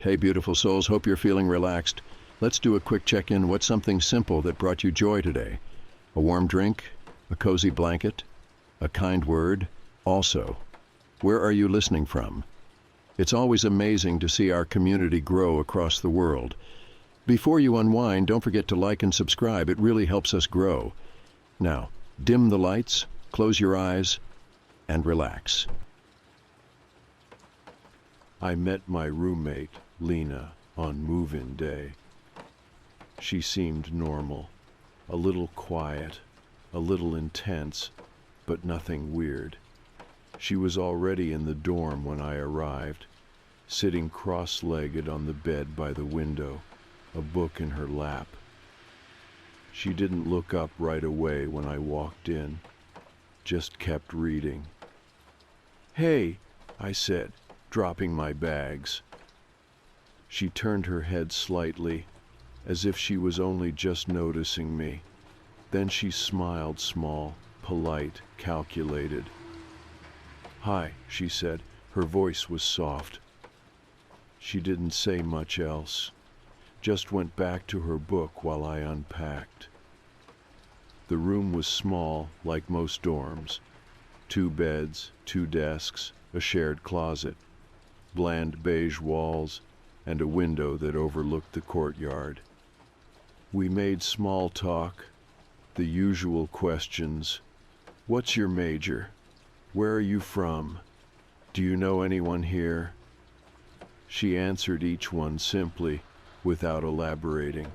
Hey, beautiful souls, hope you're feeling relaxed. Let's do a quick check-in. What's something simple that brought you joy today? A warm drink? A cozy blanket? A kind word? Also, where are you listening from? It's always amazing to see our community grow across the world. Before you unwind, don't forget to like and subscribe. It really helps us grow. Now, dim the lights, close your eyes, and relax. I met my roommate, Lena, on move-in day. She seemed normal, a little quiet, a little intense, but nothing weird. She was already in the dorm when I arrived, sitting cross-legged on the bed by the window, a book in her lap. She didn't look up right away when I walked in, just kept reading. "Hey," I said, dropping my bags. She turned her head slightly, as if she was only just noticing me. Then she smiled small, polite, calculated. "Hi," she said. Her voice was soft. She didn't say much else, just went back to her book while I unpacked. The room was small, like most dorms. 2 beds, 2 desks, a shared closet, bland beige walls, and a window that overlooked the courtyard. We made small talk, the usual questions. "What's your major? Where are you from? Do you know anyone here?" She answered each one simply, without elaborating.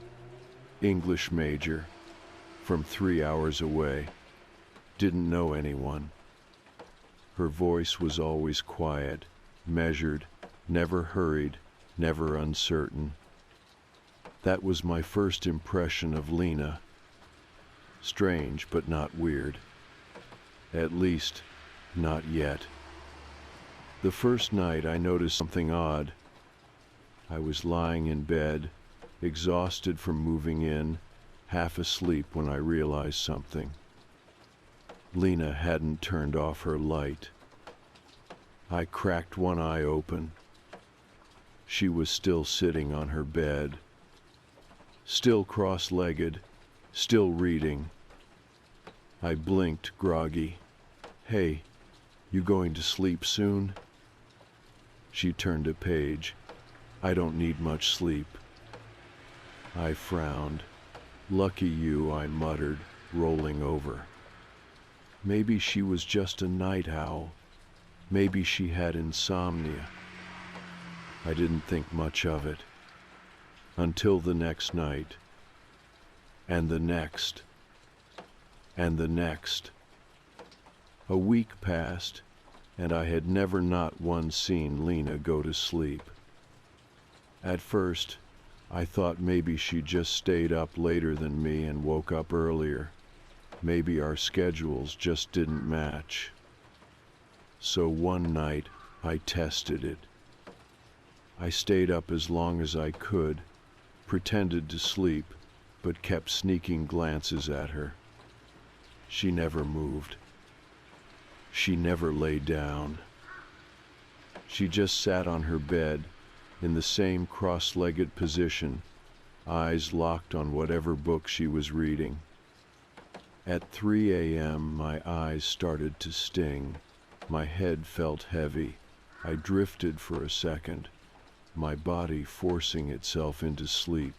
"English major, from 3 hours away. Didn't know anyone." Her voice was always quiet, measured, never hurried, never uncertain. That was my first impression of Lena. Strange, but not weird. At least, not yet. The first night I noticed something odd. I was lying in bed, exhausted from moving in, half asleep when I realized something. Lena hadn't turned off her light. I cracked one eye open. She was still sitting on her bed, still cross-legged, still reading. I blinked, groggy. "Hey, you going to sleep soon?" She turned a page. "I don't need much sleep." I frowned. "Lucky you," I muttered, rolling over. Maybe she was just a night owl. Maybe she had insomnia. I didn't think much of it. Until the next night. And the next. And the next. A week passed, and I had never not once seen Lena go to sleep. At first, I thought maybe she just stayed up later than me and woke up earlier. Maybe our schedules just didn't match. So one night, I tested it. I stayed up as long as I could, pretended to sleep, but kept sneaking glances at her. She never moved. She never lay down. She just sat on her bed, in the same cross-legged position, eyes locked on whatever book she was reading. At 3 a.m., my eyes started to sting. My head felt heavy. I drifted for a second, my body forcing itself into sleep.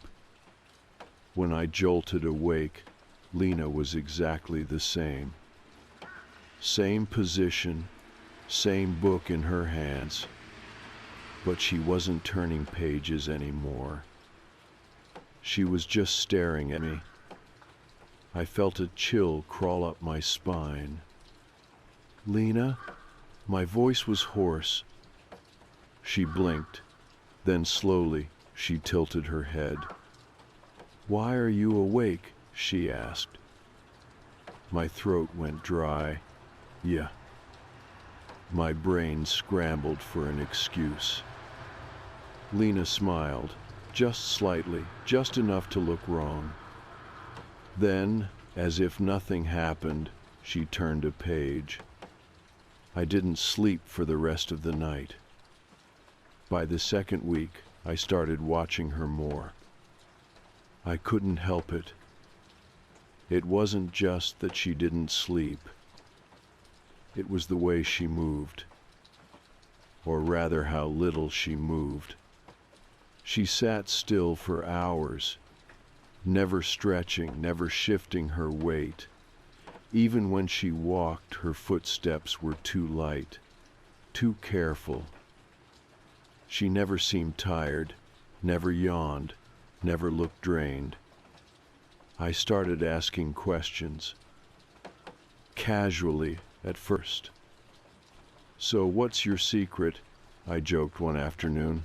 When I jolted awake, Lena was exactly the same. Same position, same book in her hands, but she wasn't turning pages anymore. She was just staring at me. I felt a chill crawl up my spine. "Lena?" My voice was hoarse. She blinked, then slowly she tilted her head. "Why are you awake?" she asked. My throat went dry. "Yeah." My brain scrambled for an excuse. Lena smiled, just slightly, just enough to look wrong. Then, as if nothing happened, she turned a page. I didn't sleep for the rest of the night. By the second week, I started watching her more. I couldn't help it. It wasn't just that she didn't sleep. It was the way she moved, or rather how little she moved. She sat still for hours, never stretching, never shifting her weight. Even when she walked, her footsteps were too light, too careful. She never seemed tired, never yawned, never looked drained. I started asking questions, casually at first. "So what's your secret?" I joked one afternoon.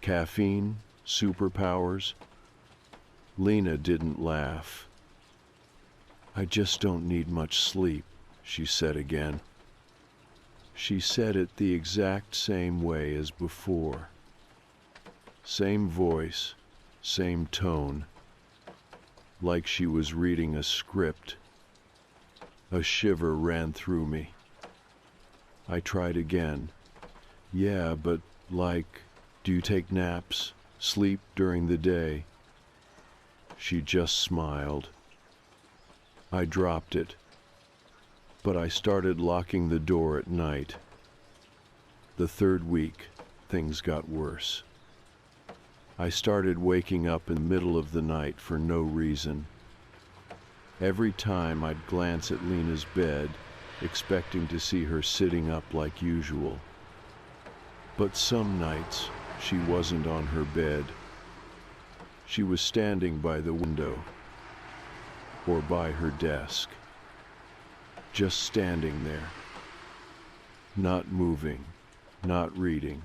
"Caffeine? Superpowers?" Lena didn't laugh. "I just don't need much sleep," she said again. She said it the exact same way as before. Same voice, same tone, like she was reading a script. A shiver ran through me. I tried again. "Yeah, but do you take naps, sleep during the day?" She just smiled. I dropped it, but I started locking the door at night. The third week, things got worse. I started waking up in the middle of the night for no reason. Every time I'd glance at Lena's bed, expecting to see her sitting up like usual. But some nights, she wasn't on her bed. She was standing by the window, or by her desk, just standing there, not moving, not reading,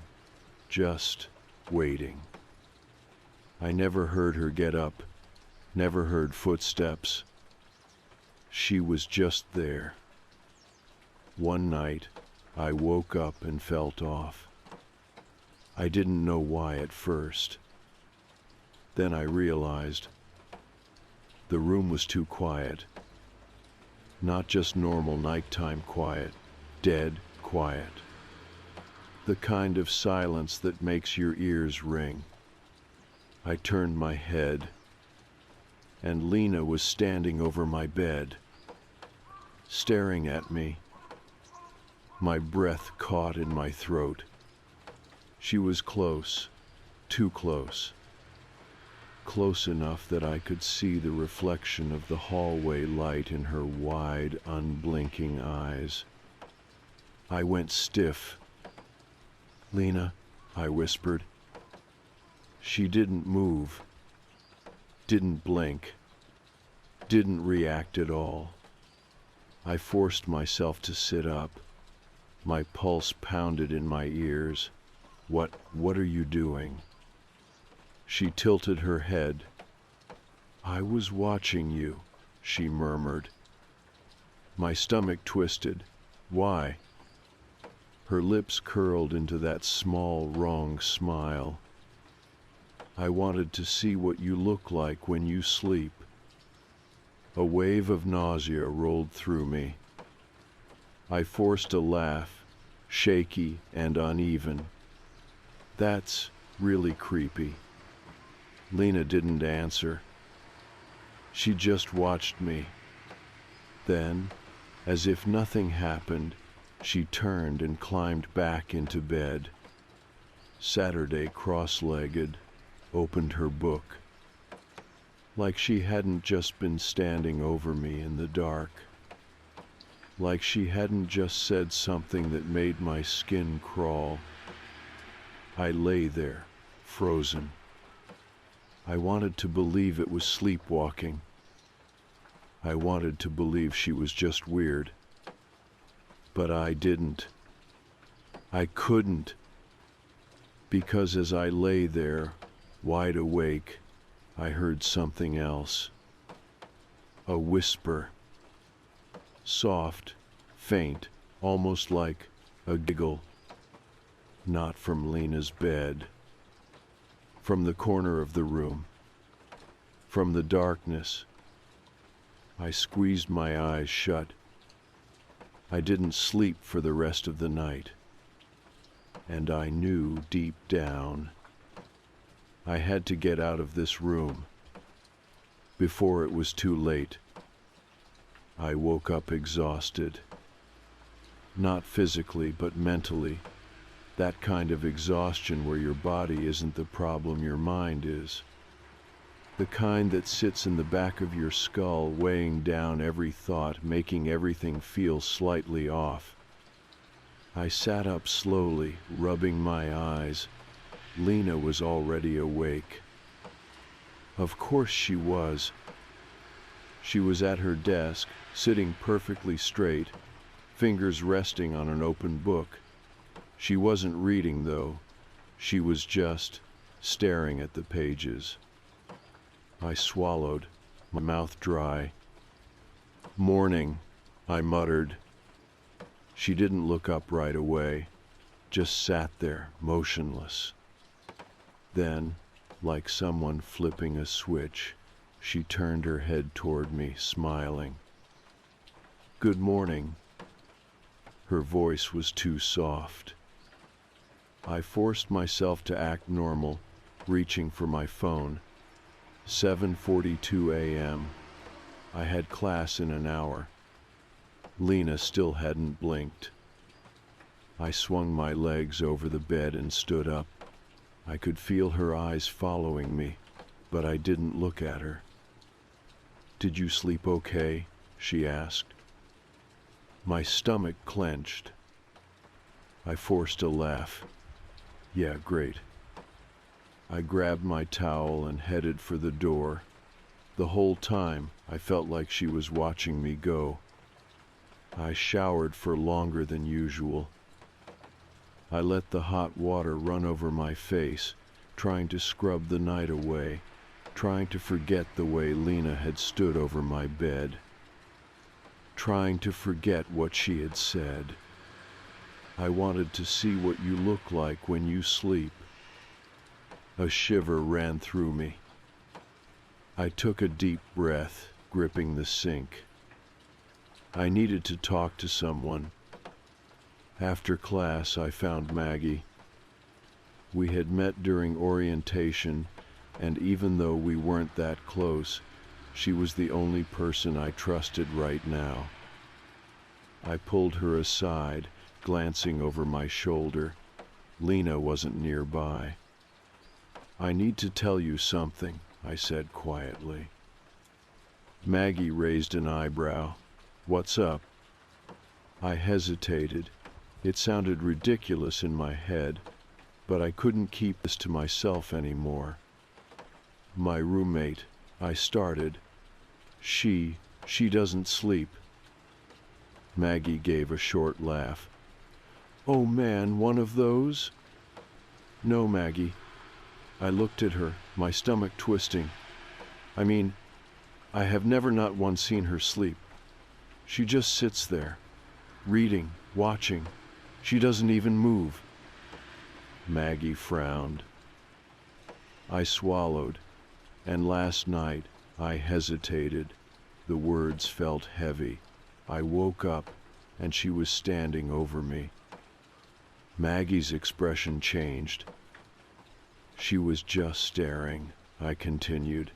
just waiting. I never heard her get up, never heard footsteps. She was just there. One night, I woke up and felt off. I didn't know why at first. Then I realized the room was too quiet. Not just normal nighttime quiet, dead quiet. The kind of silence that makes your ears ring. I turned my head, and Lena was standing over my bed, staring at me. My breath caught in my throat. She was close, too close. Close enough that I could see the reflection of the hallway light in her wide, unblinking eyes. I went stiff. "Lena," I whispered. She didn't move, didn't blink, didn't react at all. I forced myself to sit up. My pulse pounded in my ears. What are you doing?" She tilted her head. "I was watching you," she murmured. My stomach twisted. "Why?" Her lips curled into that small, wrong smile. "I wanted to see what you look like when you sleep." A wave of nausea rolled through me. I forced a laugh, shaky and uneven. "That's really creepy." Lena didn't answer. She just watched me. Then, as if nothing happened, she turned and climbed back into bed. Saturday, cross-legged, opened her book, like she hadn't just been standing over me in the dark, like she hadn't just said something that made my skin crawl. I lay there, frozen. I wanted to believe it was sleepwalking. I wanted to believe she was just weird. But I didn't. I couldn't. Because as I lay there, wide awake, I heard something else. A whisper. Soft, faint, almost like a giggle. Not from Lena's bed. From the corner of the room. From the darkness. I squeezed my eyes shut. I didn't sleep for the rest of the night. And I knew deep down I had to get out of this room before it was too late. I woke up exhausted. Not physically, but mentally. That kind of exhaustion where your body isn't the problem, your mind is. The kind that sits in the back of your skull, weighing down every thought, making everything feel slightly off. I sat up slowly, rubbing my eyes. Lena was already awake. Of course she was. She was at her desk, sitting perfectly straight, fingers resting on an open book. She wasn't reading, though. She was just staring at the pages. I swallowed, my mouth dry. "Morning," I muttered. She didn't look up right away, just sat there, motionless. Then, like someone flipping a switch, she turned her head toward me, smiling. "Good morning." Her voice was too soft. I forced myself to act normal, reaching for my phone. 7:42 a.m. I had class in an hour. Lena still hadn't blinked. I swung my legs over the bed and stood up. I could feel her eyes following me, but I didn't look at her. "Did you sleep okay?" she asked. My stomach clenched. I forced a laugh. "Yeah, great." I grabbed my towel and headed for the door. The whole time, I felt like she was watching me go. I showered for longer than usual. I let the hot water run over my face, trying to scrub the night away, trying to forget the way Lena had stood over my bed, trying to forget what she had said. "I wanted to see what you look like when you sleep." A shiver ran through me. I took a deep breath, gripping the sink. I needed to talk to someone. After class, I found Maggie. We had met during orientation, and even though we weren't that close, she was the only person I trusted right now. I pulled her aside, glancing over my shoulder. Lena wasn't nearby. "I need to tell you something," I said quietly. Maggie raised an eyebrow. "What's up?" I hesitated. It sounded ridiculous in my head, but I couldn't keep this to myself anymore. "My roommate," I started. She doesn't sleep." Maggie gave a short laugh. "Oh man, one of those?" "No, Maggie." I looked at her, my stomach twisting. I have never not once seen her sleep. She just sits there, reading, watching. She doesn't even move." Maggie frowned. I swallowed, and last night I hesitated. The words felt heavy. I woke up, and she was standing over me. Maggie's expression changed. "She was just staring," I continued.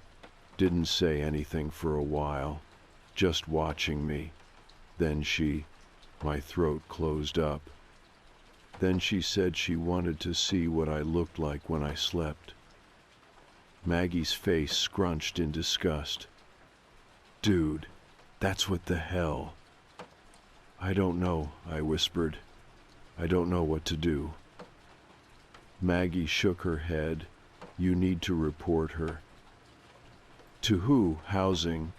"Didn't say anything for a while, just watching me. Then my throat closed up. Then she said she wanted to see what I looked like when I slept." Maggie's face scrunched in disgust. "Dude, that's what the hell." "I don't know," I whispered. "I don't know what to do." Maggie shook her head. "You need to report her." "To who? Housing?"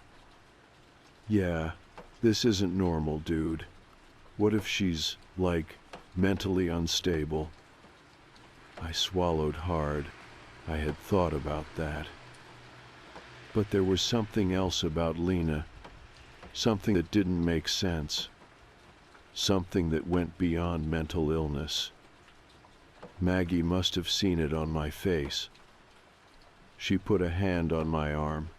"Yeah, this isn't normal, dude. What if she's, mentally unstable?" I swallowed hard. I had thought about that. But there was something else about Lena. Something that didn't make sense. Something that went beyond mental illness. Maggie must have seen it on my face. She put a hand on my arm.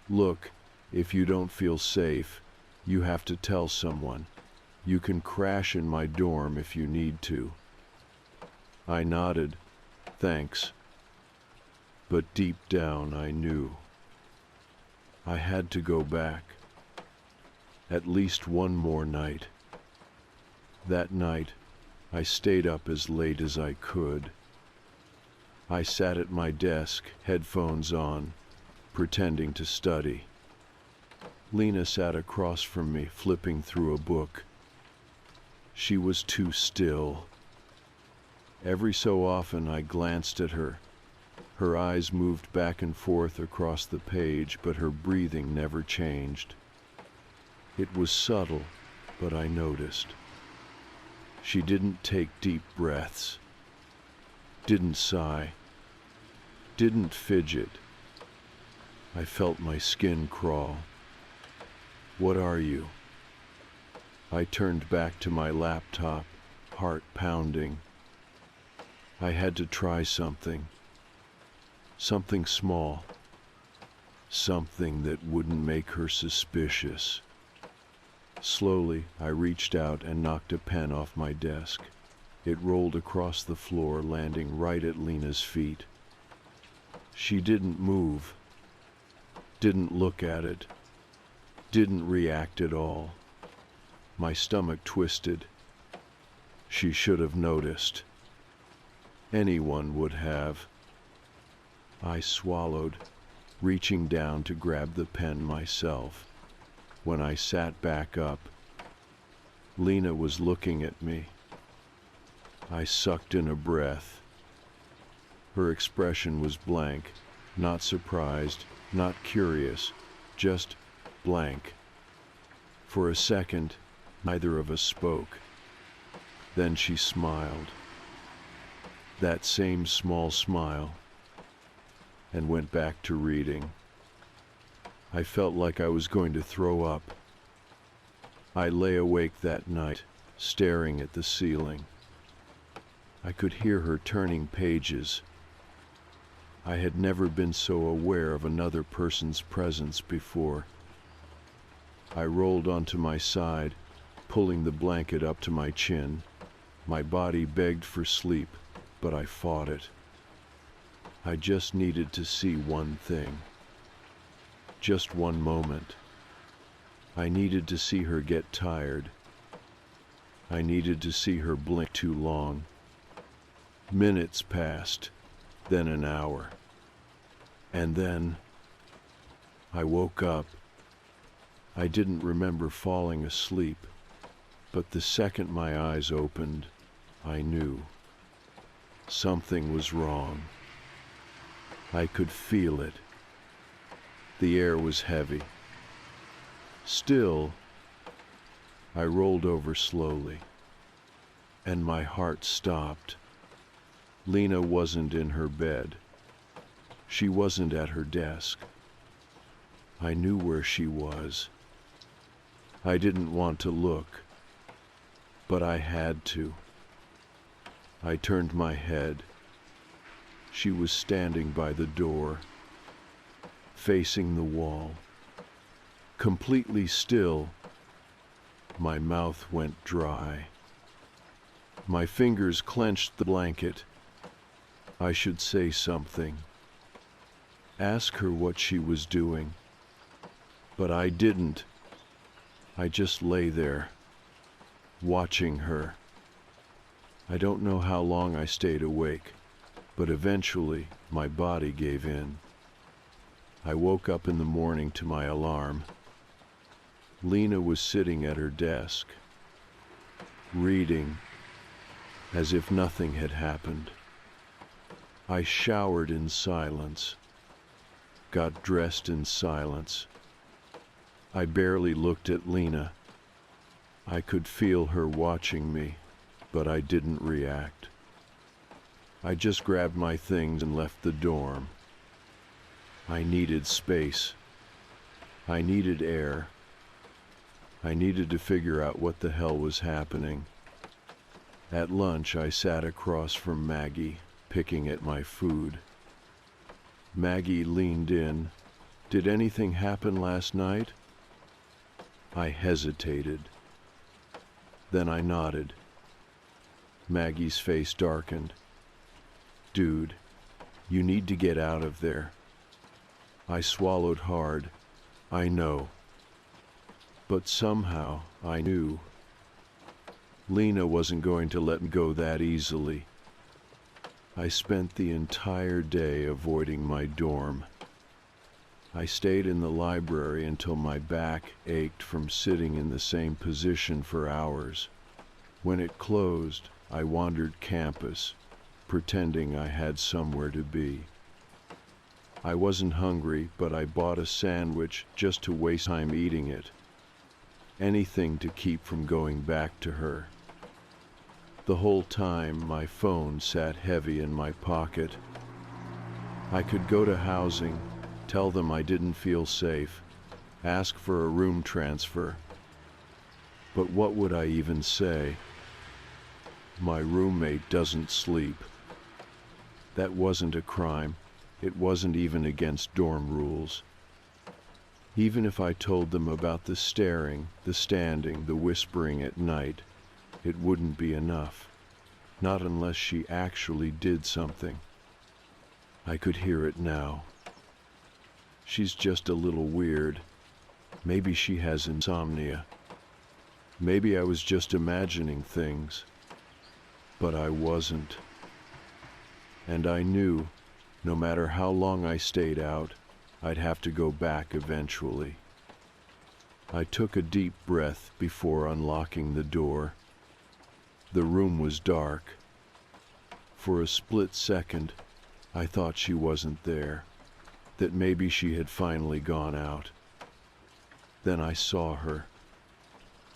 "Look, if you don't feel safe, you have to tell someone. You can crash in my dorm if you need to." I nodded. "Thanks." but deep down I knew I had to go back. At least one more night. That night, I stayed up as late as I could. I sat at my desk, headphones on, pretending to study. Lena sat across from me, flipping through a book. She was too still. Every so often I glanced at her. Her eyes moved back and forth across the page, but her breathing never changed. It was subtle, but I noticed. She didn't take deep breaths, didn't sigh, didn't fidget. I felt my skin crawl. "What are you?" I turned back to my laptop, heart pounding. I had to try something. Something small. Something that wouldn't make her suspicious. Slowly, I reached out and knocked a pen off my desk. It rolled across the floor, landing right at Lena's feet. She didn't move, didn't look at it, didn't react at all. My stomach twisted. She should have noticed. Anyone would have. I swallowed, reaching down to grab the pen myself. When I sat back up, Lena was looking at me. I sucked in a breath. Her expression was blank, not surprised, not curious, just blank. For a second, neither of us spoke. Then she smiled. That same small smile, and went back to reading. I felt like I was going to throw up. I lay awake that night, staring at the ceiling. I could hear her turning pages. I had never been so aware of another person's presence before. I rolled onto my side, pulling the blanket up to my chin. My body begged for sleep, but I fought it. I just needed to see one thing. Just one moment. I needed to see her get tired. I needed to see her blink too long. Minutes passed, then an hour. And then I woke up. I didn't remember falling asleep, but the second my eyes opened, I knew. Something was wrong. I could feel it. The air was heavy. Still, I rolled over slowly, and my heart stopped. Lena wasn't in her bed. She wasn't at her desk. I knew where she was. I didn't want to look, but I had to. I turned my head. She was standing by the door, facing the wall, completely still. My mouth went dry. My fingers clenched the blanket. I should say something. Ask her what she was doing. But I didn't. I just lay there, watching her. I don't know how long I stayed awake, but eventually my body gave in. I woke up in the morning to my alarm. Lena was sitting at her desk, reading, as if nothing had happened. I showered in silence, got dressed in silence. I barely looked at Lena. I could feel her watching me, but I didn't react. I just grabbed my things and left the dorm. I needed space. I needed air. I needed to figure out what the hell was happening. At lunch, I sat across from Maggie, picking at my food. Maggie leaned in. "Did anything happen last night?" I hesitated. Then I nodded. Maggie's face darkened. "Dude, You need to get out of there. I swallowed hard. I know. But somehow I knew. Lena wasn't going to let me go that easily. I spent the entire day avoiding my dorm. I stayed in the library until my back ached from sitting in the same position for hours. When it closed, I wandered campus, pretending I had somewhere to be. I wasn't hungry, but I bought a sandwich just to waste time eating it. Anything to keep from going back to her. The whole time, my phone sat heavy in my pocket. I could go to housing, tell them I didn't feel safe, ask for a room transfer. But what would I even say? My roommate doesn't sleep. That wasn't a crime. It wasn't even against dorm rules. Even if I told them about the staring, the standing, the whispering at night, it wouldn't be enough. Not unless she actually did something. I could hear it now. She's just a little weird. Maybe she has insomnia. Maybe I was just imagining things. But I wasn't. And I knew, no matter how long I stayed out, I'd have to go back eventually. I took a deep breath before unlocking the door. The room was dark. For a split second, I thought she wasn't there, that maybe she had finally gone out. Then I saw her.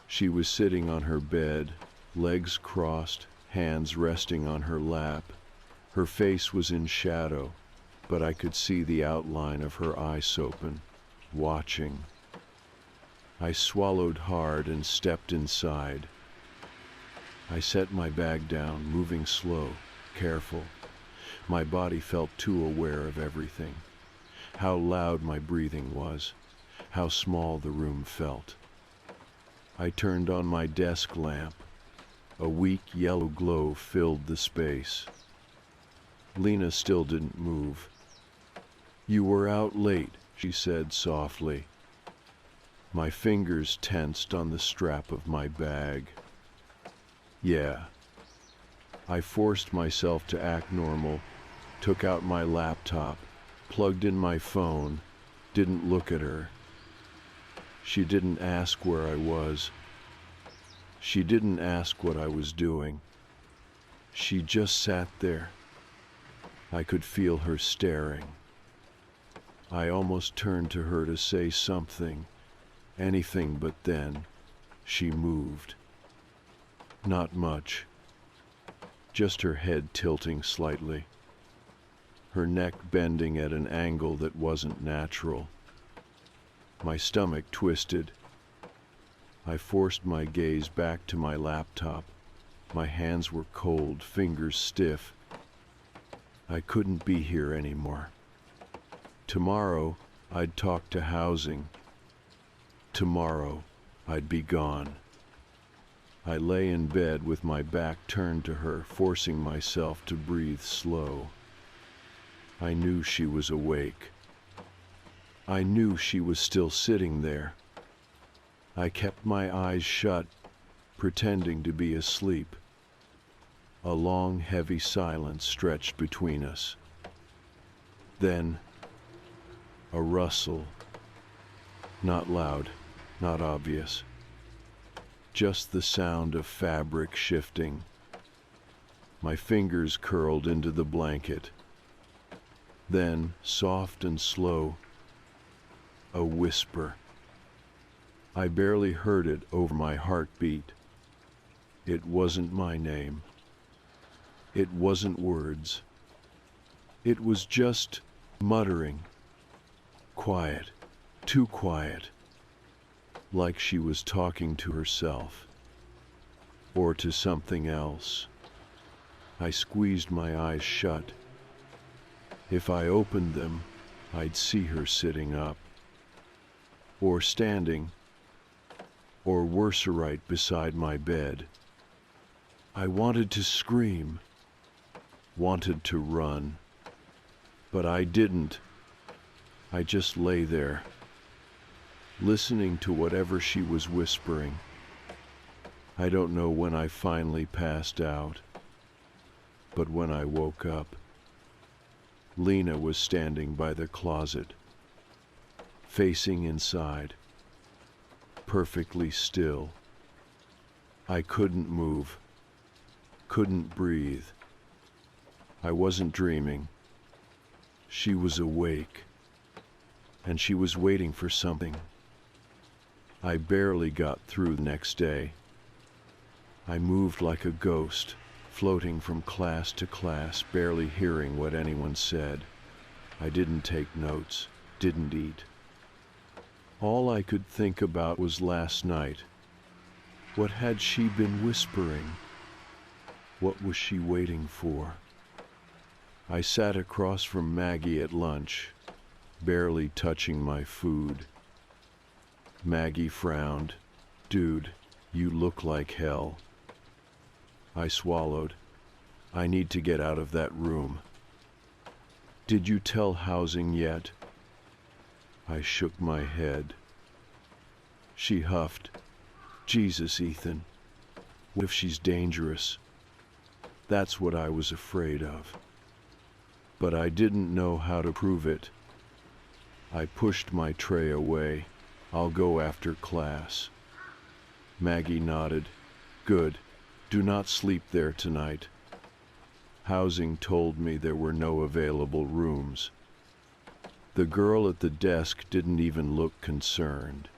She was sitting on her bed, legs crossed, hands resting on her lap. Her face was in shadow, but I could see the outline of her eyes open, watching. I swallowed hard and stepped inside. I set my bag down, moving slow, careful. My body felt too aware of everything. How loud my breathing was, how small the room felt. I turned on my desk lamp. A weak yellow glow filled the space. Lena still didn't move. "You were out late," she said softly. My fingers tensed on the strap of my bag. Yeah. I forced myself to act normal, took out my laptop, plugged in my phone, didn't look at her. She didn't ask where I was. She didn't ask what I was doing. She just sat there. I could feel her staring. I almost turned to her to say something, anything, but then she moved. Not much. Just her head tilting slightly. Her neck bending at an angle that wasn't natural. My stomach twisted. I forced my gaze back to my laptop. My hands were cold, fingers stiff. I couldn't be here anymore. Tomorrow, I'd talk to housing. Tomorrow, I'd be gone. I lay in bed with my back turned to her, forcing myself to breathe slow. I knew she was awake. I knew she was still sitting there. I kept my eyes shut, pretending to be asleep. A long, heavy silence stretched between us. Then, a rustle. Not loud, not obvious. Just the sound of fabric shifting. My fingers curled into the blanket. Then, soft and slow, a whisper. I barely heard it over my heartbeat. It wasn't my name. It wasn't words. It was just muttering. Quiet, too quiet. Like she was talking to herself. Or to something else. I squeezed my eyes shut. If I opened them, I'd see her sitting up. Or standing. Or worse, right beside my bed. I wanted to scream. Wanted to run. But I didn't. I just lay there, listening to whatever she was whispering. I don't know when I finally passed out, but when I woke up, Lena was standing by the closet, facing inside, perfectly still. I couldn't move, couldn't breathe. I wasn't dreaming. She was awake, and she was waiting for something. I barely got through the next day. I moved like a ghost, floating from class to class, barely hearing what anyone said. I didn't take notes, didn't eat. All I could think about was last night. What had she been whispering? What was she waiting for? I sat across from Maggie at lunch, barely touching my food. Maggie frowned. "Dude, you look like hell." I swallowed. "I need to get out of that room." "Did you tell housing yet?" I shook my head. She huffed. "Jesus, Ethan. What if she's dangerous?" That's what I was afraid of. But I didn't know how to prove it. I pushed my tray away. "I'll go after class." Maggie nodded. "Good. Do not sleep there tonight." Housing told me there were no available rooms. The girl at the desk didn't even look concerned.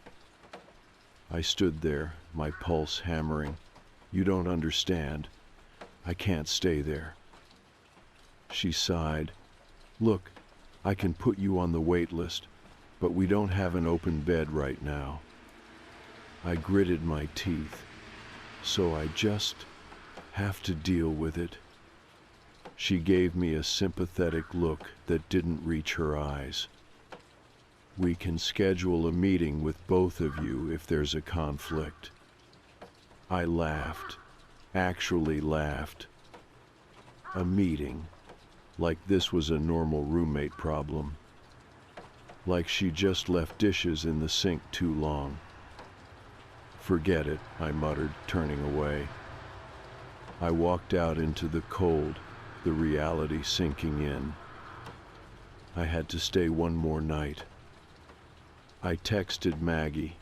I stood there, my pulse hammering. "You don't understand. I can't stay there." She sighed. "Look, I can put you on the wait list, but we don't have an open bed right now." I gritted my teeth. So I just have to deal with it. She gave me a sympathetic look that didn't reach her eyes. "We can schedule a meeting with both of you if there's a conflict." I laughed, actually laughed. A meeting, like this was a normal roommate problem. Like she just left dishes in the sink too long. "Forget it," I muttered, turning away. I walked out into the cold, the reality sinking in. I had to stay one more night. I texted Maggie.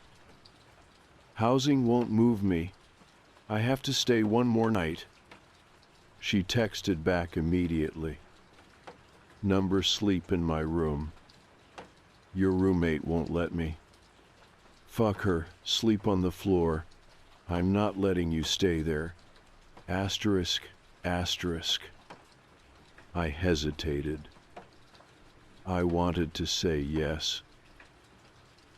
"Housing won't move me. I have to stay one more night." She texted back immediately. "Number sleep in my room. Your roommate won't let me." "Fuck her, sleep on the floor. I'm not letting you stay there. Asterisk, asterisk." I hesitated. I wanted to say yes,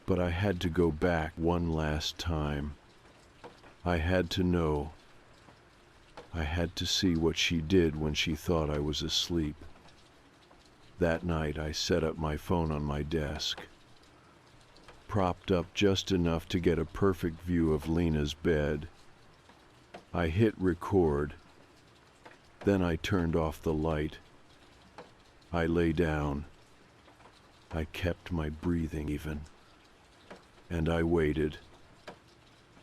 but I had to go back one last time. I had to know. I had to see what she did when she thought I was asleep. That night I set up my phone on my desk, propped up just enough to get a perfect view of Lena's bed. I hit record. Then I turned off the light. I lay down. I kept my breathing even. And I waited.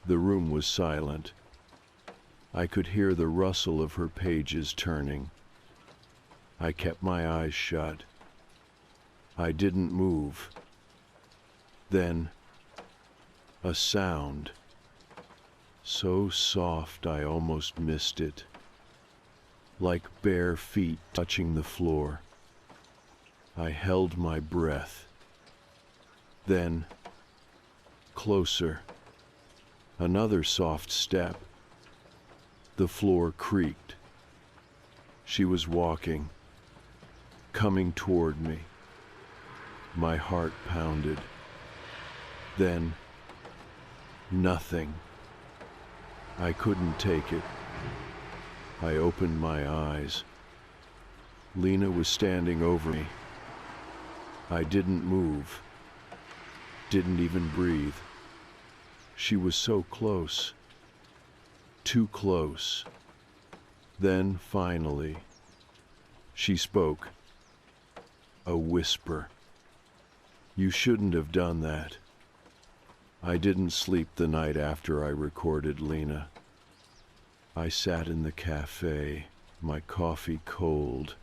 The room was silent. I could hear the rustle of her pages turning. I kept my eyes shut. I didn't move. Then, a sound. So soft I almost missed it. Like bare feet touching the floor. I held my breath. Then, closer. Another soft step. The floor creaked. She was walking, coming toward me. My heart pounded. Then, nothing. I couldn't take it. I opened my eyes. Lena was standing over me. I didn't move. Didn't even breathe. She was so close. Too close. Then, finally, she spoke. A whisper. You shouldn't have done that. I didn't sleep the night after I recorded Lena. I sat in the cafe, my coffee cold,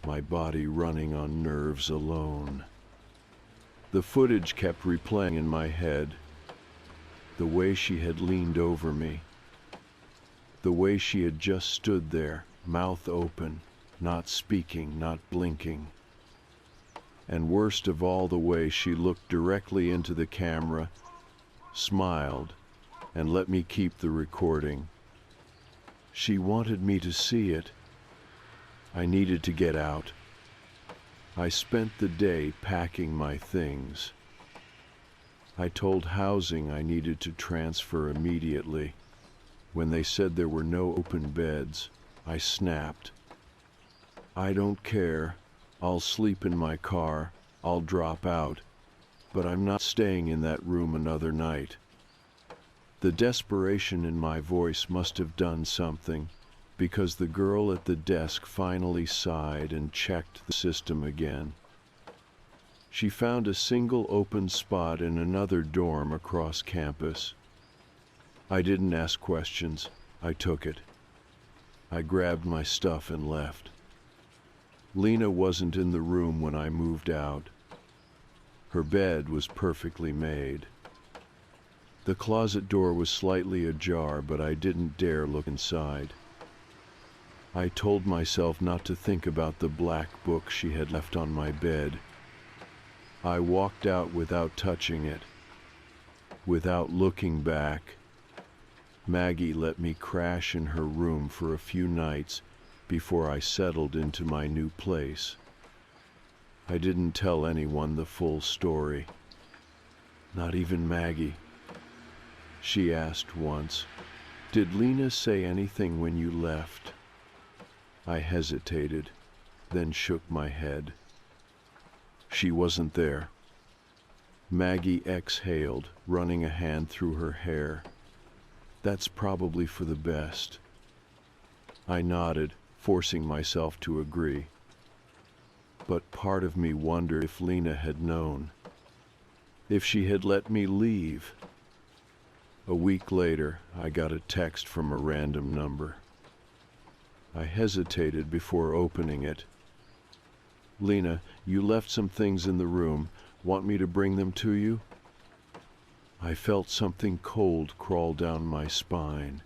my body running on nerves alone. The footage kept replaying in my head. The way she had leaned over me. The way she had just stood there, mouth open, not speaking, not blinking. And worst of all, the way she looked directly into the camera, smiled, and let me keep the recording. She wanted me to see it. I needed to get out. I spent the day packing my things. I told housing I needed to transfer immediately. When they said there were no open beds, I snapped. I don't care. I'll sleep in my car. I'll drop out. But I'm not staying in that room another night. The desperation in my voice must have done something, because the girl at the desk finally sighed and checked the system again. She found a single open spot in another dorm across campus. I didn't ask questions. I took it. I grabbed my stuff and left. Lena wasn't in the room when I moved out. Her bed was perfectly made. The closet door was slightly ajar, but I didn't dare look inside. I told myself not to think about the black book she had left on my bed. I walked out without touching it, without looking back. Maggie let me crash in her room for a few nights before I settled into my new place. I didn't tell anyone the full story. Not even Maggie. She asked once, "Did Lena say anything when you left?" I hesitated, then shook my head. She wasn't there. Maggie exhaled, running a hand through her hair. That's probably for the best. I nodded, forcing myself to agree. But part of me wondered if Lena had known. If she had let me leave. A week later, I got a text from a random number. I hesitated before opening it. "Lena, you left some things in the room. Want me to bring them to you?" I felt something cold crawl down my spine.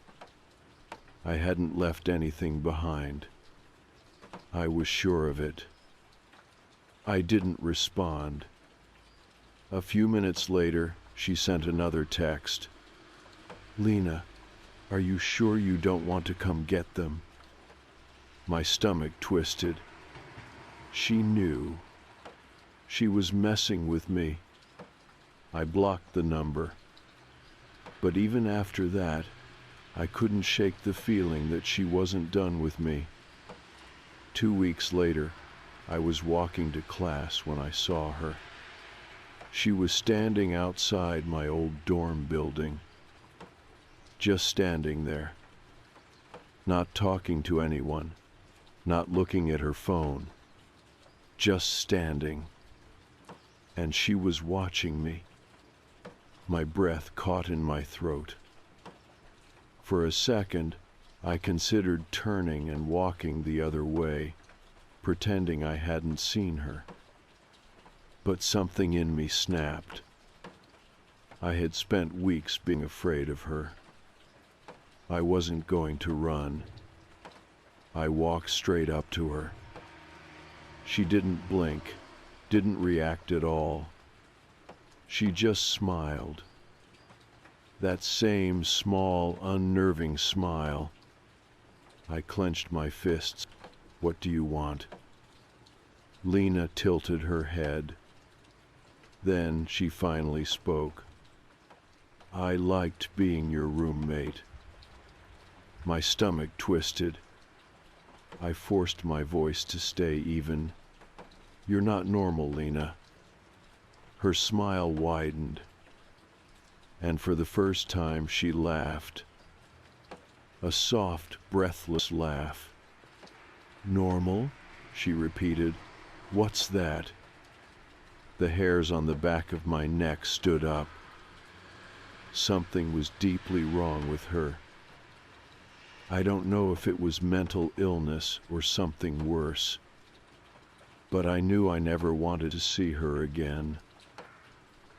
I hadn't left anything behind. I was sure of it. I didn't respond. A few minutes later, she sent another text. "Lena, are you sure you don't want to come get them?" My stomach twisted. She knew. She was messing with me. I blocked the number. But even after that, I couldn't shake the feeling that she wasn't done with me. 2 weeks later, I was walking to class when I saw her. She was standing outside my old dorm building. Just standing there. Not talking to anyone. Not looking at her phone. Just standing. And she was watching me. My breath caught in my throat. For a second, I considered turning and walking the other way, pretending I hadn't seen her. But something in me snapped. I had spent weeks being afraid of her. I wasn't going to run. I walked straight up to her. She didn't blink, didn't react at all. She just smiled. That same small, unnerving smile. I clenched my fists. "What do you want?" Lena tilted her head. Then she finally spoke. "I liked being your roommate." My stomach twisted. I forced my voice to stay even. "You're not normal, Lena." Her smile widened. And for the first time she laughed. A soft, breathless laugh. "Normal?" she repeated. "What's that?" The hairs on the back of my neck stood up. Something was deeply wrong with her. I don't know if it was mental illness or something worse, but I knew I never wanted to see her again.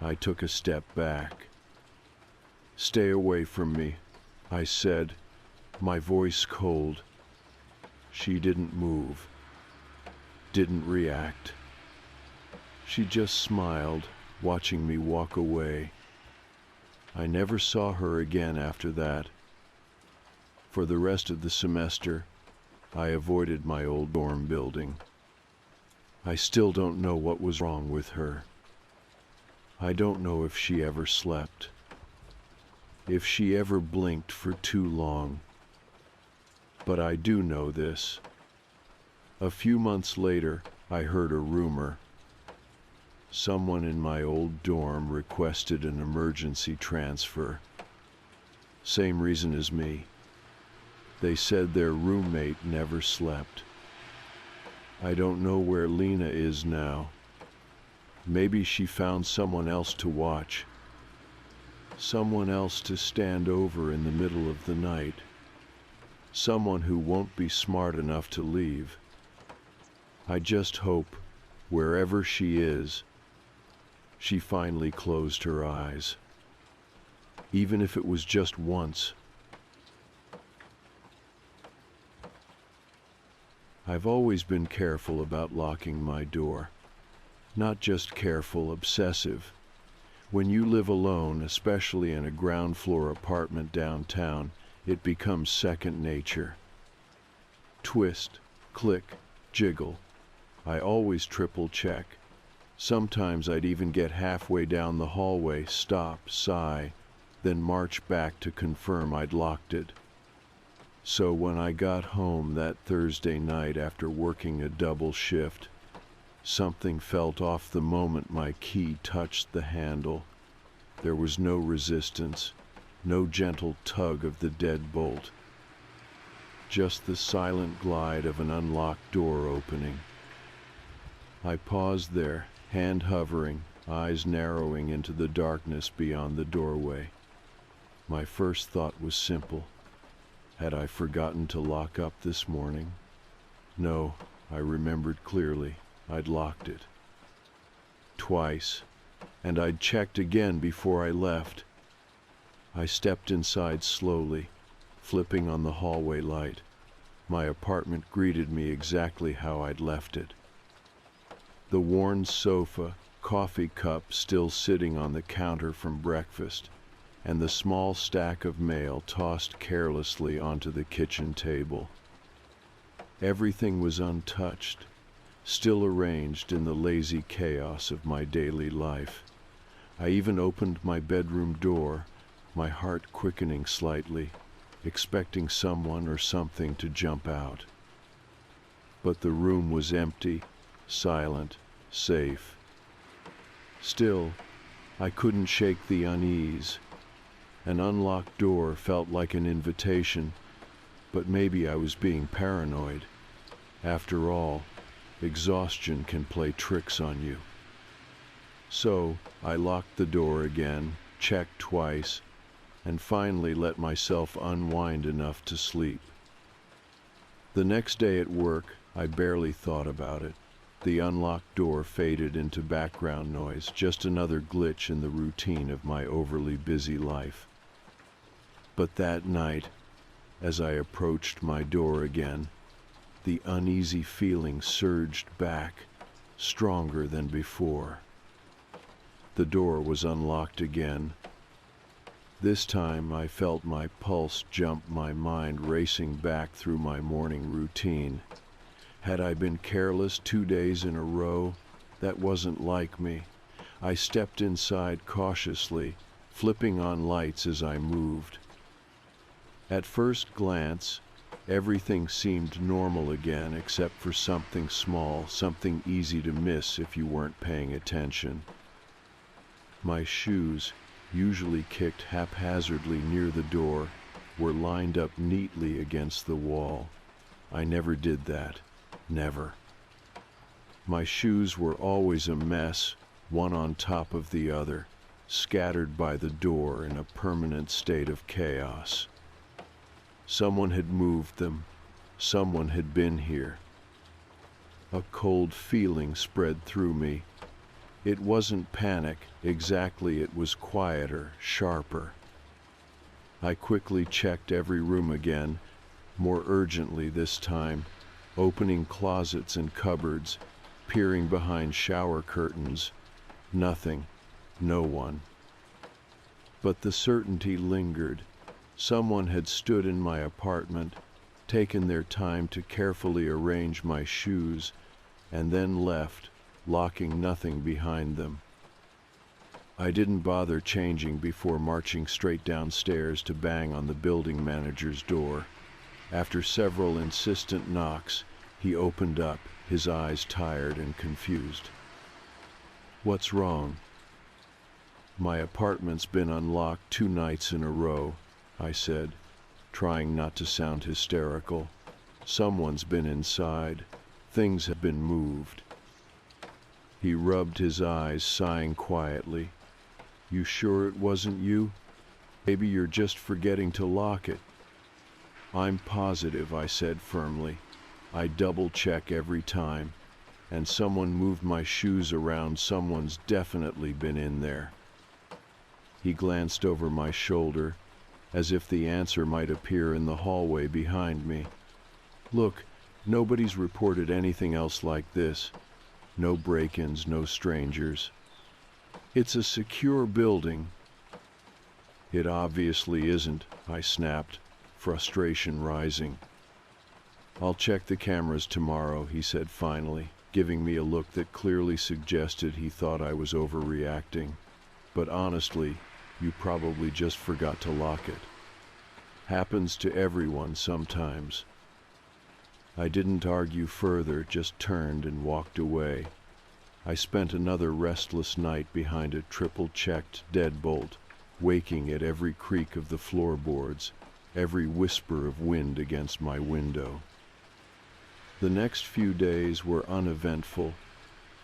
I took a step back. "Stay away from me," I said, my voice cold. She didn't move, didn't react. She just smiled, watching me walk away. I never saw her again after that. For the rest of the semester, I avoided my old dorm building. I still don't know what was wrong with her. I don't know if she ever slept, if she ever blinked for too long. But I do know this. A few months later, I heard a rumor. Someone in my old dorm requested an emergency transfer. Same reason as me. They said their roommate never slept. I don't know where Lena is now. Maybe she found someone else to watch. Someone else to stand over in the middle of the night. Someone who won't be smart enough to leave. I just hope, wherever she is, she finally closed her eyes. Even if it was just once. I've always been careful about locking my door. Not just careful, obsessive. When you live alone, especially in a ground floor apartment downtown, it becomes second nature. Twist, click, jiggle. I always triple check. Sometimes I'd even get halfway down the hallway, stop, sigh, then march back to confirm I'd locked it. So when I got home that Thursday night after working a double shift, something felt off the moment my key touched the handle. There was no resistance, no gentle tug of the deadbolt. Just the silent glide of an unlocked door opening. I paused there, hand hovering, eyes narrowing into the darkness beyond the doorway. My first thought was simple. Had I forgotten to lock up this morning? No, I remembered clearly. I'd locked it. Twice, and I'd checked again before I left. I stepped inside slowly, flipping on the hallway light. My apartment greeted me exactly how I'd left it. The worn sofa, coffee cup still sitting on the counter from breakfast, and the small stack of mail tossed carelessly onto the kitchen table. Everything was untouched, still arranged in the lazy chaos of my daily life. I even opened my bedroom door, my heart quickening slightly, expecting someone or something to jump out. But the room was empty, silent, safe. Still, I couldn't shake the unease. An unlocked door felt like an invitation, but maybe I was being paranoid. After all, exhaustion can play tricks on you. So, I locked the door again, checked twice, and finally let myself unwind enough to sleep. The next day at work, I barely thought about it. The unlocked door faded into background noise, just another glitch in the routine of my overly busy life. But that night, as I approached my door again, the uneasy feeling surged back, stronger than before. The door was unlocked again. This time I felt my pulse jump, my mind racing back through my morning routine. Had I been careless 2 days in a row? That wasn't like me. I stepped inside cautiously, flipping on lights as I moved. At first glance, everything seemed normal again except for something small, something easy to miss if you weren't paying attention. My shoes, usually kicked haphazardly near the door, were lined up neatly against the wall. I never did that. Never. My shoes were always a mess, one on top of the other, scattered by the door in a permanent state of chaos. Someone had moved them. Someone had been here. A cold feeling spread through me. It wasn't panic, exactly, it was quieter, sharper. I quickly checked every room again, more urgently this time, opening closets and cupboards, peering behind shower curtains. Nothing, no one. But the certainty lingered. Someone had stood in my apartment, taken their time to carefully arrange my shoes, and then left, locking nothing behind them. I didn't bother changing before marching straight downstairs to bang on the building manager's door. After several insistent knocks, he opened up, his eyes tired and confused. "What's wrong?" "My apartment's been unlocked 2 nights in a row," I said, trying not to sound hysterical. "Someone's been inside. Things have been moved." He rubbed his eyes, sighing quietly. "You sure it wasn't you? Maybe you're just forgetting to lock it." "I'm positive," I said firmly. "I double-check every time. And someone moved my shoes around. Someone's definitely been in there." He glanced over my shoulder, as if the answer might appear in the hallway behind me. "Look, nobody's reported anything else like this. No break-ins, no strangers. It's a secure building." "It obviously isn't," I snapped, frustration rising. "I'll check the cameras tomorrow," he said finally, giving me a look that clearly suggested he thought I was overreacting. "But honestly, you probably just forgot to lock it. Happens to everyone sometimes." I didn't argue further, just turned and walked away. I spent another restless night behind a triple-checked deadbolt, waking at every creak of the floorboards, every whisper of wind against my window. The next few days were uneventful.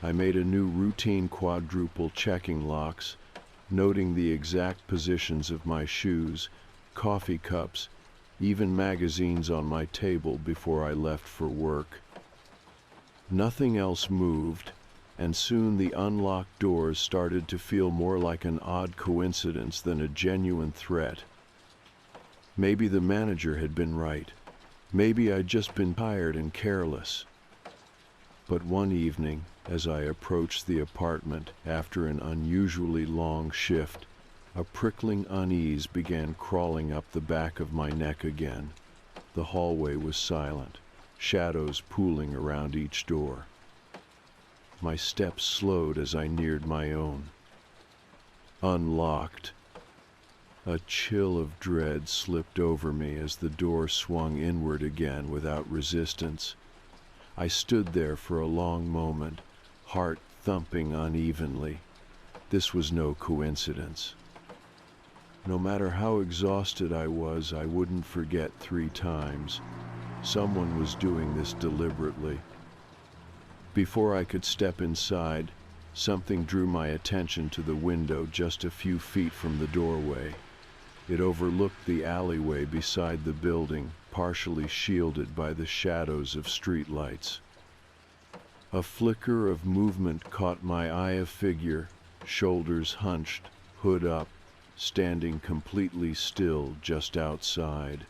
I made a new routine quadruple checking locks, noting the exact positions of my shoes, coffee cups, even magazines on my table before I left for work. Nothing else moved, and soon the unlocked doors started to feel more like an odd coincidence than a genuine threat. Maybe the manager had been right. Maybe I'd just been tired and careless. But one evening, as I approached the apartment after an unusually long shift, a prickling unease began crawling up the back of my neck again. The hallway was silent, shadows pooling around each door. My steps slowed as I neared my own. Unlocked. A chill of dread slipped over me as the door swung inward again without resistance. I stood there for a long moment, heart thumping unevenly. This was no coincidence. No matter how exhausted I was, I wouldn't forget 3 times. Someone was doing this deliberately. Before I could step inside, something drew my attention to the window just a few feet from the doorway. It overlooked the alleyway beside the building, partially shielded by the shadows of streetlights. A flicker of movement caught my eye, a figure, shoulders hunched, hood up, standing completely still just outside.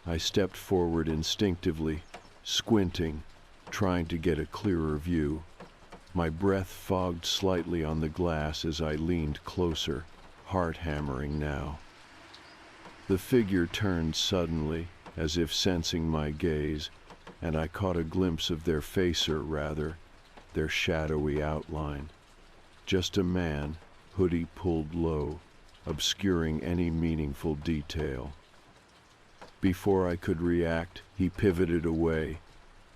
I stepped forward instinctively, squinting, trying to get a clearer view. My breath fogged slightly on the glass as I leaned closer, heart hammering now. The figure turned suddenly, as if sensing my gaze, and I caught a glimpse of their face, or rather, their shadowy outline. Just a man, hoodie pulled low, obscuring any meaningful detail. Before I could react, he pivoted away,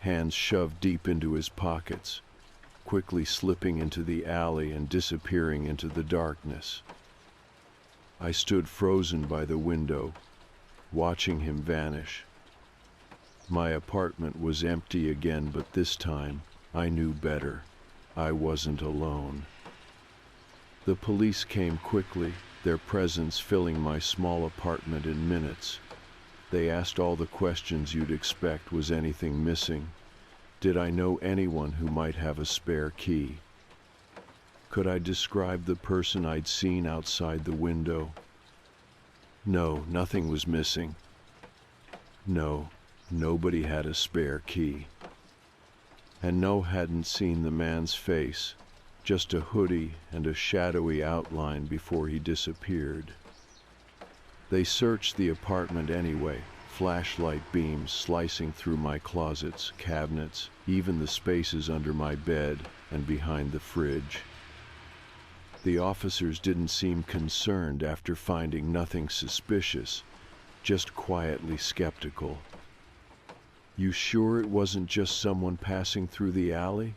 hands shoved deep into his pockets, quickly slipping into the alley and disappearing into the darkness. I stood frozen by the window, watching him vanish. My apartment was empty again, but this time I knew better. I wasn't alone. The police came quickly, their presence filling my small apartment in minutes. They asked all the questions you'd expect. Was anything missing? Did I know anyone who might have a spare key? Could I describe the person I'd seen outside the window? No, nothing was missing. No, nobody had a spare key. And no, hadn't seen the man's face, just a hoodie and a shadowy outline before he disappeared. They searched the apartment anyway, flashlight beams slicing through my closets, cabinets, even the spaces under my bed and behind the fridge. The officers didn't seem concerned after finding nothing suspicious, just quietly skeptical. "You sure it wasn't just someone passing through the alley?"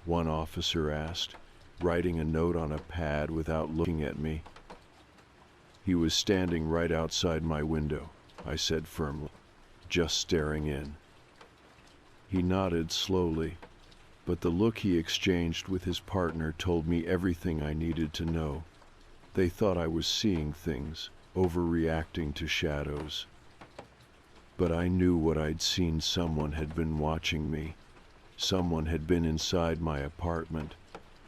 one officer asked, writing a note on a pad without looking at me. "He was standing right outside my window," I said firmly, "just staring in." He nodded slowly, but the look he exchanged with his partner told me everything I needed to know. They thought I was seeing things, overreacting to shadows. But I knew what I'd seen. Someone had been watching me. Someone had been inside my apartment,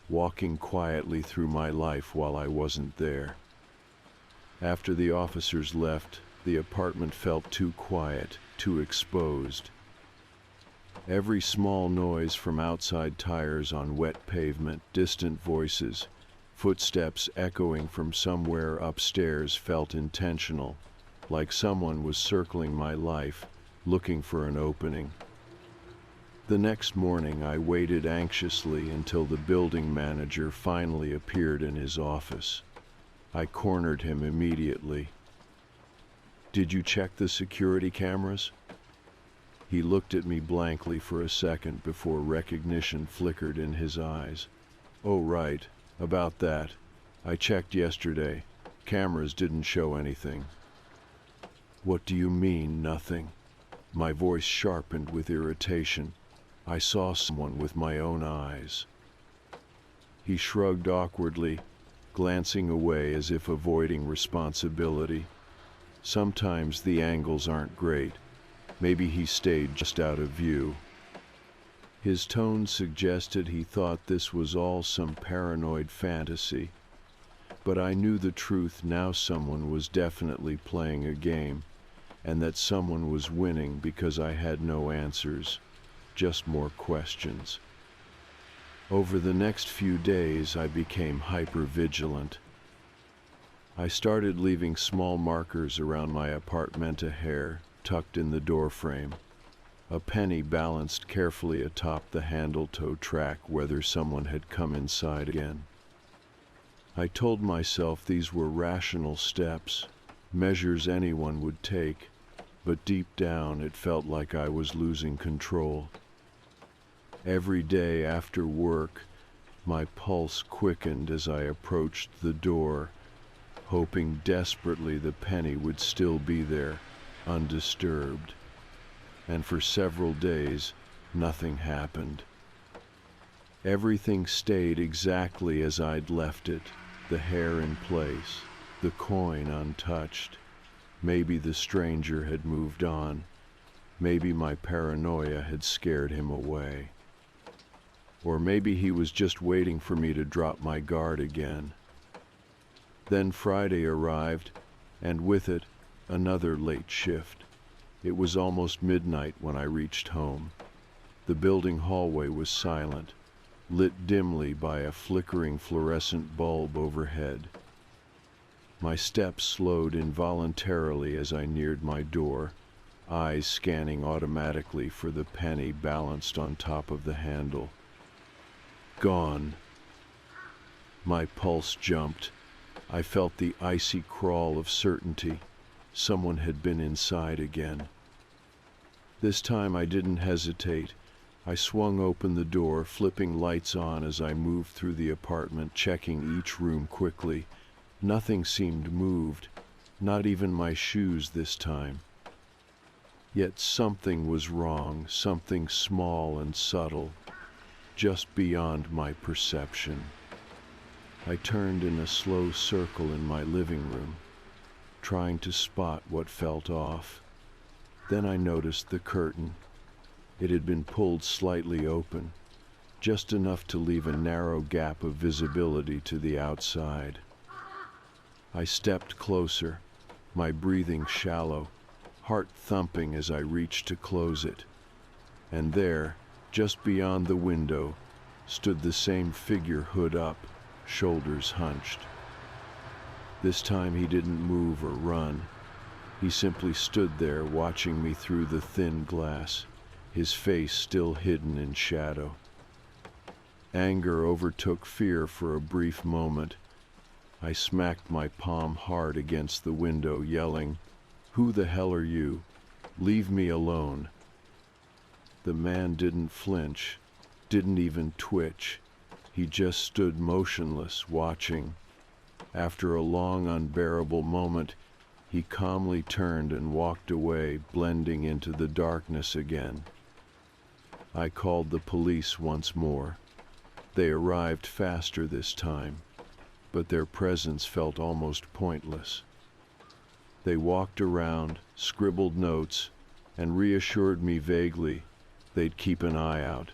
walking quietly through my life while I wasn't there. After the officers left, the apartment felt too quiet, too exposed. Every small noise from outside tires on wet pavement, distant voices, footsteps echoing from somewhere upstairs felt intentional, like someone was circling my life, looking for an opening. The next morning I waited anxiously until the building manager finally appeared in his office. I cornered him immediately. "Did you check the security cameras?" He looked at me blankly for a second before recognition flickered in his eyes. "Oh, right, about that. I checked yesterday. Cameras didn't show anything." "What do you mean, nothing?" My voice sharpened with irritation. "I saw someone with my own eyes." He shrugged awkwardly, glancing away as if avoiding responsibility. "Sometimes the angles aren't great. Maybe he stayed just out of view." His tone suggested he thought this was all some paranoid fantasy. But I knew the truth now. Someone was definitely playing a game, and that someone was winning because I had no answers, just more questions. Over the next few days, I became hyper-vigilant. I started leaving small markers around my apartmenta hair, tucked in the doorframe. A penny balanced carefully atop the handle to track whether someone had come inside again. I told myself these were rational steps, measures anyone would take, but deep down it felt like I was losing control. Every day after work, my pulse quickened as I approached the door, hoping desperately the penny would still be there, undisturbed. And for several days, nothing happened. Everything stayed exactly as I'd left it, the hair in place, the coin untouched. Maybe the stranger had moved on. Maybe my paranoia had scared him away. Or maybe he was just waiting for me to drop my guard again. Then Friday arrived, and with it, another late shift. It was almost midnight when I reached home. The building hallway was silent, lit dimly by a flickering fluorescent bulb overhead. My steps slowed involuntarily as I neared my door, eyes scanning automatically for the penny balanced on top of the handle. Gone. My pulse jumped. I felt the icy crawl of certainty. Someone had been inside again. This time I didn't hesitate. I swung open the door, flipping lights on as I moved through the apartment, checking each room quickly. Nothing seemed moved, not even my shoes this time. Yet something was wrong, something small and subtle, just beyond my perception. I turned in a slow circle in my living room, trying to spot what felt off. Then I noticed the curtain. It had been pulled slightly open, just enough to leave a narrow gap of visibility to the outside. I stepped closer, my breathing shallow, heart thumping as I reached to close it. And there, just beyond the window, stood the same figure, hood up, shoulders hunched. This time he didn't move or run. He simply stood there watching me through the thin glass, his face still hidden in shadow. Anger overtook fear for a brief moment. I smacked my palm hard against the window, yelling, "Who the hell are you? Leave me alone." The man didn't flinch, didn't even twitch. He just stood motionless, watching. After a long, unbearable moment, he calmly turned and walked away, blending into the darkness again. I called the police once more. They arrived faster this time, but their presence felt almost pointless. They walked around, scribbled notes, and reassured me vaguely they'd keep an eye out.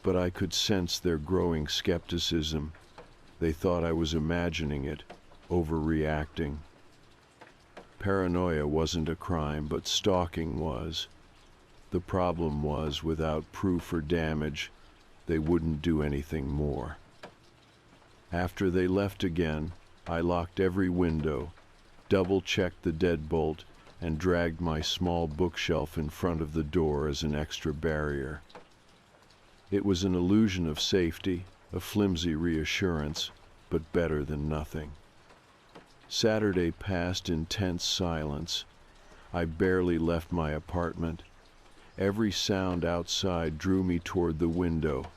But I could sense their growing skepticism. They thought I was imagining it, overreacting. Paranoia wasn't a crime, but stalking was. The problem was, without proof or damage, they wouldn't do anything more. After they left again, I locked every window, double-checked the deadbolt, and dragged my small bookshelf in front of the door as an extra barrier. It was an illusion of safety, a flimsy reassurance, but better than nothing. Saturday passed in tense silence. I barely left my apartment. Every sound outside drew me toward the window,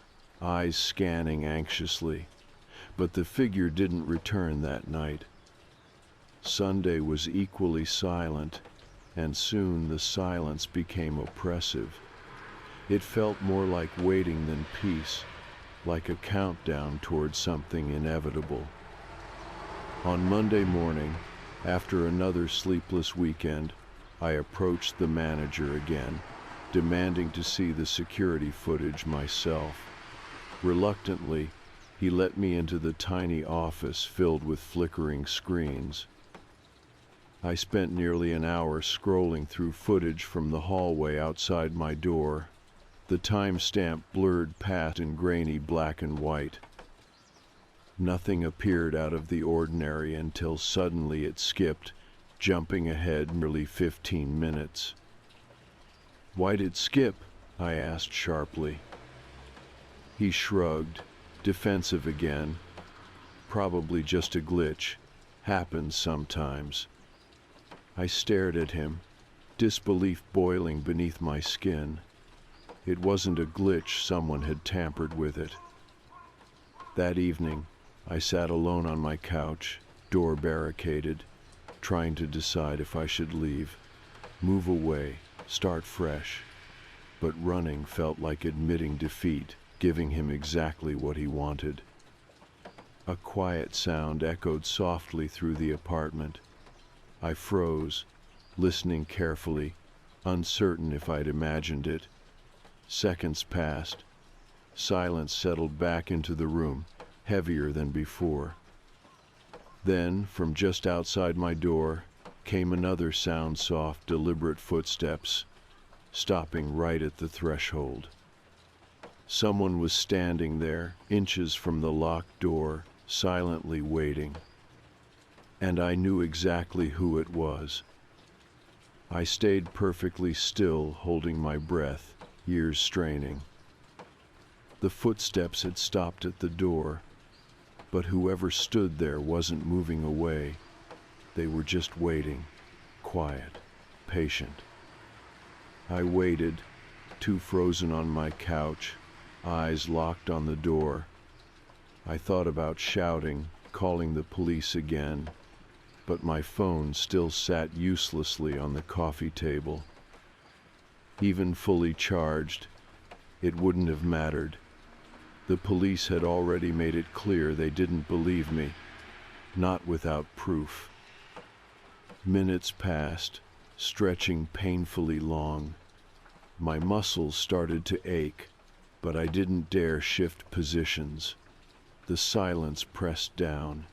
eyes scanning anxiously. But the figure didn't return that night. Sunday was equally silent, and soon the silence became oppressive. It felt more like waiting than peace, like a countdown toward something inevitable. On Monday morning, after another sleepless weekend, I approached the manager again, demanding to see the security footage myself. Reluctantly, he let me into the tiny office filled with flickering screens. I spent nearly an hour scrolling through footage from the hallway outside my door, the timestamp blurred past in grainy black and white. Nothing appeared out of the ordinary until suddenly it skipped, jumping ahead nearly 15 minutes. "Why'd it skip?" I asked sharply. He shrugged, defensive again. "Probably just a glitch. Happens sometimes." I stared at him, disbelief boiling beneath my skin. It wasn't a glitch, someone had tampered with it. That evening, I sat alone on my couch, door barricaded, trying to decide if I should leave, move away, start fresh. But running felt like admitting defeat, giving him exactly what he wanted. A quiet sound echoed softly through the apartment. I froze, listening carefully, uncertain if I'd imagined it. Seconds passed. Silence settled back into the room, heavier than before. Then, from just outside my door, came another sound, soft, deliberate footsteps, stopping right at the threshold. Someone was standing there, inches from the locked door, silently waiting. And I knew exactly who it was. I stayed perfectly still, holding my breath, ears straining. The footsteps had stopped at the door, but whoever stood there wasn't moving away. They were just waiting, quiet, patient. I waited, too frozen on my couch, eyes locked on the door. I thought about shouting, calling the police again, but my phone still sat uselessly on the coffee table. Even fully charged, it wouldn't have mattered. The police had already made it clear they didn't believe me, not without proof. Minutes passed, stretching painfully long. My muscles started to ache, but I didn't dare shift positions. The silence pressed down,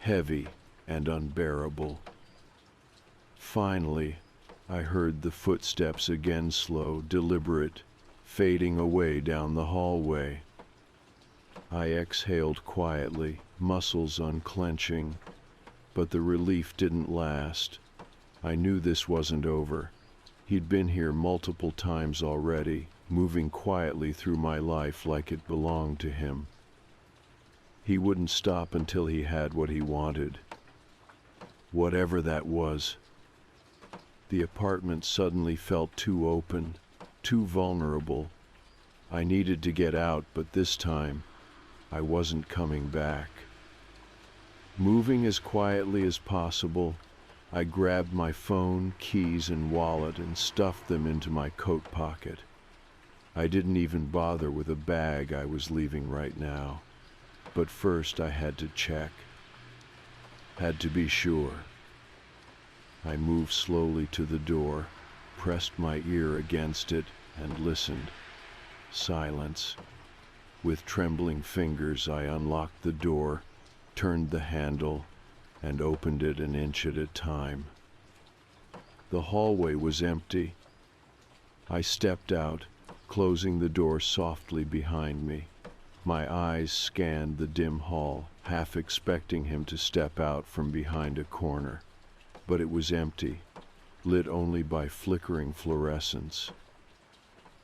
heavy and unbearable. Finally, I heard the footsteps again, slow, deliberate, fading away down the hallway. I exhaled quietly, muscles unclenching, but the relief didn't last. I knew this wasn't over. He'd been here multiple times already, moving quietly through my life like it belonged to him. He wouldn't stop until he had what he wanted. Whatever that was. The apartment suddenly felt too open, too vulnerable. I needed to get out, but this time, I wasn't coming back. Moving as quietly as possible, I grabbed my phone, keys, and wallet and stuffed them into my coat pocket. I didn't even bother with a bag I was leaving right now. But first I had to check. Had to be sure. I moved slowly to the door, pressed my ear against it, and listened. Silence. With trembling fingers, I unlocked the door, turned the handle, and opened it an inch at a time. The hallway was empty. I stepped out, closing the door softly behind me. My eyes scanned the dim hall, half expecting him to step out from behind a corner. But it was empty, lit only by flickering fluorescence.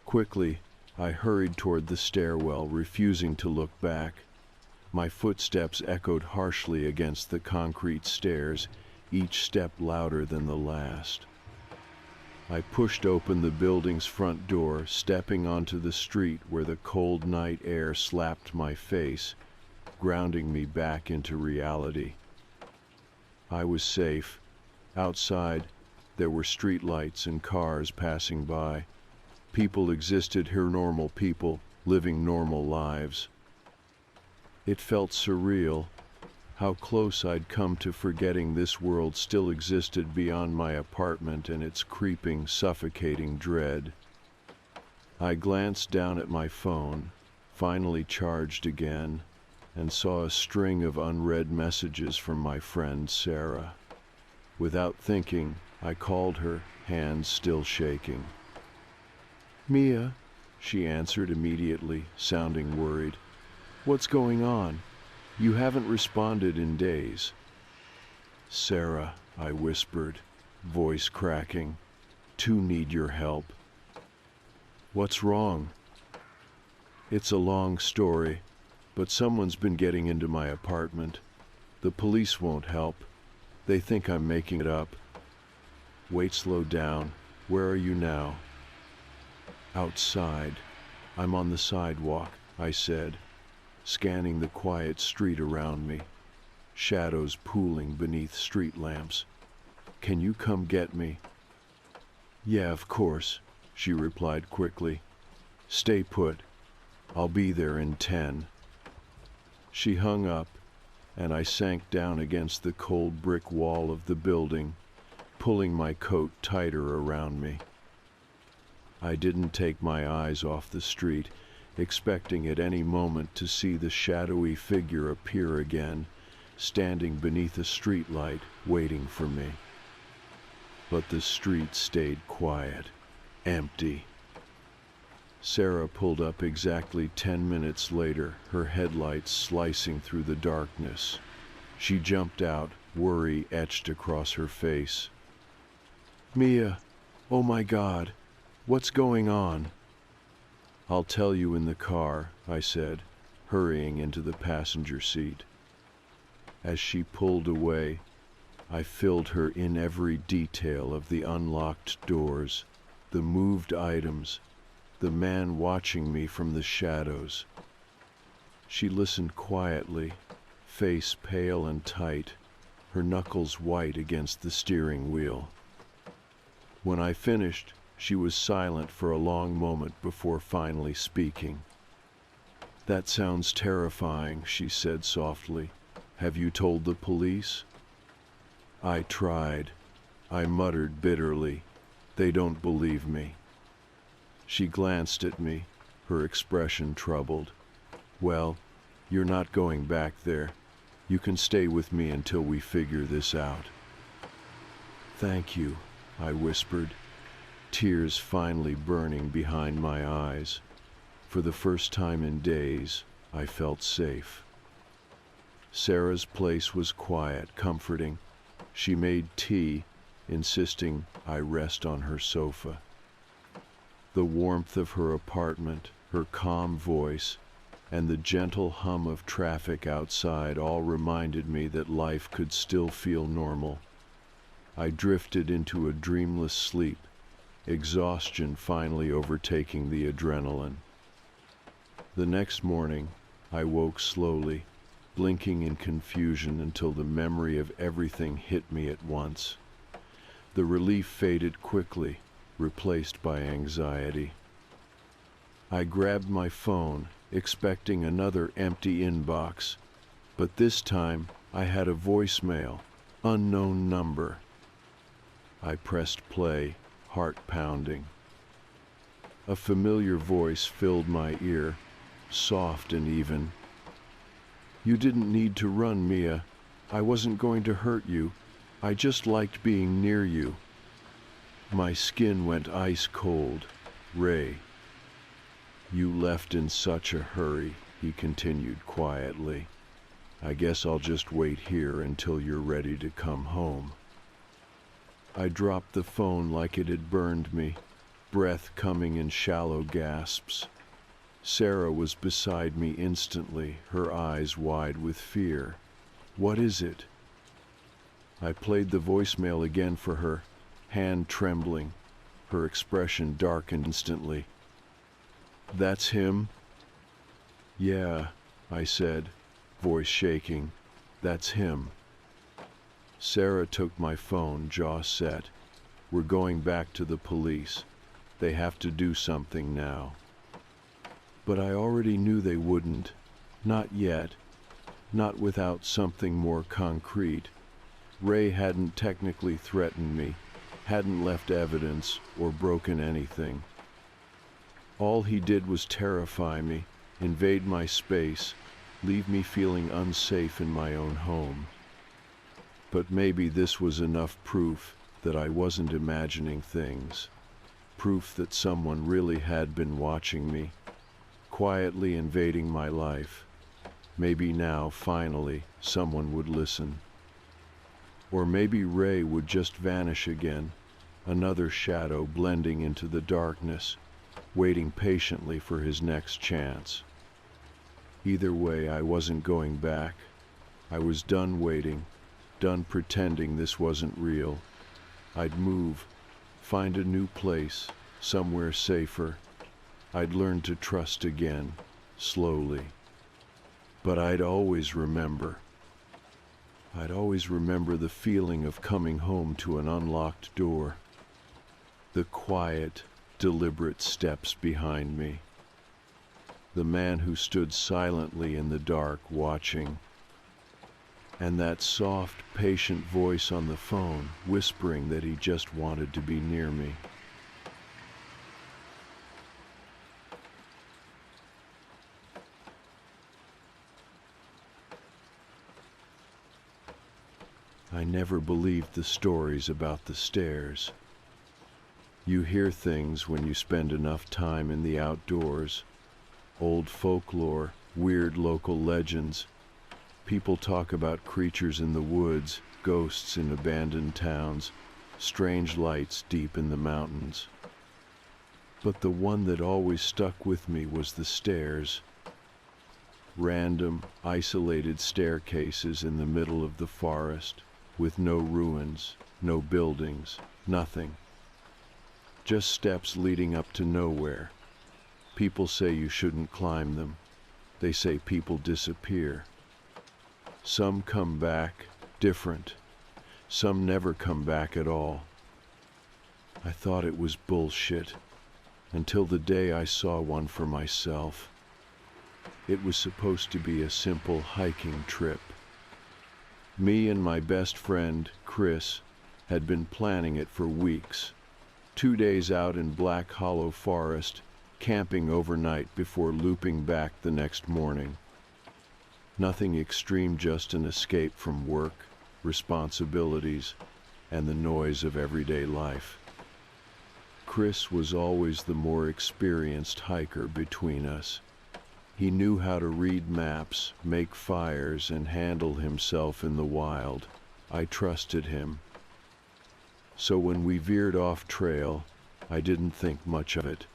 Quickly, I hurried toward the stairwell, refusing to look back. My footsteps echoed harshly against the concrete stairs, each step louder than the last. I pushed open the building's front door, stepping onto the street where the cold night air slapped my face, grounding me back into reality. I was safe. Outside, there were streetlights and cars passing by. People existed here, normal people, living normal lives. It felt surreal, how close I'd come to forgetting this world still existed beyond my apartment and its creeping, suffocating dread. I glanced down at my phone, finally charged again, and saw a string of unread messages from my friend Sarah. Without thinking, I called her, hands still shaking. "Mia," she answered immediately, sounding worried. "What's going on? You haven't responded in days." "Sarah," I whispered, voice cracking, "too need your help." "What's wrong?" "It's a long story, but someone's been getting into my apartment. The police won't help. They think I'm making it up." "Wait, slow down. Where are you now?" "Outside. I'm on the sidewalk," I said, scanning the quiet street around me, shadows pooling beneath street lamps. "Can you come get me?" "Yeah, of course," she replied quickly. "Stay put. I'll be there in 10. She hung up, and I sank down against the cold brick wall of the building, pulling my coat tighter around me. I didn't take my eyes off the street, expecting at any moment to see the shadowy figure appear again, standing beneath a streetlight, waiting for me. But the street stayed quiet, empty. Sarah pulled up exactly 10 minutes later, her headlights slicing through the darkness. She jumped out, worry etched across her face. "Mia, oh my God, what's going on?" "I'll tell you in the car," I said, hurrying into the passenger seat. As she pulled away, I filled her in every detail of the unlocked doors, the moved items, the man watching me from the shadows. She listened quietly, face pale and tight, her knuckles white against the steering wheel. When I finished, she was silent for a long moment before finally speaking. That sounds terrifying, she said softly. Have you told the police? I tried. I muttered bitterly. They don't believe me. She glanced at me, her expression troubled. Well, you're not going back there. You can stay with me until we figure this out. Thank you, I whispered, tears finally burning behind my eyes. For the first time in days, I felt safe. Sarah's place was quiet, comforting. She made tea, insisting I rest on her sofa. The warmth of her apartment, her calm voice, and the gentle hum of traffic outside all reminded me that life could still feel normal. I drifted into a dreamless sleep, exhaustion finally overtaking the adrenaline. The next morning, I woke slowly, blinking in confusion until the memory of everything hit me at once. The relief faded quickly, replaced by anxiety. I grabbed my phone, expecting another empty inbox, but this time I had a voicemail, unknown number. I pressed play, heart pounding. A familiar voice filled my ear, soft and even. You didn't need to run, Mia. I wasn't going to hurt you. I just liked being near you. My skin went ice cold. Ray. You left in such a hurry, he continued quietly. I guess I'll just wait here until you're ready to come home. I dropped the phone like it had burned me, breath coming in shallow gasps. Sarah was beside me instantly, her eyes wide with fear. What is it? I played the voicemail again for her, hand trembling. Her expression darkened instantly. That's him? Yeah, I said, voice shaking. That's him. Sarah took my phone, jaw set. We're going back to the police. They have to do something now. But I already knew they wouldn't. Not yet. Not without something more concrete. Ray hadn't technically threatened me, hadn't left evidence or broken anything. All he did was terrify me, invade my space, leave me feeling unsafe in my own home. But maybe this was enough proof that I wasn't imagining things. Proof that someone really had been watching me, quietly invading my life. Maybe now, finally, someone would listen. Or maybe Ray would just vanish again, another shadow blending into the darkness, waiting patiently for his next chance. Either way, I wasn't going back. I was done waiting, done pretending this wasn't real. I'd move, find a new place, somewhere safer. I'd learn to trust again, slowly. But I'd always remember. I'd always remember the feeling of coming home to an unlocked door. The quiet, deliberate steps behind me. The man who stood silently in the dark watching. And that soft, patient voice on the phone whispering that he just wanted to be near me. I never believed the stories about the stairs. You hear things when you spend enough time in the outdoors. Old folklore, weird local legends. People talk about creatures in the woods, ghosts in abandoned towns, strange lights deep in the mountains. But the one that always stuck with me was the stairs. Random, isolated staircases in the middle of the forest, with no ruins, no buildings, nothing. Just steps leading up to nowhere. People say you shouldn't climb them. They say people disappear. Some come back, different. Some never come back at all. I thought it was bullshit, until the day I saw one for myself. It was supposed to be a simple hiking trip. Me and my best friend, Chris, had been planning it for weeks. 2 days out in Black Hollow Forest, camping overnight before looping back the next morning. Nothing extreme, just an escape from work, responsibilities, and the noise of everyday life. Chris was always the more experienced hiker between us. He knew how to read maps, make fires, and handle himself in the wild. I trusted him. So when we veered off trail, I didn't think much of it.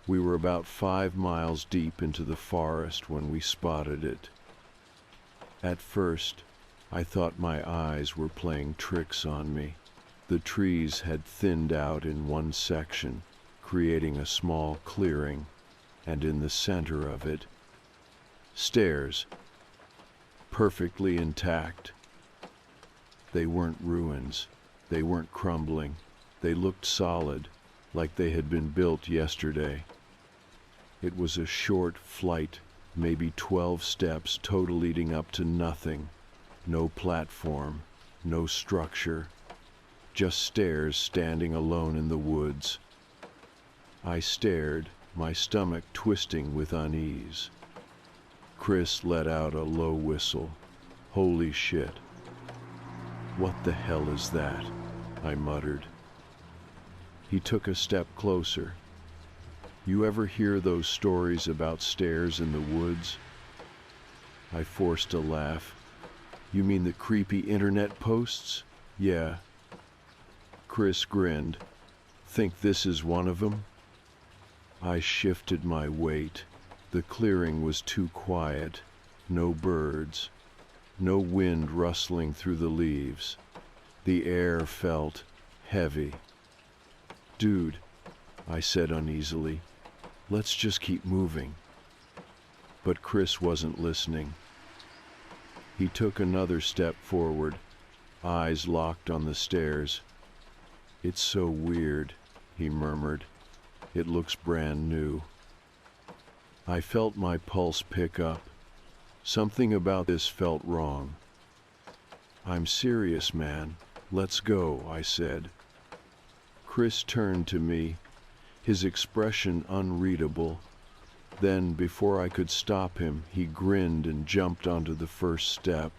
We were about 5 miles deep into the forest when we spotted it. At first, I thought my eyes were playing tricks on me. The trees had thinned out in one section, creating a small clearing, and in the center of it, stairs, perfectly intact. They weren't ruins. They weren't crumbling. They looked solid, like they had been built yesterday. It was a short flight, maybe 12 steps total, leading up to nothing. No platform, no structure, just stairs standing alone in the woods. I stared, my stomach twisting with unease. Chris let out a low whistle. Holy shit. What the hell is that? I muttered. He took a step closer. You ever hear those stories about stairs in the woods? I forced a laugh. You mean the creepy internet posts? Yeah. Chris grinned. Think this is one of them? I shifted my weight. The clearing was too quiet. No birds. No wind rustling through the leaves. The air felt heavy. Dude, I said uneasily, let's just keep moving. But Chris wasn't listening. He took another step forward, eyes locked on the stairs. It's so weird, he murmured. It looks brand new. I felt my pulse pick up. Something about this felt wrong. I'm serious, man. Let's go, I said. Chris turned to me, his expression unreadable. Then, before I could stop him, he grinned and jumped onto the first step.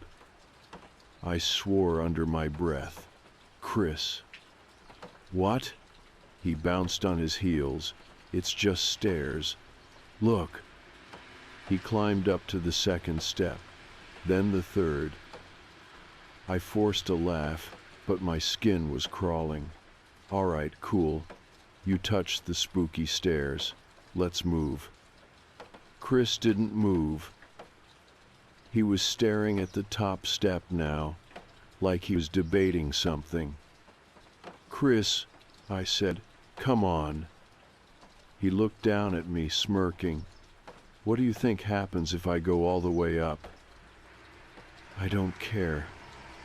I swore under my breath. Chris. What? He bounced on his heels. It's just stairs. Look. He climbed up to the second step, then the third. I forced a laugh, but my skin was crawling. All right, cool. You touched the spooky stairs. Let's move. Chris didn't move. He was staring at the top step now, like he was debating something. Chris, I said, come on. He looked down at me, smirking. What do you think happens if I go all the way up? I don't care.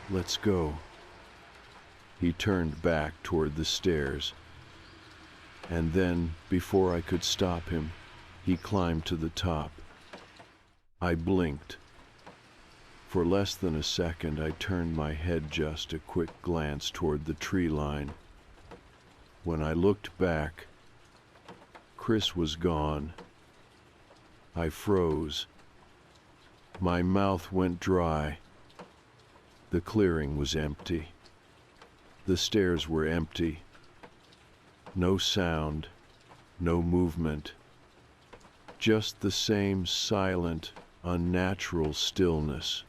Let's go. He turned back toward the stairs. And then, before I could stop him, he climbed to the top. I blinked. For less than a second, I turned my head, just a quick glance toward the tree line. When I looked back, Chris was gone. I froze. My mouth went dry. The clearing was empty. The stairs were empty. No sound, no movement. Just the same silent, unnatural stillness.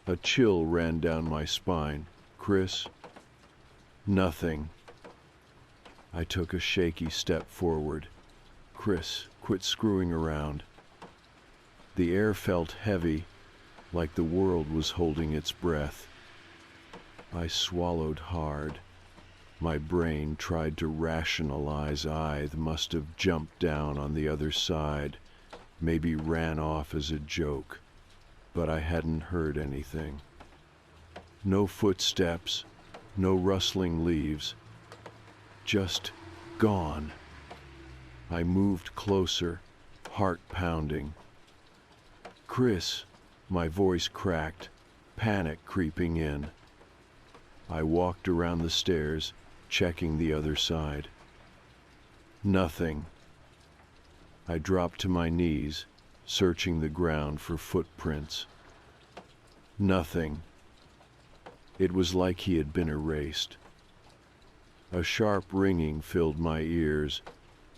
A chill ran down my spine. Chris? Nothing. I took a shaky step forward. Chris, quit screwing around. The air felt heavy, like the world was holding its breath. I swallowed hard. My brain tried to rationalize. I must have jumped down on the other side, maybe ran off as a joke, but I hadn't heard anything. No footsteps, no rustling leaves, just gone. I moved closer, heart pounding. "Chris," my voice cracked, panic creeping in. I walked around the stairs, checking the other side. Nothing. I dropped to my knees, searching the ground for footprints. Nothing. It was like he had been erased. A sharp ringing filled my ears.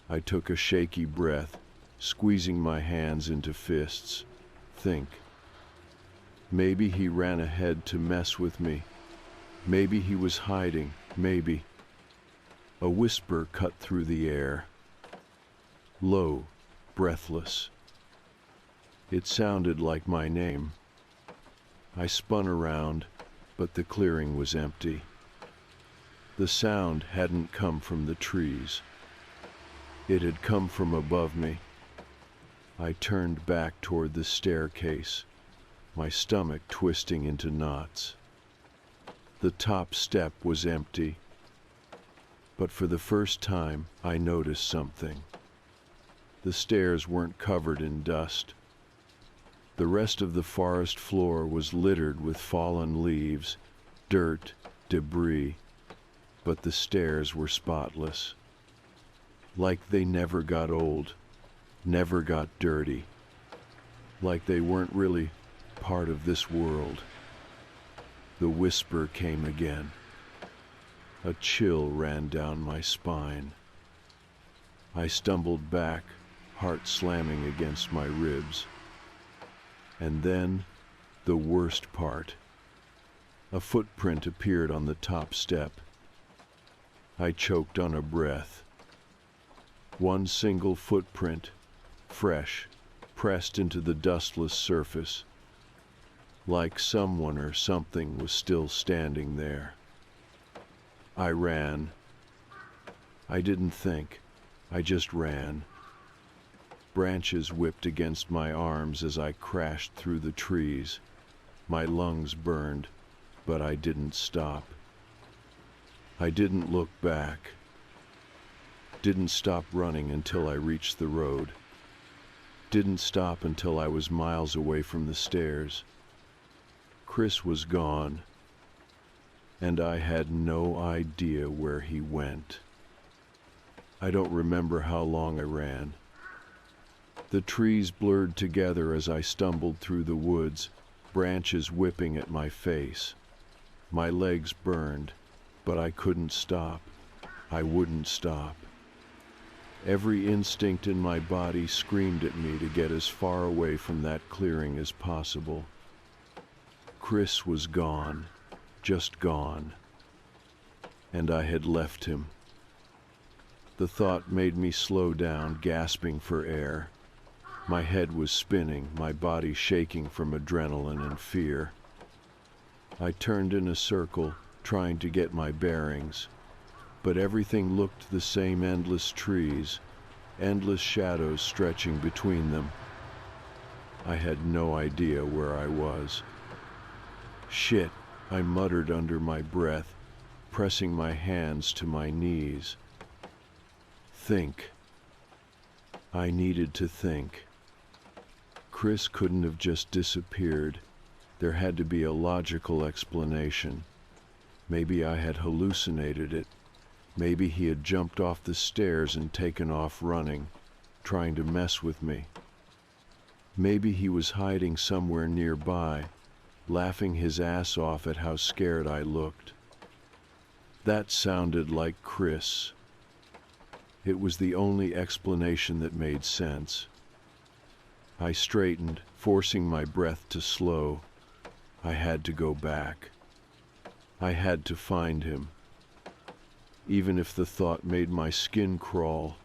I took a shaky breath, squeezing my hands into fists. Think. Maybe he ran ahead to mess with me. Maybe he was hiding. Maybe. A whisper cut through the air. Low, breathless. It sounded like my name. I spun around, but the clearing was empty. The sound hadn't come from the trees. It had come from above me. I turned back toward the staircase, my stomach twisting into knots. The top step was empty, but for the first time I noticed something. The stairs weren't covered in dust. The rest of the forest floor was littered with fallen leaves, dirt, debris, but the stairs were spotless. Like they never got old, never got dirty. Like they weren't really part of this world. The whisper came again. A chill ran down my spine. I stumbled back, heart slamming against my ribs. And then, the worst part. A footprint appeared on the top step. I choked on a breath. One single footprint, fresh, pressed into the dustless surface, like someone or something was still standing there. I ran. I didn't think. I just ran. Branches whipped against my arms as I crashed through the trees. My lungs burned, but I didn't stop. I didn't look back. Didn't stop running until I reached the road. Didn't stop until I was miles away from the stairs. Chris was gone, and I had no idea where he went. I don't remember how long I ran. The trees blurred together as I stumbled through the woods, branches whipping at my face. My legs burned, but I couldn't stop. I wouldn't stop. Every instinct in my body screamed at me to get as far away from that clearing as possible. Chris was gone, just gone, and I had left him. The thought made me slow down, gasping for air. My head was spinning, my body shaking from adrenaline and fear. I turned in a circle, trying to get my bearings, but everything looked the same: endless trees, endless shadows stretching between them. I had no idea where I was. "Shit," I muttered under my breath, pressing my hands to my knees. Think. I needed to think. Chris couldn't have just disappeared. There had to be a logical explanation. Maybe I had hallucinated it. Maybe he had jumped off the stairs and taken off running, trying to mess with me. Maybe he was hiding somewhere nearby, laughing his ass off at how scared I looked. That sounded like Chris. It was the only explanation that made sense. I straightened, forcing my breath to slow. I had to go back. I had to find him. Even if the thought made my skin crawl.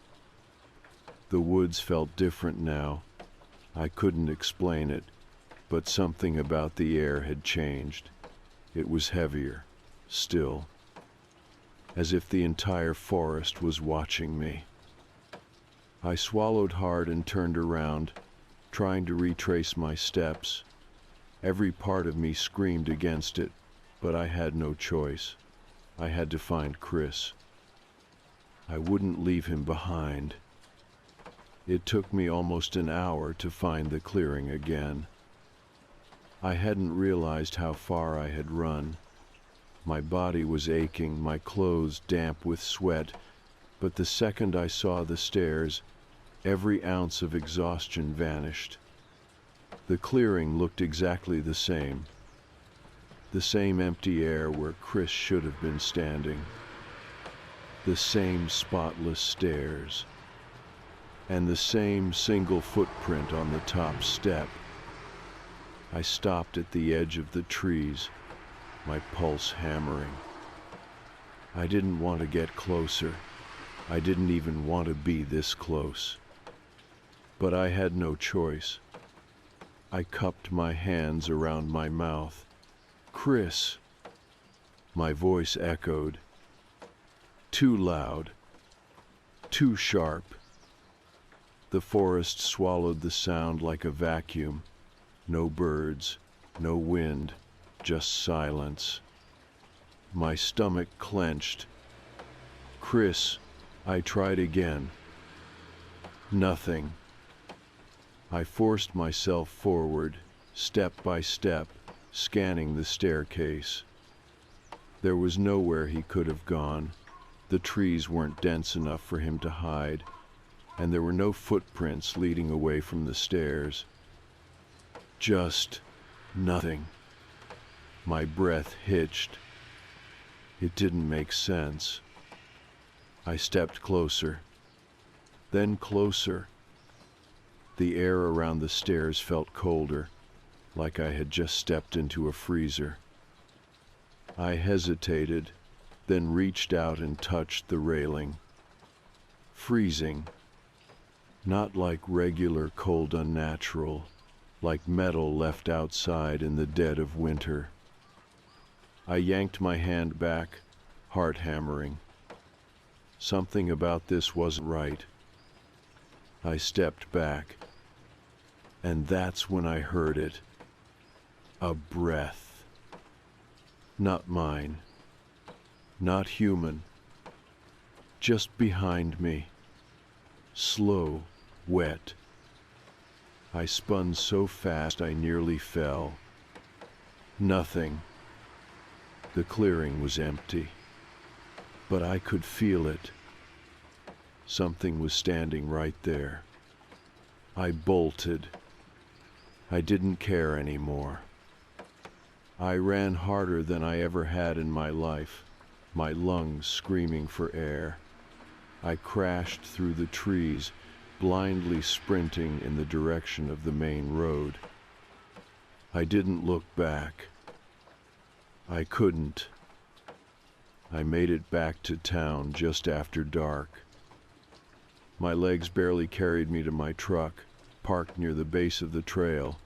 The woods felt different now. I couldn't explain it, but something about the air had changed. It was heavier, still, as if the entire forest was watching me. I swallowed hard and turned around, trying to retrace my steps. Every part of me screamed against it, but I had no choice. I had to find Chris. I wouldn't leave him behind. It took me almost an hour to find the clearing again. I hadn't realized how far I had run. My body was aching, my clothes damp with sweat, but the second I saw the stairs, every ounce of exhaustion vanished. The clearing looked exactly the same empty air where Chris should have been standing, the same spotless stairs, and the same single footprint on the top step. I stopped at the edge of the trees, my pulse hammering. I didn't want to get closer. I didn't even want to be this close. But I had no choice. I cupped my hands around my mouth. "Chris!" My voice echoed. Too loud. Too sharp. The forest swallowed the sound like a vacuum. No birds, no wind, just silence. My stomach clenched. "Chris," I tried again. Nothing. I forced myself forward, step by step, scanning the staircase. There was nowhere he could have gone. The trees weren't dense enough for him to hide, and there were no footprints leading away from the stairs. Just nothing. My breath hitched. It didn't make sense. I stepped closer, then closer. The air around the stairs felt colder, like I had just stepped into a freezer. I hesitated, then reached out and touched the railing. Freezing. Not like regular cold unnatural, like metal left outside in the dead of winter. I yanked my hand back, heart hammering. Something about this wasn't right. I stepped back, and that's when I heard it. A breath. Not mine. Not human. Just behind me. Slow, wet. I spun so fast I nearly fell. Nothing. The clearing was empty. But I could feel it. Something was standing right there. I bolted. I didn't care anymore. I ran harder than I ever had in my life, my lungs screaming for air. I crashed through the trees, blindly sprinting in the direction of the main road. I didn't look back. I couldn't. I made it back to town just after dark. My legs barely carried me to my truck, parked near the base of the trail.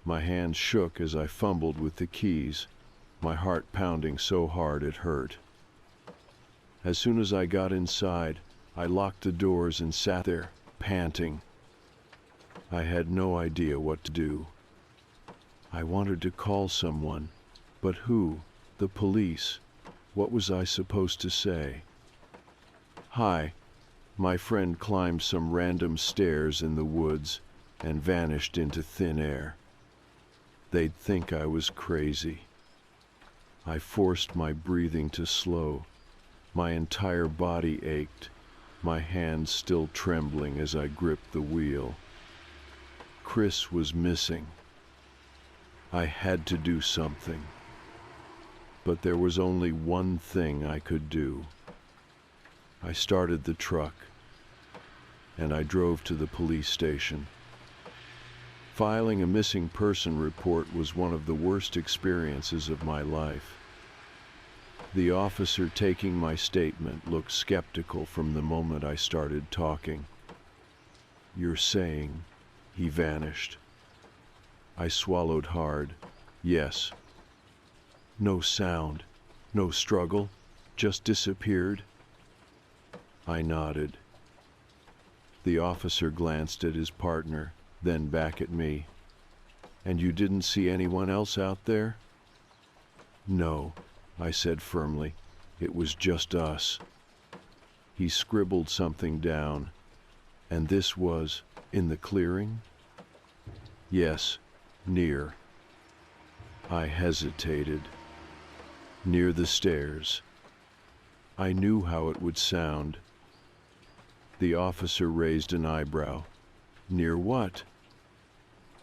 My hands shook as I fumbled with the keys, my heart pounding so hard it hurt. As soon as I got inside, I locked the doors and sat there, panting. I had no idea what to do. I wanted to call someone, but who? The police. What was I supposed to say? "Hi." My friend climbed some random stairs in the woods and vanished into thin air. They'd think I was crazy. I forced my breathing to slow. My entire body ached, my hands still trembling as I gripped the wheel. Chris was missing. I had to do something. But there was only one thing I could do. I started the truck, and I drove to the police station. Filing a missing person report was one of the worst experiences of my life. The officer taking my statement looked skeptical from the moment I started talking. "You're saying he vanished?" I swallowed hard. "Yes." "No sound, no struggle, just disappeared?" I nodded. The officer glanced at his partner, then back at me. "And you didn't see anyone else out there?" "No," I said firmly. "It was just us." He scribbled something down, And this was in the clearing? Yes, near. I hesitated. Near the stairs. I knew how it would sound. The officer raised an eyebrow. Near what?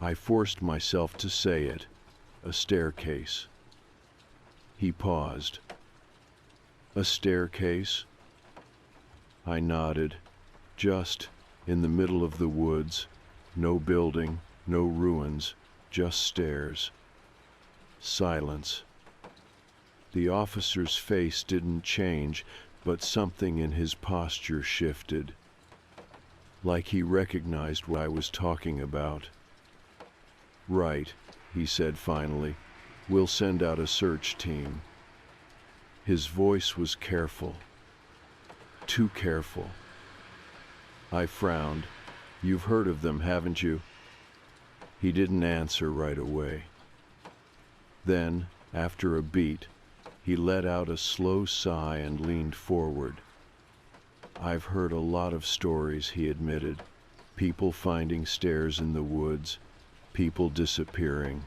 I forced myself to say it. A staircase. He paused. A staircase? I nodded. Just in the middle of the woods. No building, no ruins, just stairs. Silence. The officer's face didn't change, but something in his posture shifted. Like he recognized what I was talking about. Right, he said finally. We'll send out a search team. His voice was careful. Too careful. I frowned. You've heard of them, haven't you? He didn't answer right away. Then, after a beat, he let out a slow sigh and leaned forward. I've heard a lot of stories, he admitted. People finding stairs in the woods, people disappearing.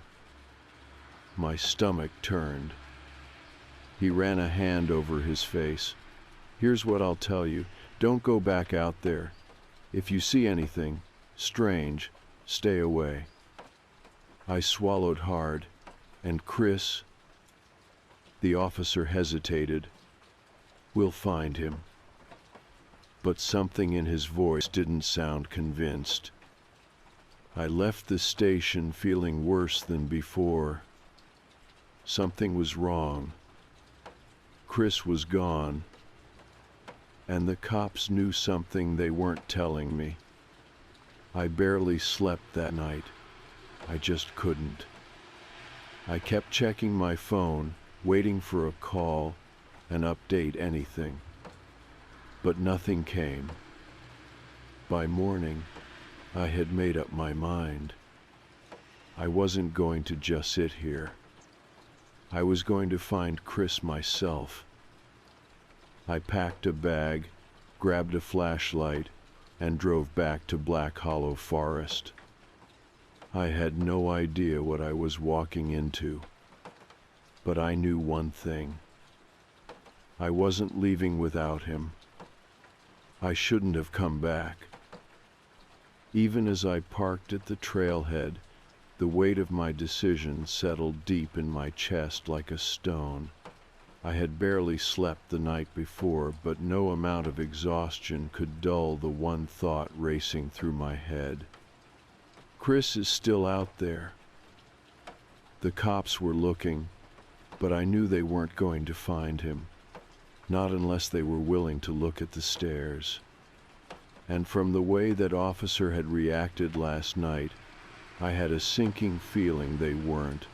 My stomach turned. He ran a hand over his face. Here's what I'll tell you. Don't go back out there. If you see anything strange, stay away. I swallowed hard. And Chris? The officer hesitated. We'll find him. But something in his voice didn't sound convinced. I left the station feeling worse than before. Something was wrong. Chris was gone. And the cops knew something they weren't telling me. I barely slept that night. I just couldn't. I kept checking my phone, waiting for a call, an update, anything. But nothing came. By morning, I had made up my mind. I wasn't going to just sit here. I was going to find Chris myself. I packed a bag, grabbed a flashlight, and drove back to Black Hollow Forest. I had no idea what I was walking into, but I knew one thing. I wasn't leaving without him. I shouldn't have come back. Even as I parked at the trailhead, the weight of my decision settled deep in my chest like a stone. I had barely slept the night before, but no amount of exhaustion could dull the one thought racing through my head. Chris is still out there. The cops were looking, but I knew they weren't going to find him, not unless they were willing to look at the stairs. And from the way that officer had reacted last night, I had a sinking feeling they weren't.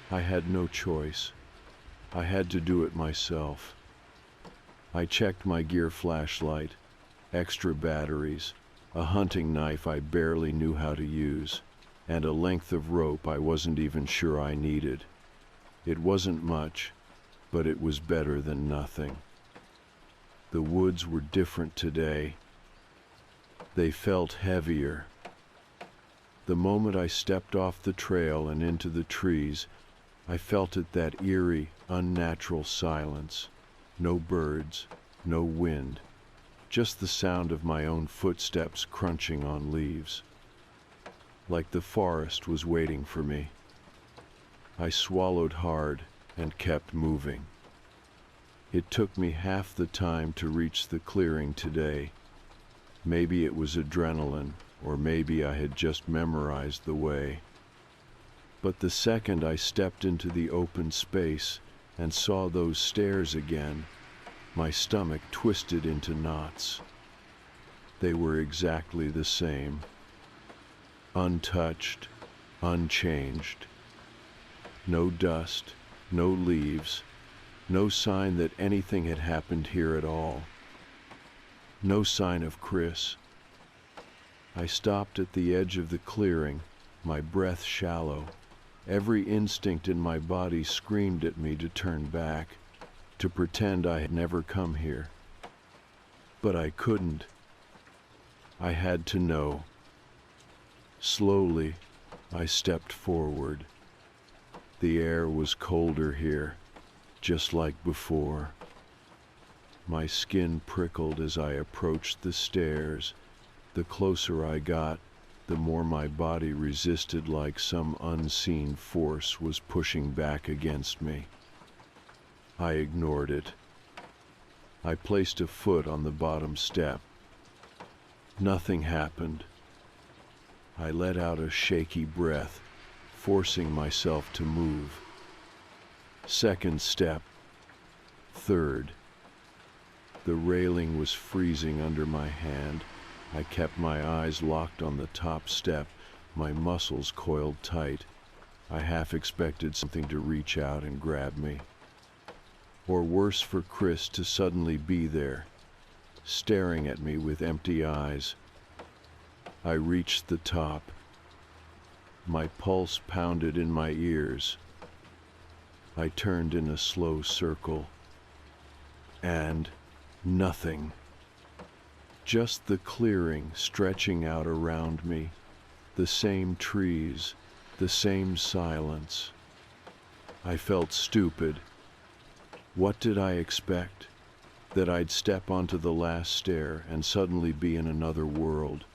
I had no choice. I had to do it myself. I checked my gear flashlight, extra batteries, a hunting knife I barely knew how to use, and a length of rope I wasn't even sure I needed. It wasn't much, but it was better than nothing. The woods were different today. They felt heavier. The moment I stepped off the trail and into the trees, I felt it, that eerie, unnatural silence. No birds, no wind. Just the sound of my own footsteps crunching on leaves. Like the forest was waiting for me. I swallowed hard and kept moving. It took me half the time to reach the clearing today. Maybe it was adrenaline, or maybe I had just memorized the way. But the second I stepped into the open space and saw those stairs again, my stomach twisted into knots. They were exactly the same. Untouched, unchanged. No dust, no leaves, no sign that anything had happened here at all. No sign of Chris. I stopped at the edge of the clearing, my breath shallow. Every instinct in my body screamed at me to turn back, to pretend I had never come here. But I couldn't. I had to know. Slowly, I stepped forward. The air was colder here, just like before. My skin prickled as I approached the stairs. The closer I got, the more my body resisted, like some unseen force was pushing back against me. I ignored it. I placed a foot on the bottom step. Nothing happened. I let out a shaky breath, forcing myself to move. Second step. Third. The railing was freezing under my hand. I kept my eyes locked on the top step, my muscles coiled tight. I half expected something to reach out and grab me. Or worse, for Chris to suddenly be there, staring at me with empty eyes. I reached the top. My pulse pounded in my ears. I turned in a slow circle. And nothing. Just the clearing stretching out around me. The same trees, the same silence. I felt stupid. What did I expect? That I'd step onto the last stair and suddenly be in another world.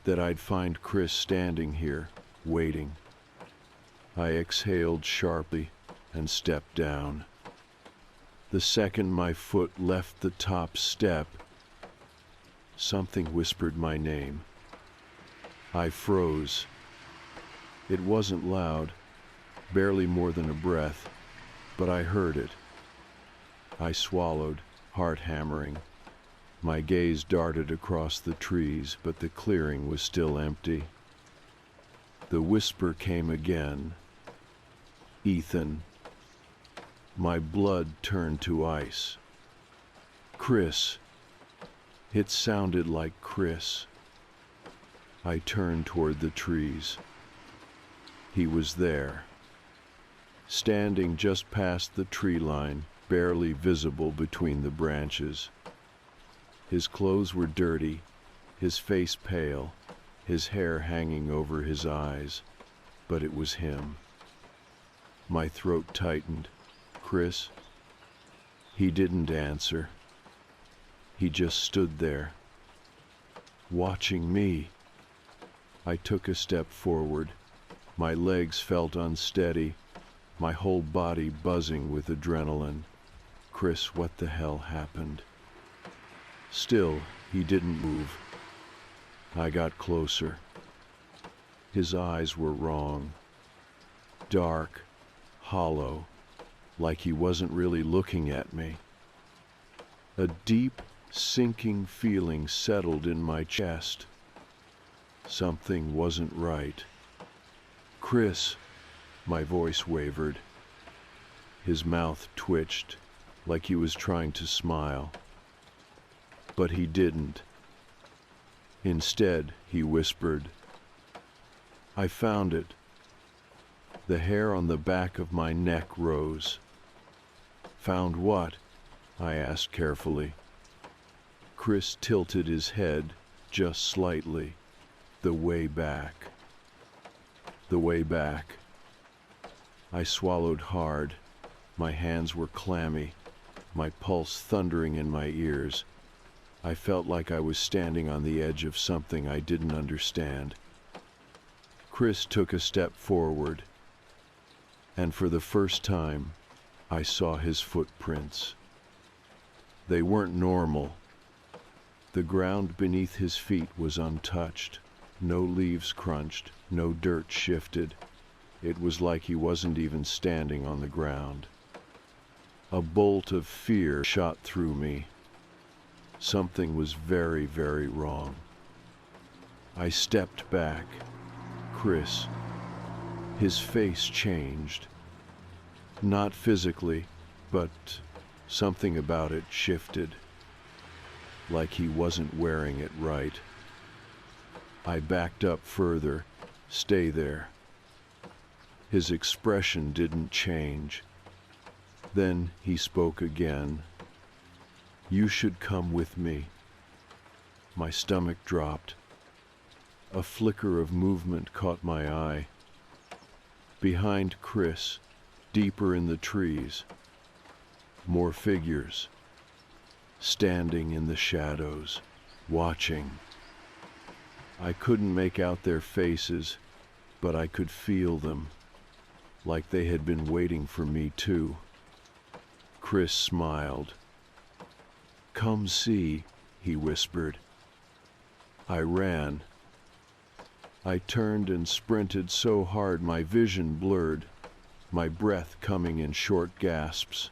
That I'd find Chris standing here, waiting. I exhaled sharply and stepped down. The second my foot left the top step, something whispered my name. I froze. It wasn't loud, barely more than a breath, but I heard it. I swallowed, heart hammering. My gaze darted across the trees, but the clearing was still empty. The whisper came again. Ethan. My blood turned to ice. Chris. It sounded like Chris. I turned toward the trees. He was there, standing just past the tree line, barely visible between the branches. His clothes were dirty, his face pale, his hair hanging over his eyes, but it was him. My throat tightened. Chris? He didn't answer. He just stood there, watching me. I took a step forward. My legs felt unsteady, my whole body buzzing with adrenaline. Chris, what the hell happened? Still, he didn't move. I got closer. His eyes were wrong. Dark, hollow, like he wasn't really looking at me. A deep, sinking feeling settled in my chest. Something wasn't right. Chris, my voice wavered. His mouth twitched, like he was trying to smile. But he didn't. Instead, he whispered, I found it. The hair on the back of my neck rose. Found what? I asked carefully. Chris tilted his head just slightly. The way back. The way back. I swallowed hard. My hands were clammy, my pulse thundering in my ears. I felt like I was standing on the edge of something I didn't understand. Chris took a step forward, and for the first time, I saw his footprints. They weren't normal. The ground beneath his feet was untouched. No leaves crunched, no dirt shifted. It was like he wasn't even standing on the ground. A bolt of fear shot through me. Something was very, very wrong. I stepped back. Chris. His face changed. Not physically, but something about it shifted. Like he wasn't wearing it right. I backed up further. Stay there. His expression didn't change. Then he spoke again. You should come with me. My stomach dropped. A flicker of movement caught my eye. Behind Chris, deeper in the trees, more figures, standing in the shadows, watching. I couldn't make out their faces, but I could feel them, like they had been waiting for me too. Chris smiled. "Come see," he whispered. I ran. I turned and sprinted so hard my vision blurred, my breath coming in short gasps.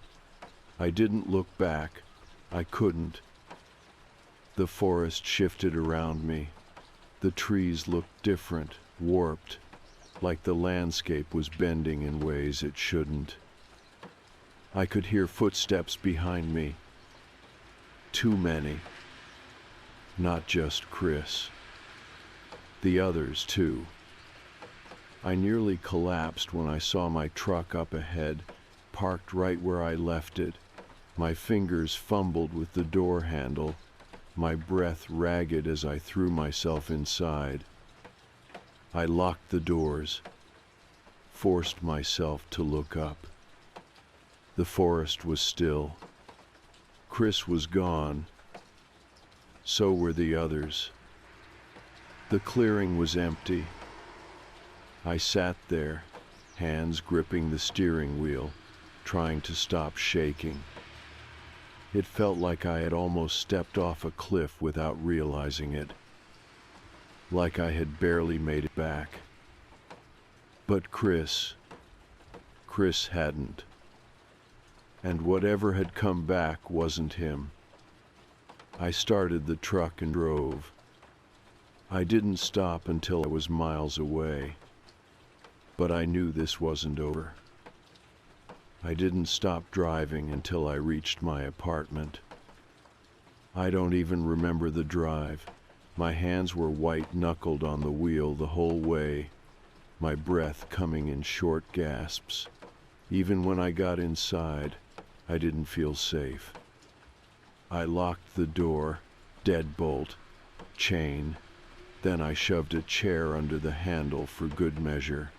I didn't look back. I couldn't. The forest shifted around me. The trees looked different, warped, like the landscape was bending in ways it shouldn't. I could hear footsteps behind me. Too many. Not just Chris. The others, too. I nearly collapsed when I saw my truck up ahead, parked right where I left it. My fingers fumbled with the door handle, my breath ragged as I threw myself inside. I locked the doors, forced myself to look up. The forest was still. Chris was gone. So were the others. The clearing was empty. I sat there, hands gripping the steering wheel, trying to stop shaking. It felt like I had almost stepped off a cliff without realizing it, like I had barely made it back. But Chris hadn't. And whatever had come back wasn't him. I started the truck and drove. I didn't stop until I was miles away. But I knew this wasn't over. I didn't stop driving until I reached my apartment. I don't even remember the drive. My hands were white-knuckled on the wheel the whole way, my breath coming in short gasps. Even when I got inside, I didn't feel safe. I locked the door, deadbolt, chain, then I shoved a chair under the handle for good measure.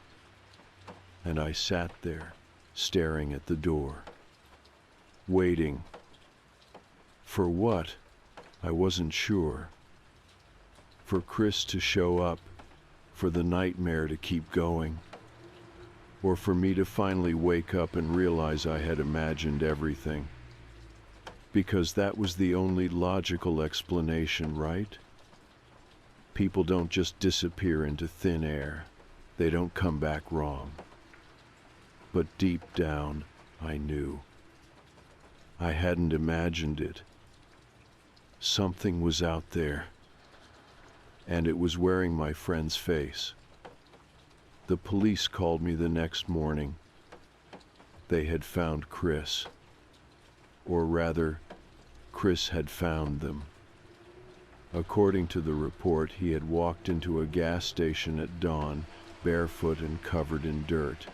And I sat there, staring at the door, waiting. For what? I wasn't sure. For Chris to show up, for the nightmare to keep going, or for me to finally wake up and realize I had imagined everything. Because that was the only logical explanation, right? People don't just disappear into thin air. They don't come back wrong. But deep down, I knew. I hadn't imagined it. Something was out there, and it was wearing my friend's face. The police called me the next morning. They had found Chris. Or rather, Chris had found them. According to the report, he had walked into a gas station at dawn, barefoot and covered in dirt.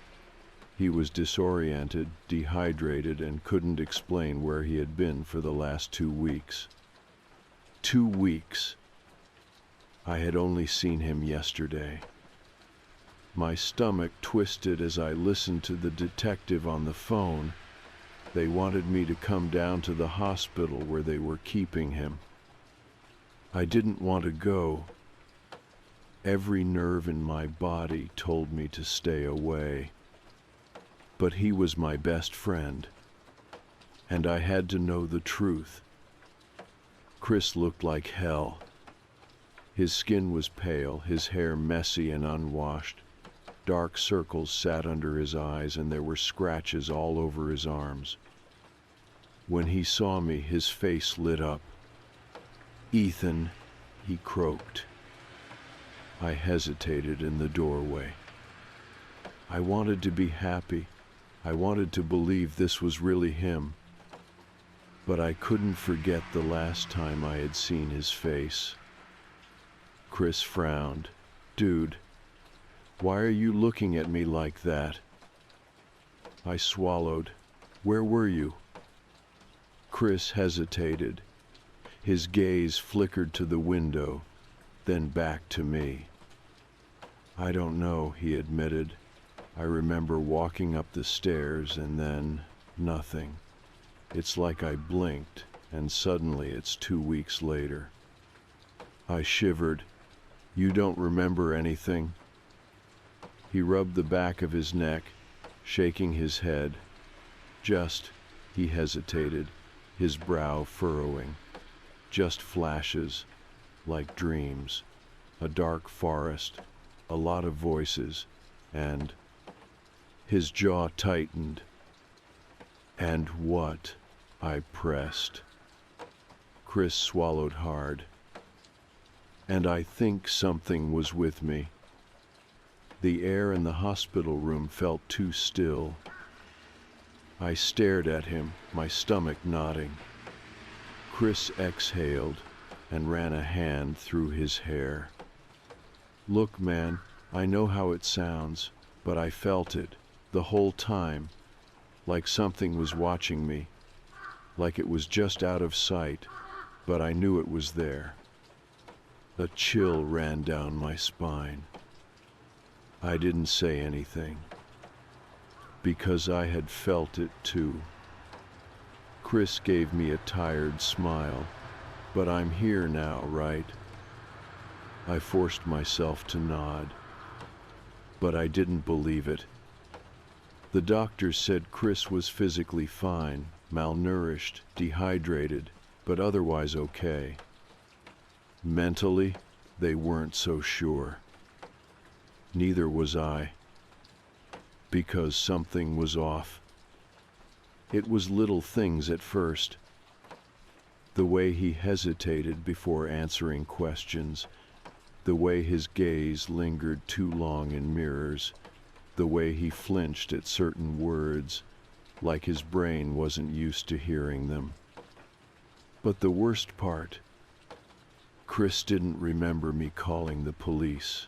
He was disoriented, dehydrated, and couldn't explain where he had been for the last 2 weeks. 2 weeks. I had only seen him yesterday. My stomach twisted as I listened to the detective on the phone. They wanted me to come down to the hospital where they were keeping him. I didn't want to go. Every nerve in my body told me to stay away. But he was my best friend, and I had to know the truth. Chris looked like hell. His skin was pale, his hair messy and unwashed. Dark circles sat under his eyes, and there were scratches all over his arms. When he saw me, his face lit up. "Ethan," he croaked. I hesitated in the doorway. I wanted to be happy. I wanted to believe this was really him. But I couldn't forget the last time I had seen his face. Chris frowned. "Dude, why are you looking at me like that?" I swallowed. "Where were you?" Chris hesitated. His gaze flickered to the window, then back to me. I don't know, he admitted. I remember walking up the stairs and then nothing. It's like I blinked, and suddenly it's 2 weeks later. I shivered. You don't remember anything? He rubbed the back of his neck, shaking his head. Just, he hesitated, his brow furrowing. Just flashes, like dreams. A dark forest, a lot of voices, and his jaw tightened. And what? I pressed. Chris swallowed hard. And I think something was with me. The air in the hospital room felt too still. I stared at him, my stomach knotting. Chris exhaled and ran a hand through his hair. Look, man, I know how it sounds, but I felt it, the whole time, like something was watching me, like it was just out of sight, but I knew it was there. A chill ran down my spine. I didn't say anything, because I had felt it too. Chris gave me a tired smile. But I'm here now, right? I forced myself to nod, but I didn't believe it. The doctors said Chris was physically fine, malnourished, dehydrated, but otherwise okay. Mentally, they weren't so sure. Neither was I, because something was off. It was little things at first. The way he hesitated before answering questions, the way his gaze lingered too long in mirrors, the way he flinched at certain words, like his brain wasn't used to hearing them. But the worst part, Chris didn't remember me calling the police.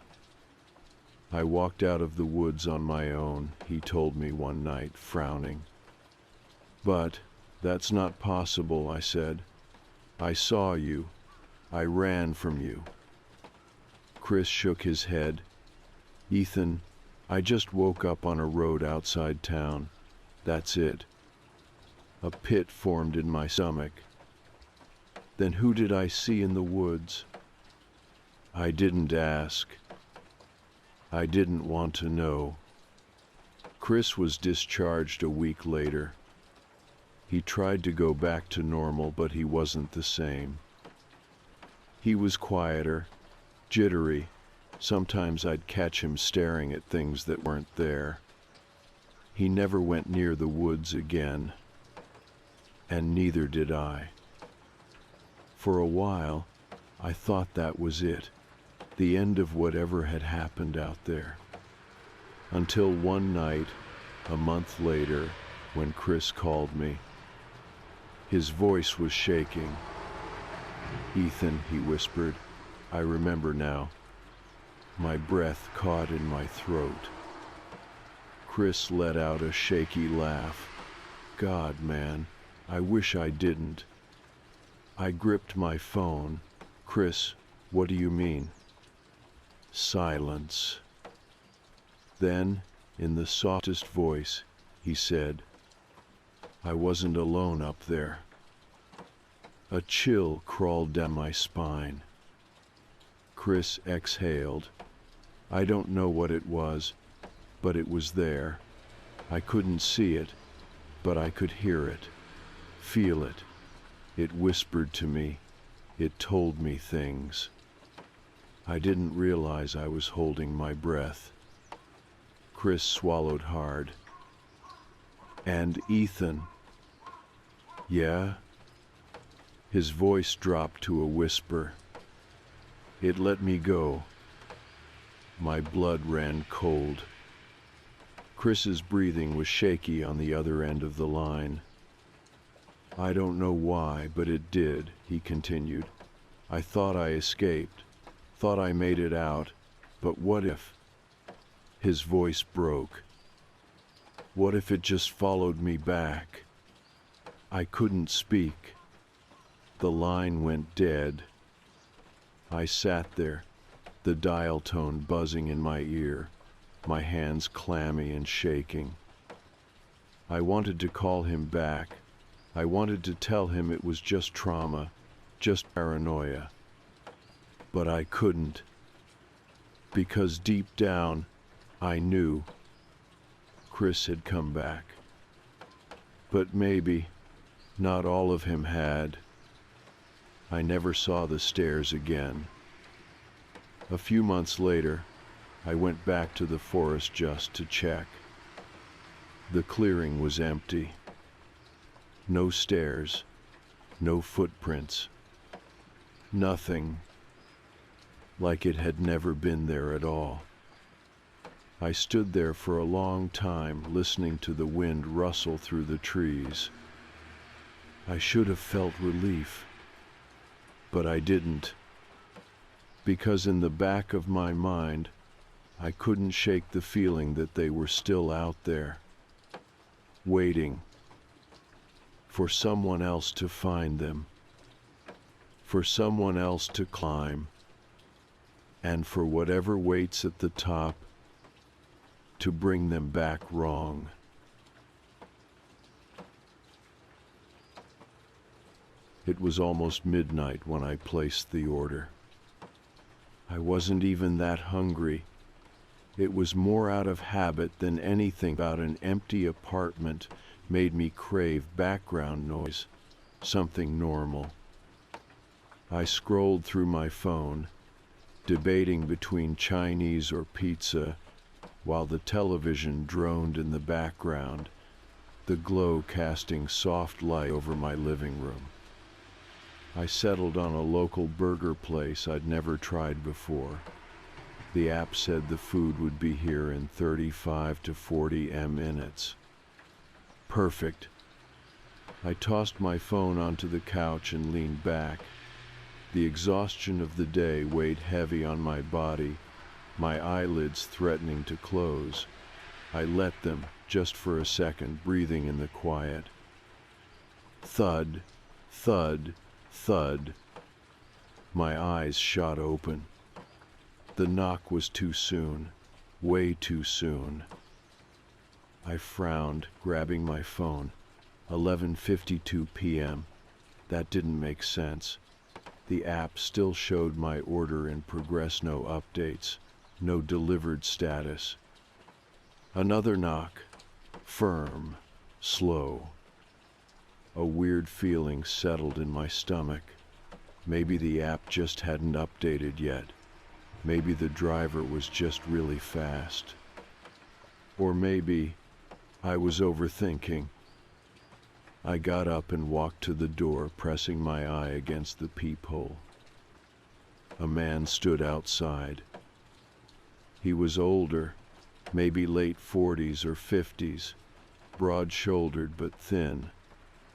I walked out of the woods on my own, he told me one night, frowning. But that's not possible, I said. I saw you. I ran from you. Chris shook his head. Ethan, I just woke up on a road outside town. That's it. A pit formed in my stomach. Then who did I see in the woods? I didn't ask. I didn't want to know. Chris was discharged a week later. He tried to go back to normal, but he wasn't the same. He was quieter, jittery. Sometimes I'd catch him staring at things that weren't there. He never went near the woods again, and neither did I. For a while, I thought that was it, the end of whatever had happened out there. Until one night, a month later, when Chris called me. His voice was shaking. Ethan, he whispered, I remember now. My breath caught in my throat. Chris let out a shaky laugh. God, man, I wish I didn't. I gripped my phone. Chris, what do you mean? Silence. Then, in the softest voice, he said, I wasn't alone up there. A chill crawled down my spine. Chris exhaled. I don't know what it was, but it was there. I couldn't see it, but I could hear it, feel it. It whispered to me. It told me things. I didn't realize I was holding my breath. Chris swallowed hard. And Ethan. Yeah? His voice dropped to a whisper. It let me go. My blood ran cold. Chris's breathing was shaky on the other end of the line. I don't know why, but it did, he continued. I thought I escaped, thought I made it out, but what if? His voice broke. What if it just followed me back? I couldn't speak. The line went dead. I sat there, the dial tone buzzing in my ear, my hands clammy and shaking. I wanted to call him back. I wanted to tell him it was just trauma, just paranoia. But I couldn't. Because deep down, I knew Chris had come back. But maybe not all of him had. I never saw the stairs again. A few months later, I went back to the forest just to check. The clearing was empty. No stairs, no footprints, nothing, like it had never been there at all. I stood there for a long time, listening to the wind rustle through the trees. I should have felt relief, but I didn't, because in the back of my mind, I couldn't shake the feeling that they were still out there, waiting for someone else to find them, for someone else to climb, and for whatever waits at the top to bring them back wrong. It was almost midnight when I placed the order. I wasn't even that hungry. It was more out of habit than anything about an empty apartment made me crave background noise, something normal. I scrolled through my phone, debating between Chinese or pizza, while the television droned in the background, the glow casting soft light over my living room. I settled on a local burger place I'd never tried before. The app said the food would be here in 35 to 40 minutes. Perfect. I tossed my phone onto the couch and leaned back. The exhaustion of the day weighed heavy on my body, my eyelids threatening to close. I let them, just for a second, breathing in the quiet. Thud, thud, thud. My eyes shot open. The knock was too soon, way too soon. I frowned, grabbing my phone. 11:52 p.m. That didn't make sense. The app still showed my order in progress, no updates, no delivered status. Another knock, firm, slow. A weird feeling settled in my stomach. Maybe the app just hadn't updated yet. Maybe the driver was just really fast. Or maybe I was overthinking. I got up and walked to the door, pressing my eye against the peephole. A man stood outside. He was older, maybe late 40s or 50s, broad-shouldered but thin.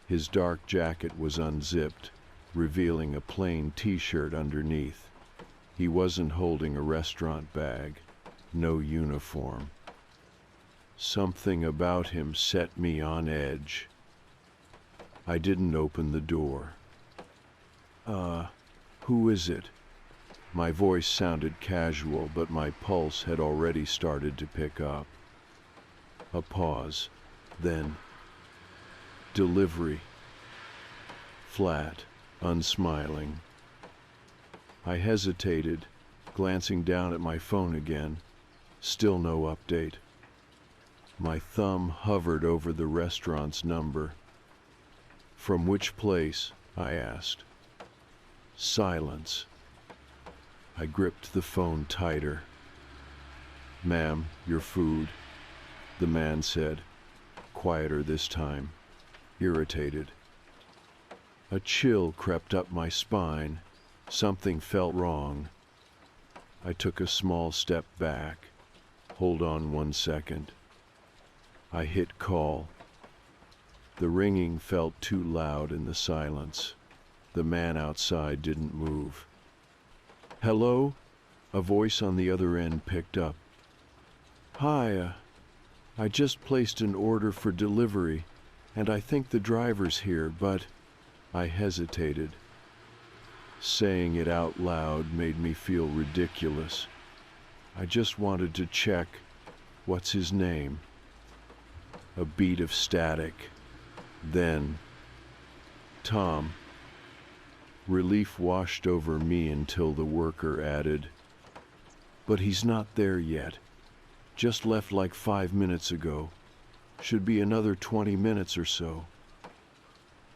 His dark jacket was unzipped, revealing a plain t-shirt underneath. He wasn't holding a restaurant bag, no uniform. Something about him set me on edge. I didn't open the door. Who is it? My voice sounded casual, but my pulse had already started to pick up. A pause, then delivery. Flat, unsmiling. I hesitated, glancing down at my phone again. Still no update. My thumb hovered over the restaurant's number. From which place? I asked. Silence. I gripped the phone tighter. Ma'am, your food, the man said, quieter this time, irritated. A chill crept up my spine. Something felt wrong. I took a small step back. Hold on 1 second. I hit call. The ringing felt too loud in the silence. The man outside didn't move. Hello? A voice on the other end picked up. Hi, I just placed an order for delivery, and I think the driver's here, but I hesitated. Saying it out loud made me feel ridiculous. I just wanted to check, what's his name? A beat of static. Then, Tom. Relief washed over me until the worker added, "But he's not there yet. Just left like 5 minutes ago. Should be another 20 minutes or so."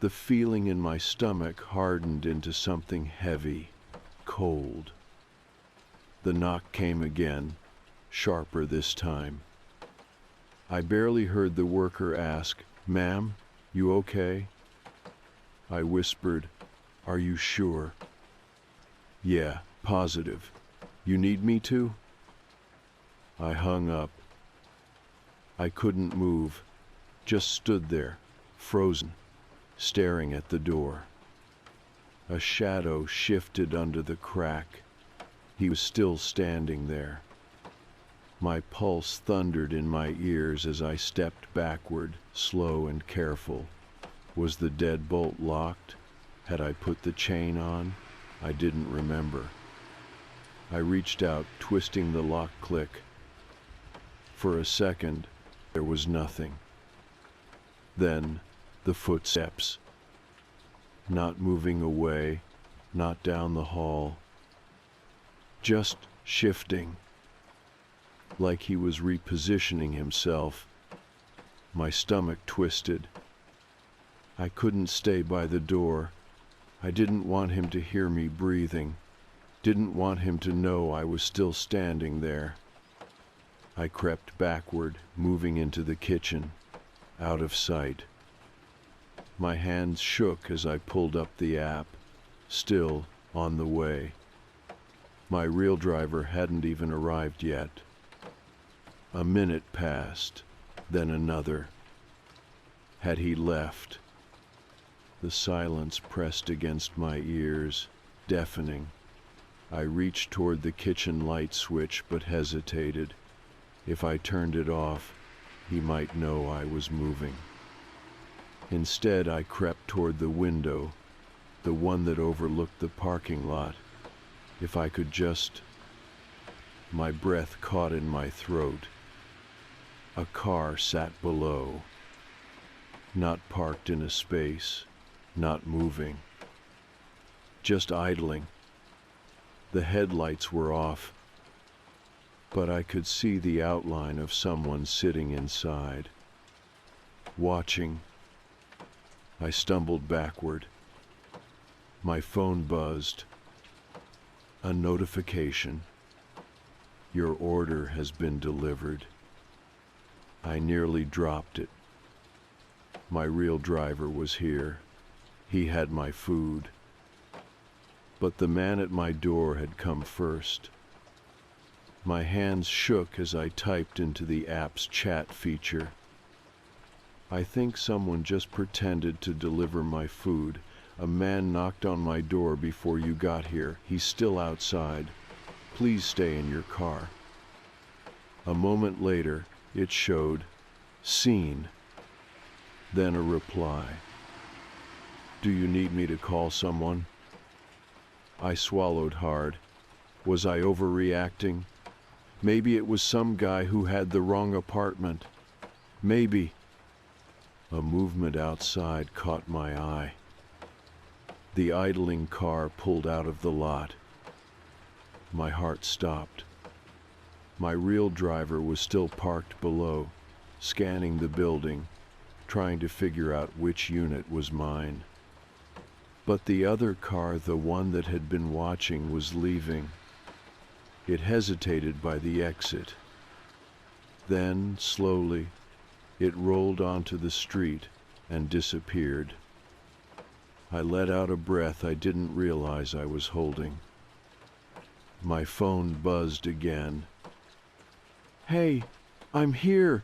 The feeling in my stomach hardened into something heavy, cold. The knock came again, sharper this time. I barely heard the worker ask, "Ma'am, you okay?" I whispered, "Are you sure?" "Yeah, positive. You need me to?" I hung up. I couldn't move, just stood there, frozen, staring at the door. A shadow shifted under the crack. He was still standing there. My pulse thundered in my ears as I stepped backward, slow and careful. Was the deadbolt locked? Had I put the chain on? I didn't remember. I reached out, twisting the lock click. For a second, there was nothing. Then, the footsteps. Not moving away, not down the hall. Just shifting. Like he was repositioning himself. My stomach twisted. I couldn't stay by the door. I didn't want him to hear me breathing. Didn't want him to know I was still standing there. I crept backward, moving into the kitchen, out of sight. My hands shook as I pulled up the app, still on the way. My real driver hadn't even arrived yet. A minute passed, then another. Had he left? The silence pressed against my ears, deafening. I reached toward the kitchen light switch but hesitated. If I turned it off, he might know I was moving. Instead, I crept toward the window, the one that overlooked the parking lot. If I could just... My breath caught in my throat. A car sat below, not parked in a space, not moving, just idling. The headlights were off, but I could see the outline of someone sitting inside, watching. I stumbled backward. My phone buzzed. A notification. Your order has been delivered. I nearly dropped it. My real driver was here. He had my food. But the man at my door had come first. My hands shook as I typed into the app's chat feature. I think someone just pretended to deliver my food. A man knocked on my door before you got here. He's still outside. Please stay in your car. A moment later, it showed, seen. Then a reply. Do you need me to call someone? I swallowed hard. Was I overreacting? Maybe it was some guy who had the wrong apartment. Maybe. A movement outside caught my eye. The idling car pulled out of the lot. My heart stopped. My real driver was still parked below, scanning the building, trying to figure out which unit was mine. But the other car, the one that had been watching, was leaving. It hesitated by the exit. Then, slowly, it rolled onto the street and disappeared. I let out a breath I didn't realize I was holding. My phone buzzed again. Hey, I'm here.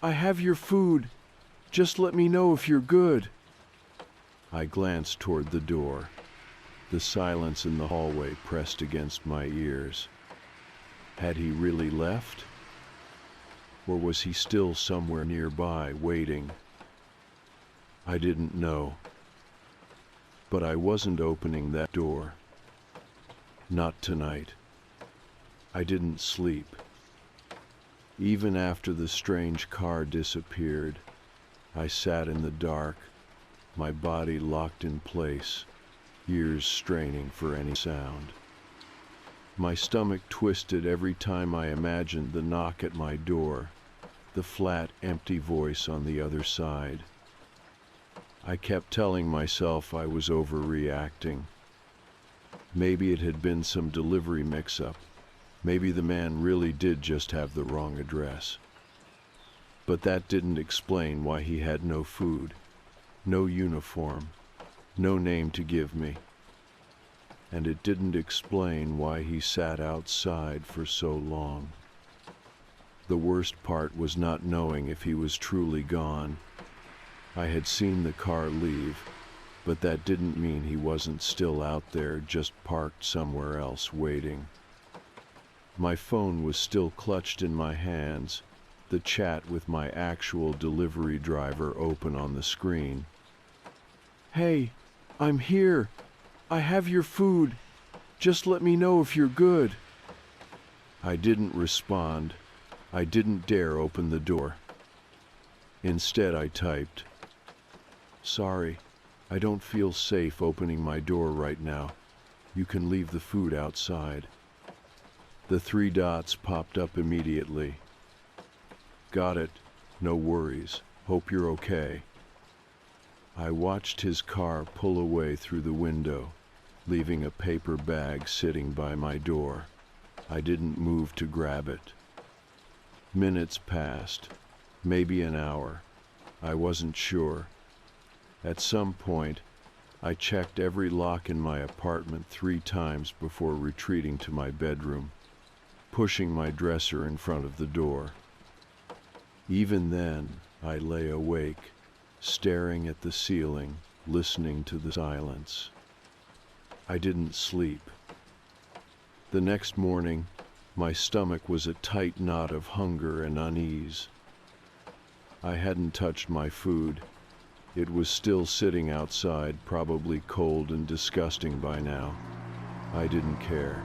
I have your food. Just let me know if you're good. I glanced toward the door. The silence in the hallway pressed against my ears. Had he really left? Or was he still somewhere nearby, waiting? I didn't know. But I wasn't opening that door. Not tonight. I didn't sleep. Even after the strange car disappeared, I sat in the dark, my body locked in place, ears straining for any sound. My stomach twisted every time I imagined the knock at my door, the flat, empty voice on the other side. I kept telling myself I was overreacting. Maybe it had been some delivery mix-up. Maybe the man really did just have the wrong address. But that didn't explain why he had no food, no uniform, no name to give me. And it didn't explain why he sat outside for so long. The worst part was not knowing if he was truly gone. I had seen the car leave, but that didn't mean he wasn't still out there, just parked somewhere else waiting. My phone was still clutched in my hands, the chat with my actual delivery driver open on the screen. "Hey, I'm here. I have your food. Just let me know if you're good." I didn't respond. I didn't dare open the door. Instead, I typed, "Sorry, I don't feel safe opening my door right now. You can leave the food outside." The 3 dots popped up immediately. "Got it. No worries. Hope you're okay." I watched his car pull away through the window, leaving a paper bag sitting by my door. I didn't move to grab it. Minutes passed, maybe an hour. I wasn't sure. At some point, I checked every lock in my apartment 3 times before retreating to my bedroom, pushing my dresser in front of the door. Even then, I lay awake, staring at the ceiling, listening to the silence. I didn't sleep. The next morning, my stomach was a tight knot of hunger and unease. I hadn't touched my food. It was still sitting outside, probably cold and disgusting by now. I didn't care.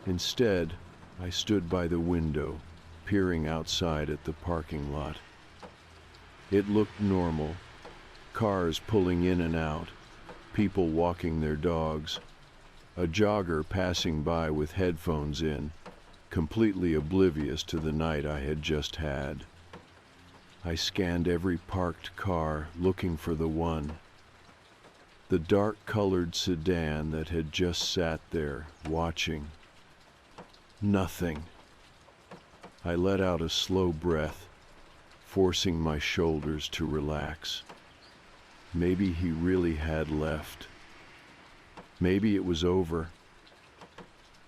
Instead, I stood by the window, peering outside at the parking lot. It looked normal. Cars pulling in and out, people walking their dogs, a jogger passing by with headphones in, completely oblivious to the night I had just had. I scanned every parked car, looking for the one. The dark-colored sedan that had just sat there, watching. Nothing. I let out a slow breath, forcing my shoulders to relax. Maybe he really had left. Maybe it was over.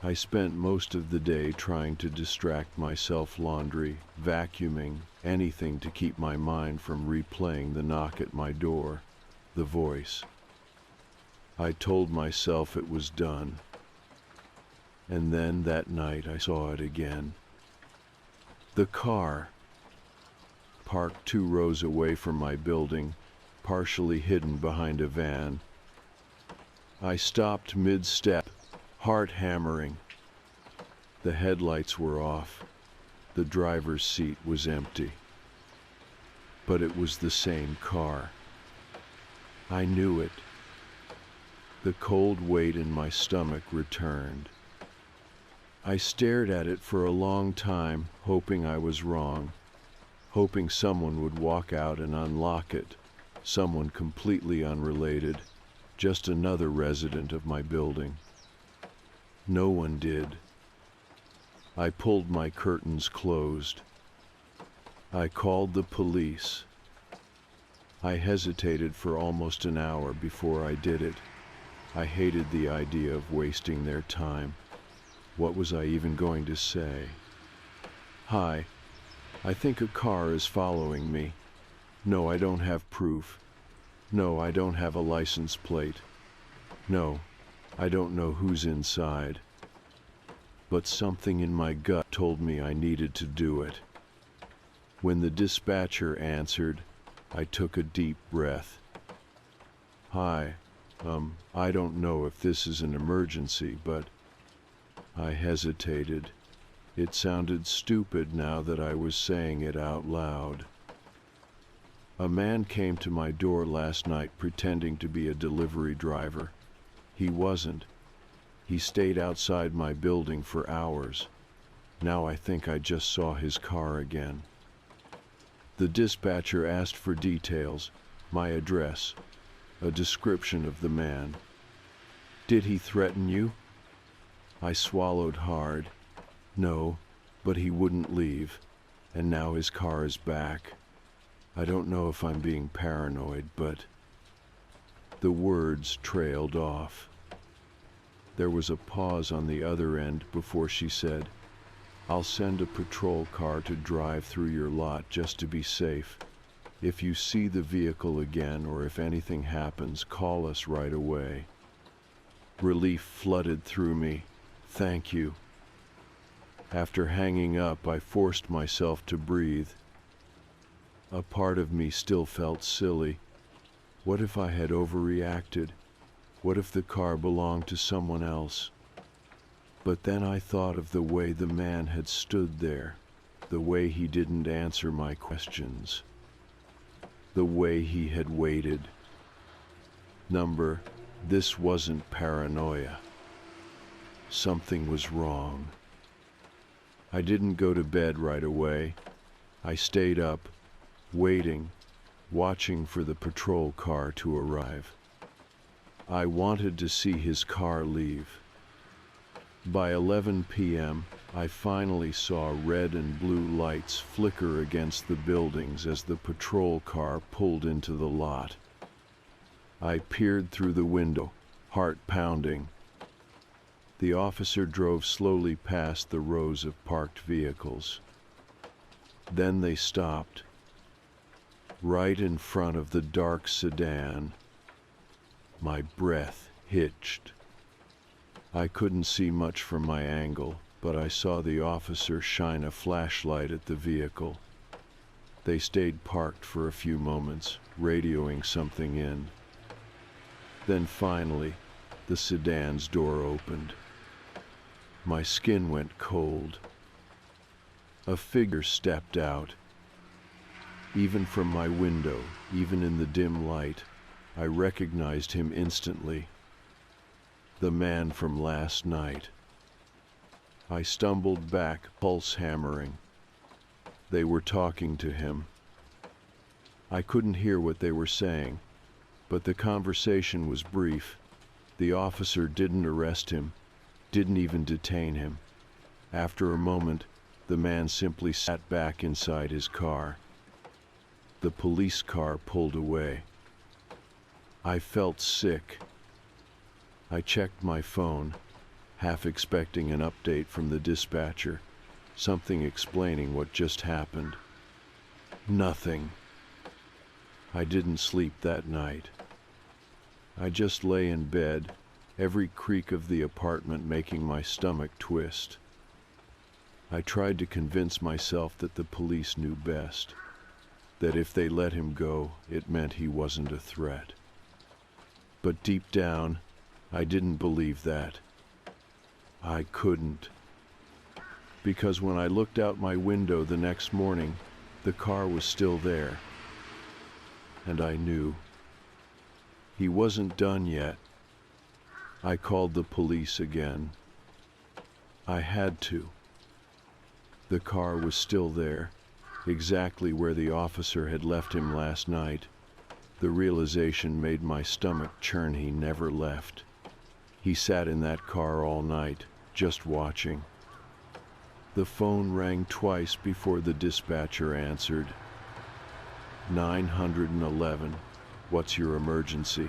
I spent most of the day trying to distract myself, laundry, vacuuming, anything to keep my mind from replaying the knock at my door, the voice. I told myself it was done. And then that night I saw it again. The car, parked 2 rows away from my building, partially hidden behind a van. I stopped mid-step, heart hammering. The headlights were off. The driver's seat was empty. But it was the same car. I knew it. The cold weight in my stomach returned. I stared at it for a long time, hoping I was wrong, hoping someone would walk out and unlock it, someone completely unrelated, just another resident of my building. No one did. I pulled my curtains closed. I called the police. I hesitated for almost an hour before I did it. I hated the idea of wasting their time. What was I even going to say? "Hi, I think a car is following me. No, I don't have proof. No, I don't have a license plate. No, I don't know who's inside." But something in my gut told me I needed to do it. When the dispatcher answered, I took a deep breath. "Hi, I don't know if this is an emergency, but I hesitated. It sounded stupid now that I was saying it out loud. A man came to my door last night pretending to be a delivery driver. He wasn't. He stayed outside my building for hours. Now I think I just saw his car again. The dispatcher asked for details, my address, a description of the man. Did he threaten you? I swallowed hard. No, but he wouldn't leave, and now his car is back. I don't know if I'm being paranoid, but the words trailed off. There was a pause on the other end before she said, I'll send a patrol car to drive through your lot just to be safe. If you see the vehicle again or if anything happens, call us right away. Relief flooded through me. Thank you. After hanging up, I forced myself to breathe. A part of me still felt silly. What if I had overreacted? What if the car belonged to someone else? But then I thought of the way the man had stood there, the way he didn't answer my questions, the way he had waited. This wasn't paranoia. Something was wrong. I didn't go to bed right away. I stayed up, waiting, watching for the patrol car to arrive. I wanted to see his car leave. By 11 p.m., I finally saw red and blue lights flicker against the buildings as the patrol car pulled into the lot. I peered through the window, heart pounding. The officer drove slowly past the rows of parked vehicles. Then they stopped, right in front of the dark sedan. My breath hitched. I couldn't see much from my angle, but I saw the officer shine a flashlight at the vehicle. They stayed parked for a few moments, radioing something in. Then finally, the sedan's door opened. My skin went cold. A figure stepped out. Even from my window, even in the dim light, I recognized him instantly. The man from last night. I stumbled back, pulse hammering. They were talking to him. I couldn't hear what they were saying, but the conversation was brief. The officer didn't arrest him, didn't even detain him. After a moment, the man simply sat back inside his car. The police car pulled away. I felt sick. I checked my phone, half expecting an update from the dispatcher, something explaining what just happened. Nothing. I didn't sleep that night. I just lay in bed, every creak of the apartment making my stomach twist. I tried to convince myself that the police knew best, that if they let him go, it meant he wasn't a threat. But deep down, I didn't believe that. I couldn't. Because when I looked out my window the next morning, the car was still there. And I knew. He wasn't done yet. I called the police again. I had to. The car was still there, exactly where the officer had left him last night. The realization made my stomach churn. He never left. He sat in that car all night, just watching. The phone rang twice before the dispatcher answered. 911, what's your emergency?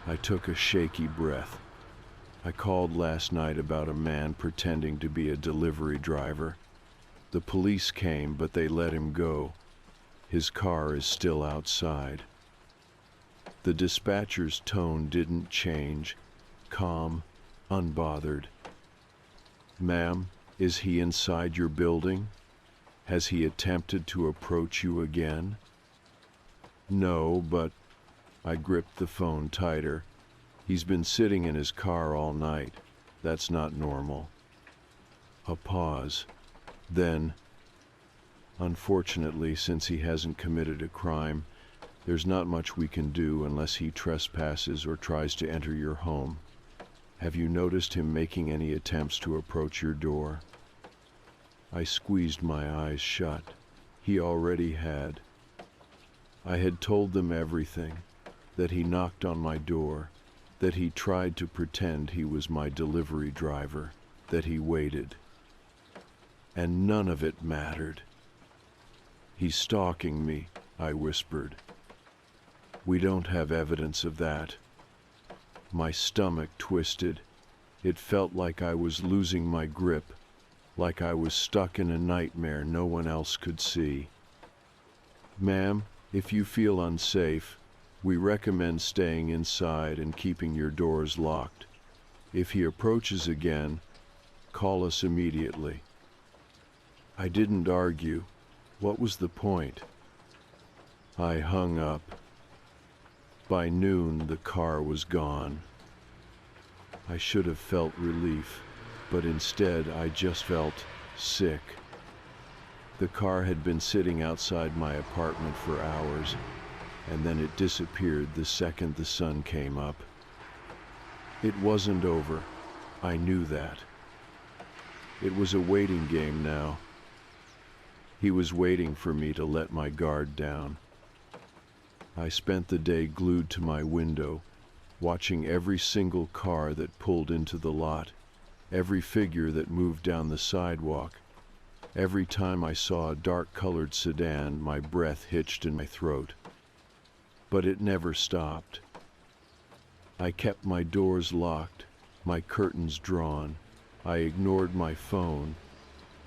I took a shaky breath. I called last night about a man pretending to be a delivery driver. The police came, but they let him go. His car is still outside. The dispatcher's tone didn't change. Calm, unbothered. Ma'am, is he inside your building? Has he attempted to approach you again? No, but I gripped the phone tighter. He's been sitting in his car all night. That's not normal. A pause. Then, unfortunately, since he hasn't committed a crime, there's not much we can do unless he trespasses or tries to enter your home. Have you noticed him making any attempts to approach your door? I squeezed my eyes shut. He already had. I had told them everything, that he knocked on my door, that he tried to pretend he was my delivery driver, that he waited. And none of it mattered. He's stalking me, I whispered. We don't have evidence of that. My stomach twisted. It felt like I was losing my grip, like I was stuck in a nightmare no one else could see. Ma'am, if you feel unsafe, we recommend staying inside and keeping your doors locked. If he approaches again, call us immediately. I didn't argue. What was the point? I hung up. By noon, the car was gone. I should have felt relief, but instead I just felt sick. The car had been sitting outside my apartment for hours, and then it disappeared the second the sun came up. It wasn't over. I knew that. It was a waiting game now. He was waiting for me to let my guard down. I spent the day glued to my window, watching every single car that pulled into the lot, every figure that moved down the sidewalk. Every time I saw a dark-colored sedan, my breath hitched in my throat. But it never stopped. I kept my doors locked, my curtains drawn. I ignored my phone,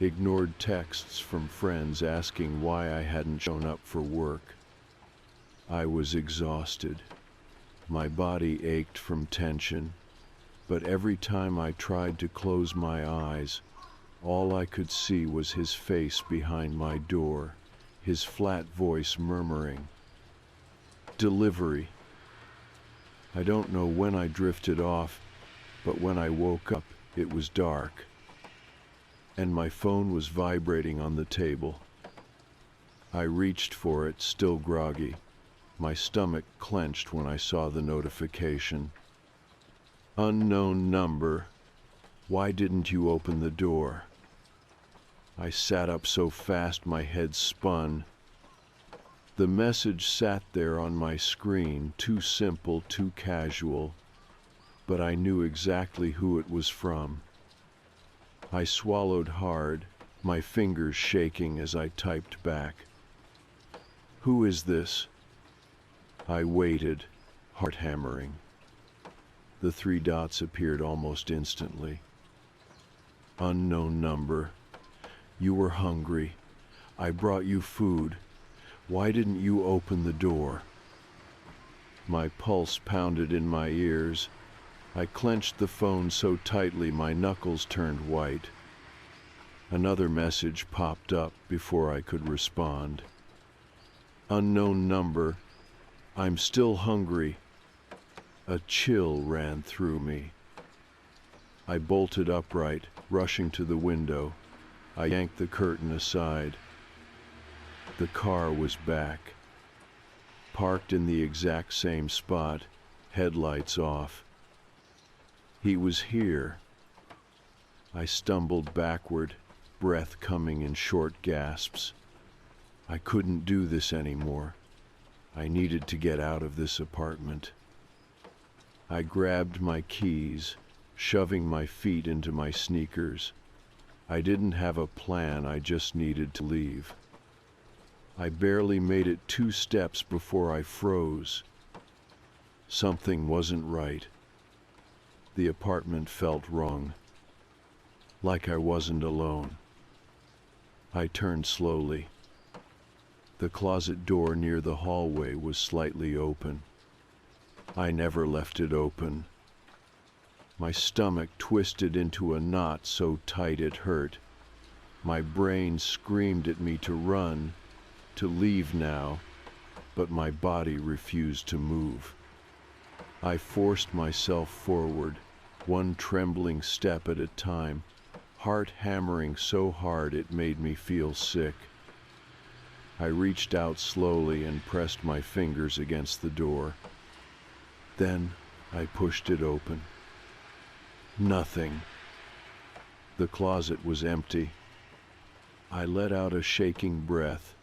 ignored texts from friends asking why I hadn't shown up for work. I was exhausted. My body ached from tension, but every time I tried to close my eyes, all I could see was his face behind my door, his flat voice murmuring, "Delivery." I don't know when I drifted off, but when I woke up, it was dark, and my phone was vibrating on the table. I reached for it, still groggy. My stomach clenched when I saw the notification. Unknown number. Why didn't you open the door? I sat up so fast my head spun. The message sat there on my screen, too simple, too casual, but I knew exactly who it was from. I swallowed hard, my fingers shaking as I typed back. Who is this? I waited, heart hammering. The 3 dots appeared almost instantly. Unknown number. You were hungry. I brought you food. Why didn't you open the door? My pulse pounded in my ears. I clenched the phone so tightly my knuckles turned white. Another message popped up before I could respond. Unknown number. I'm still hungry. A chill ran through me. I bolted upright, rushing to the window. I yanked the curtain aside. The car was back, parked in the exact same spot, headlights off. He was here. I stumbled backward, breath coming in short gasps. I couldn't do this anymore. I needed to get out of this apartment. I grabbed my keys, shoving my feet into my sneakers. I didn't have a plan, I just needed to leave. I barely made it 2 steps before I froze. Something wasn't right. The apartment felt wrong, like I wasn't alone. I turned slowly. The closet door near the hallway was slightly open. I never left it open. My stomach twisted into a knot so tight it hurt. My brain screamed at me to run, to leave now, but my body refused to move. I forced myself forward, one trembling step at a time, heart hammering so hard it made me feel sick. I reached out slowly and pressed my fingers against the door. Then I pushed it open. Nothing. The closet was empty. I let out a shaking breath.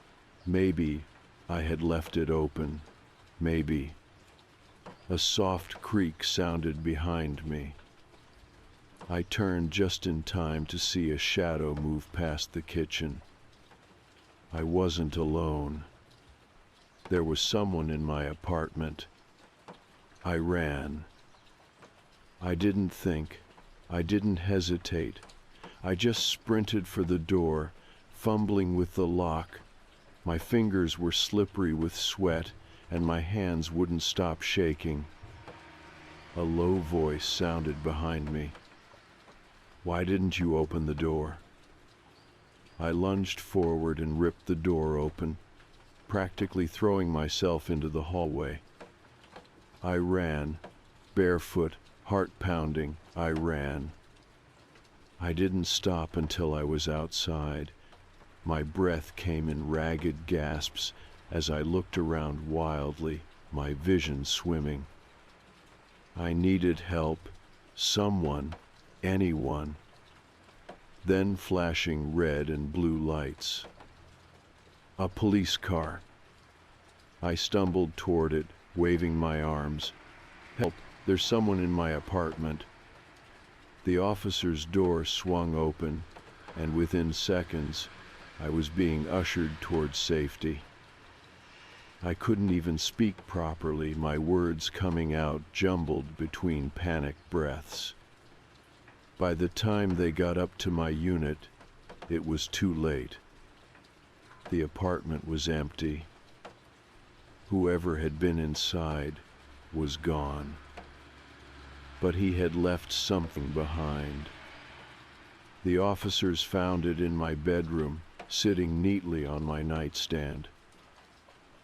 Maybe I had left it open. Maybe. A soft creak sounded behind me. I turned just in time to see a shadow move past the kitchen. I wasn't alone. There was someone in my apartment. I ran. I didn't think. I didn't hesitate. I just sprinted for the door, fumbling with the lock. My fingers were slippery with sweat, and my hands wouldn't stop shaking. A low voice sounded behind me. "Why didn't you open the door?" I lunged forward and ripped the door open, practically throwing myself into the hallway. I ran, barefoot, heart pounding. I ran. I didn't stop until I was outside. My breath came in ragged gasps as I looked around wildly, my vision swimming. I needed help, someone, anyone. Then flashing red and blue lights. A police car. I stumbled toward it, waving my arms. "Help, there's someone in my apartment." The officer's door swung open, and within seconds, I was being ushered towards safety. I couldn't even speak properly, my words coming out jumbled between panicked breaths. By the time they got up to my unit, it was too late. The apartment was empty. Whoever had been inside was gone. But he had left something behind. The officers found it in my bedroom, sitting neatly on my nightstand.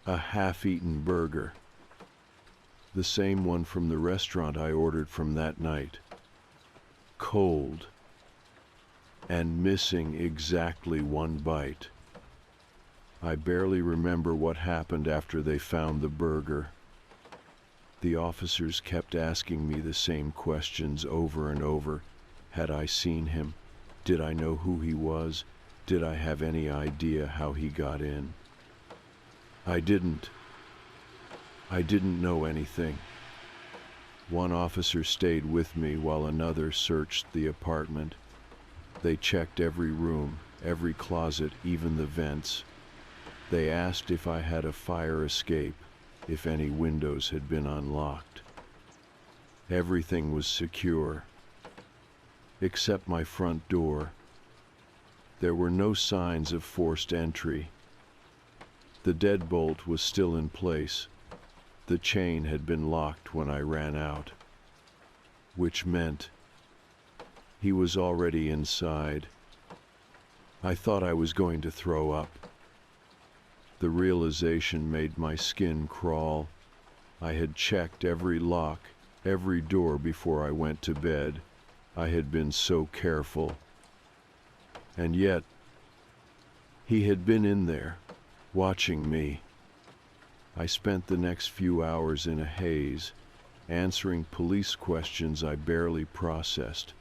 A half-eaten burger. The same one from the restaurant I ordered from that night. Cold. And missing exactly one bite. I barely remember what happened after they found the burger. The officers kept asking me the same questions over and over. Had I seen him? Did I know who he was? Did I have any idea how he got in? I didn't know anything. One officer stayed with me while another searched the apartment. They checked every room, every closet, even the vents. They asked if I had a fire escape, if any windows had been unlocked. Everything was secure, except my front door. There were no signs of forced entry. The deadbolt was still in place. The chain had been locked when I ran out, which meant he was already inside. I thought I was going to throw up. The realization made my skin crawl. I had checked every lock, every door before I went to bed. I had been so careful. And yet, he had been in there, watching me. I spent the next few hours in a haze, answering police questions I barely processed.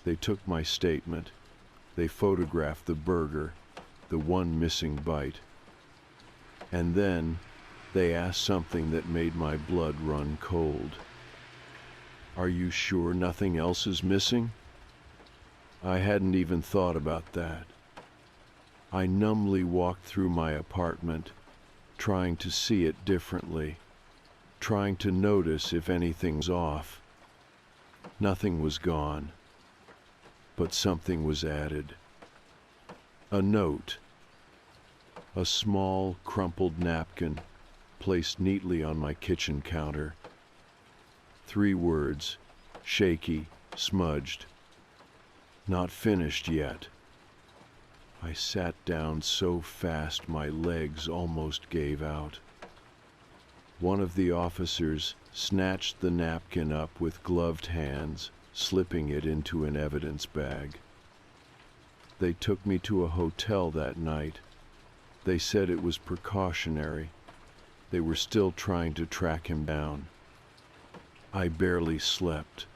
They took my statement. They photographed the burger, the one missing bite. And then they asked something that made my blood run cold. "Are you sure nothing else is missing?" I hadn't even thought about that. I numbly walked through my apartment, trying to see it differently, trying to notice if anything's off. Nothing was gone, but something was added. A note. A small, crumpled napkin placed neatly on my kitchen counter. 3 words, shaky, smudged. Not finished yet. I sat down so fast my legs almost gave out. One of the officers snatched the napkin up with gloved hands, slipping it into an evidence bag. They took me to a hotel that night. They said it was precautionary. They were still trying to track him down. I barely slept.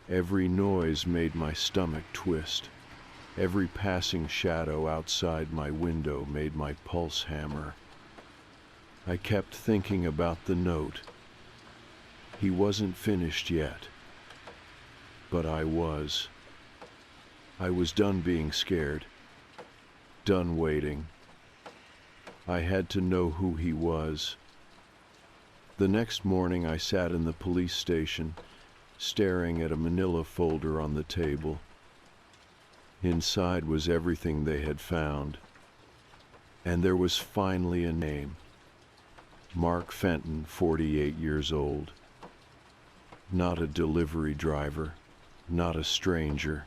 Every noise made my stomach twist. Every passing shadow outside my window made my pulse hammer. I kept thinking about the note. He wasn't finished yet. But I was. I was done being scared. Done waiting. I had to know who he was. The next morning I sat in the police station, staring at a manila folder on the table. Inside was everything they had found. And there was finally a name. Mark Fenton, 48 years old. Not a delivery driver, not a stranger.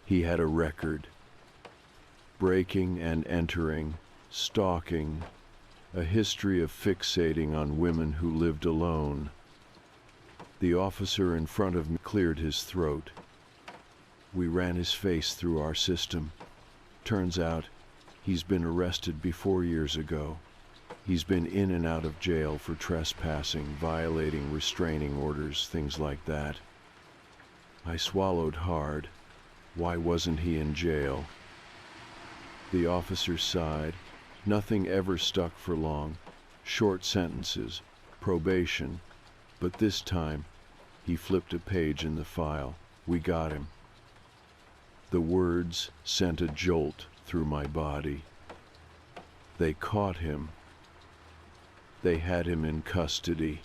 He had a record. Breaking and entering, stalking, a history of fixating on women who lived alone. The officer in front of me cleared his throat. We ran his face through our system. Turns out, he's been arrested before years ago. He's been in and out of jail for trespassing, violating restraining orders, things like that. I swallowed hard. Why wasn't he in jail? The officer sighed. Nothing ever stuck for long. Short sentences, probation. But this time, he flipped a page in the file. We got him. The words sent a jolt through my body. They caught him. They had him in custody.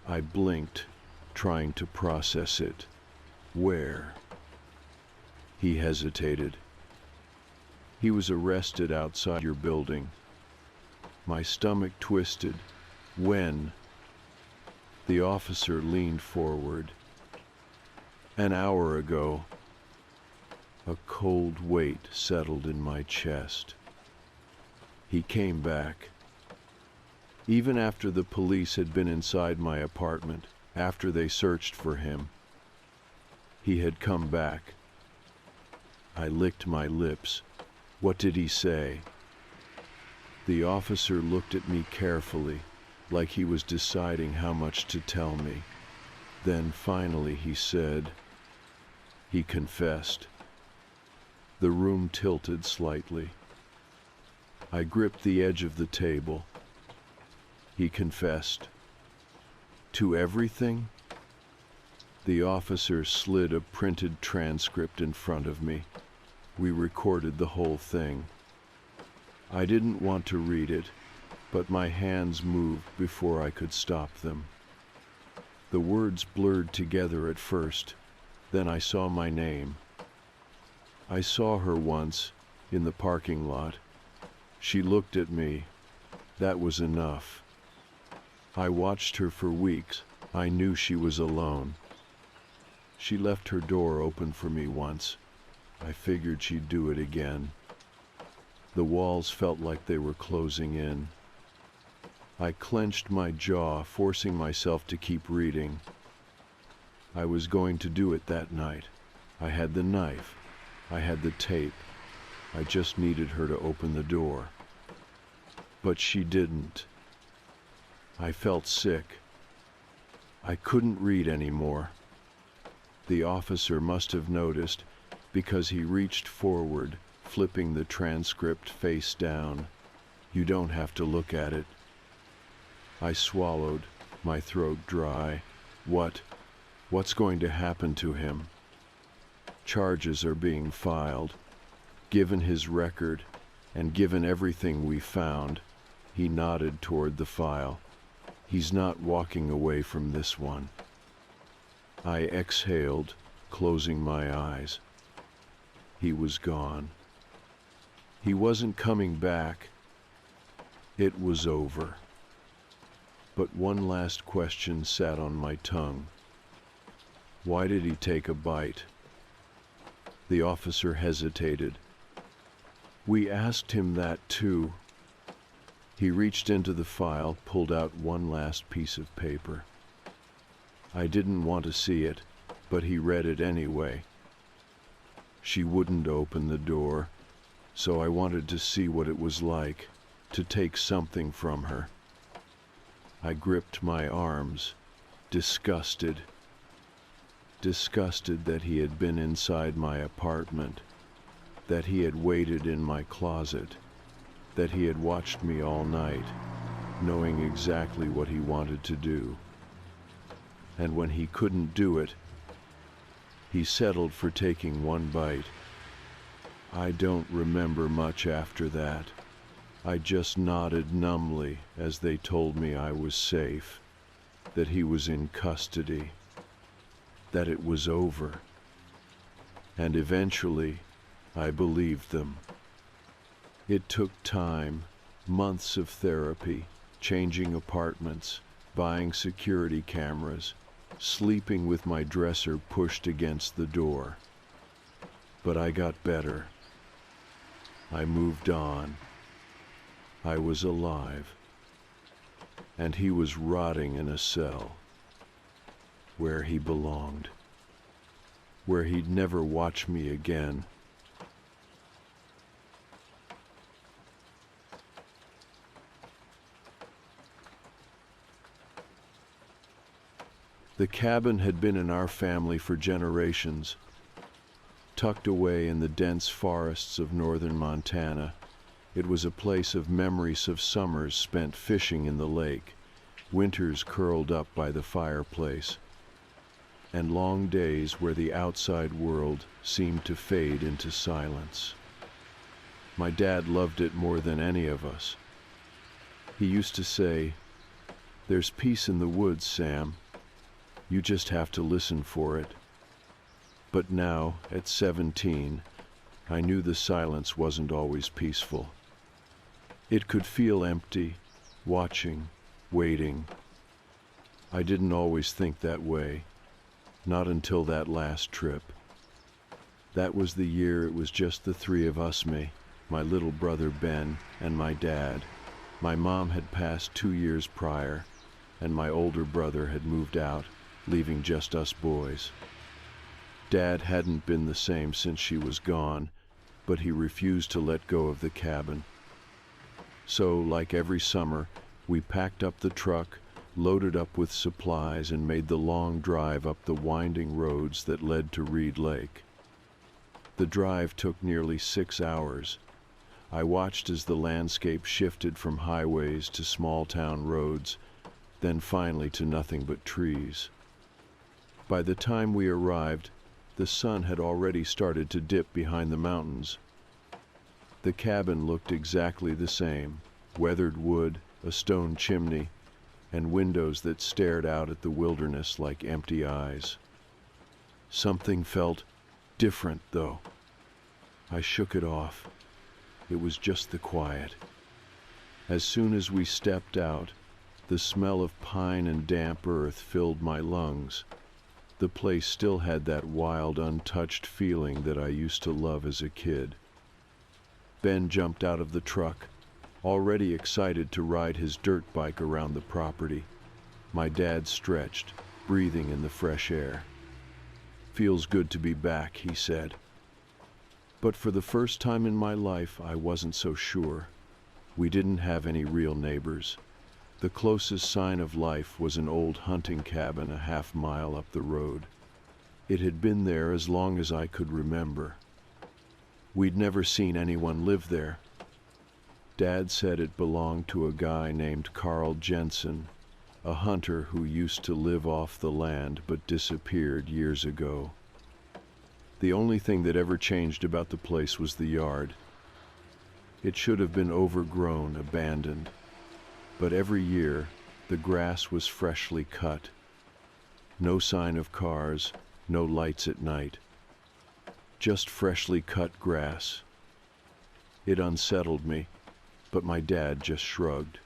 I blinked, trying to process it. Where? He hesitated. He was arrested outside your building. My stomach twisted. When? The officer leaned forward. An hour ago. A cold weight settled in my chest. He came back. Even after the police had been inside my apartment, after they searched for him, he had come back. I licked my lips. What did he say? The officer looked at me carefully, like he was deciding how much to tell me. Then finally he said, he confessed. The room tilted slightly. I gripped the edge of the table. He confessed. To everything? The officer slid a printed transcript in front of me. We recorded the whole thing. I didn't want to read it, but my hands moved before I could stop them. The words blurred together at first, then I saw my name. I saw her once, in the parking lot. She looked at me. That was enough. I watched her for weeks. I knew she was alone. She left her door open for me once. I figured she'd do it again. The walls felt like they were closing in. I clenched my jaw, forcing myself to keep reading. I was going to do it that night. I had the knife. I had the tape. I just needed her to open the door. But she didn't. I felt sick. I couldn't read anymore. The officer must have noticed, because he reached forward, flipping the transcript face down. You don't have to look at it. I swallowed, my throat dry. What's going to happen to him? Charges are being filed. Given his record, and given everything we found, he nodded toward the file. He's not walking away from this one. I exhaled, closing my eyes. He was gone. He wasn't coming back. It was over. But one last question sat on my tongue. Why did he take a bite? The officer hesitated. We asked him that too. He reached into the file, pulled out one last piece of paper. I didn't want to see it, but he read it anyway. She wouldn't open the door, so I wanted to see what it was like, to take something from her. I gripped my arms, disgusted that he had been inside my apartment, that he had waited in my closet, that he had watched me all night, knowing exactly what he wanted to do. And when he couldn't do it, he settled for taking one bite. I don't remember much after that. I just nodded numbly as they told me I was safe, that he was in custody, that it was over. And eventually, I believed them. It took time, months of therapy, changing apartments, buying security cameras, sleeping with my dresser pushed against the door. But I got better. I moved on. I was alive. And he was rotting in a cell, where he belonged, where he'd never watch me again. The cabin had been in our family for generations. Tucked away in the dense forests of northern Montana, it was a place of memories of summers spent fishing in the lake, winters curled up by the fireplace, and long days where the outside world seemed to fade into silence. My dad loved it more than any of us. He used to say, "There's peace in the woods, Sam. You just have to listen for it." But now, at 17, I knew the silence wasn't always peaceful. It could feel empty, watching, waiting. I didn't always think that way, not until that last trip. That was the year it was just the three of us, me, my little brother Ben, and my dad. My mom had passed 2 years prior, and my older brother had moved out, leaving just us boys. Dad hadn't been the same since she was gone, but he refused to let go of the cabin. So, like every summer, we packed up the truck, loaded up with supplies, and made the long drive up the winding roads that led to Reed Lake. The drive took nearly 6 hours. I watched as the landscape shifted from highways to small-town roads, then finally to nothing but trees. By the time we arrived, the sun had already started to dip behind the mountains. The cabin looked exactly the same: weathered wood, a stone chimney, and windows that stared out at the wilderness like empty eyes. Something felt different, though. I shook it off. It was just the quiet. As soon as we stepped out, the smell of pine and damp earth filled my lungs. The place still had that wild, untouched feeling that I used to love as a kid. Ben jumped out of the truck, already excited to ride his dirt bike around the property. My dad stretched, breathing in the fresh air. "Feels good to be back," he said. But for the first time in my life, I wasn't so sure. We didn't have any real neighbors. The closest sign of life was an old hunting cabin a half-mile up the road. It had been there as long as I could remember. We'd never seen anyone live there. Dad said it belonged to a guy named Carl Jensen, a hunter who used to live off the land but disappeared years ago. The only thing that ever changed about the place was the yard. It should have been overgrown, abandoned. But every year, the grass was freshly cut. No sign of cars, no lights at night. Just freshly cut grass. It unsettled me, but my dad just shrugged.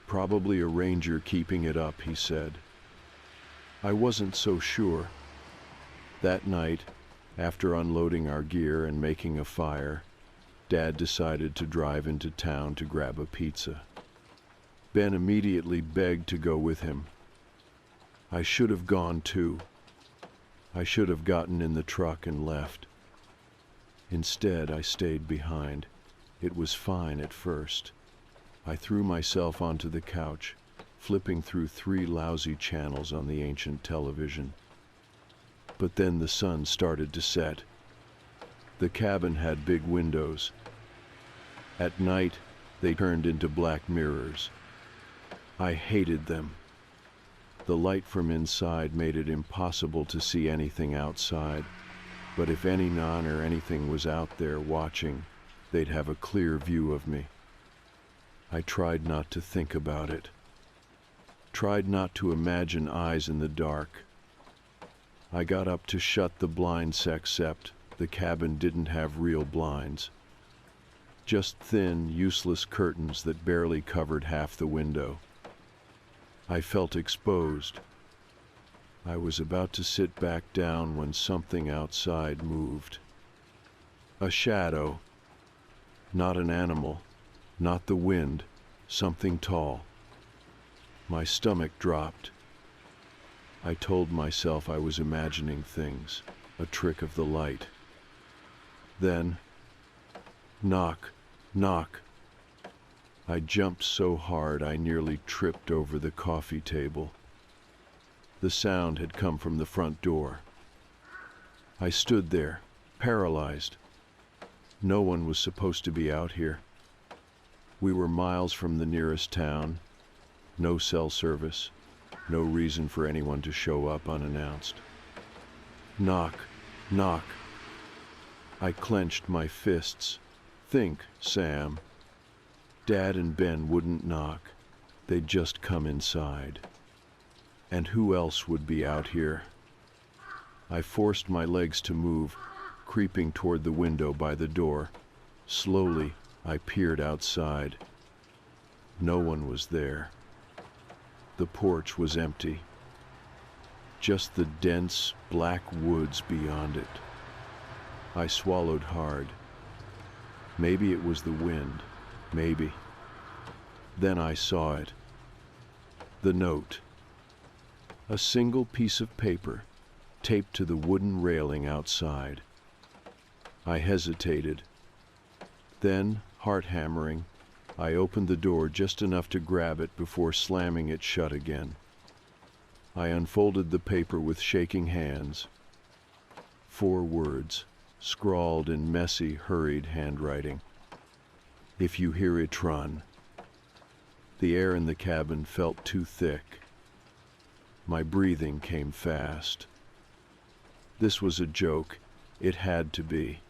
"Probably a ranger keeping it up," he said. I wasn't so sure. That night, after unloading our gear and making a fire, Dad decided to drive into town to grab a pizza. Ben immediately begged to go with him. I should have gone too. I should have gotten in the truck and left. Instead, I stayed behind. It was fine at first. I threw myself onto the couch, flipping through 3 lousy channels on the ancient television. But then the sun started to set. The cabin had big windows. At night, they turned into black mirrors. I hated them. The light from inside made it impossible to see anything outside, but if any non or anything was out there watching, they'd have a clear view of me. I tried not to think about it. Tried not to imagine eyes in the dark. I got up to shut the blinds, except the cabin didn't have real blinds. Just thin, useless curtains that barely covered half the window. I felt exposed. I was about to sit back down when something outside moved. A shadow. Not an animal, not the wind, something tall. My stomach dropped. I told myself I was imagining things, a trick of the light. Then, knock, knock. I jumped so hard I nearly tripped over the coffee table. The sound had come from the front door. I stood there, paralyzed. No one was supposed to be out here. We were miles from the nearest town. No cell service. No reason for anyone to show up unannounced. Knock, knock. I clenched my fists. Think, Sam. Dad and Ben wouldn't knock. They'd just come inside. And who else would be out here? I forced my legs to move, creeping toward the window by the door. Slowly, I peered outside. No one was there. The porch was empty. Just the dense, black woods beyond it. I swallowed hard. Maybe it was the wind. Maybe. Then I saw it. The note. A single piece of paper, taped to the wooden railing outside. I hesitated. Then, heart hammering, I opened the door just enough to grab it before slamming it shut again. I unfolded the paper with shaking hands. 4 words, scrawled in messy, hurried handwriting. If you hear it, run. The air in the cabin felt too thick. My breathing came fast. This was a joke. It had to be.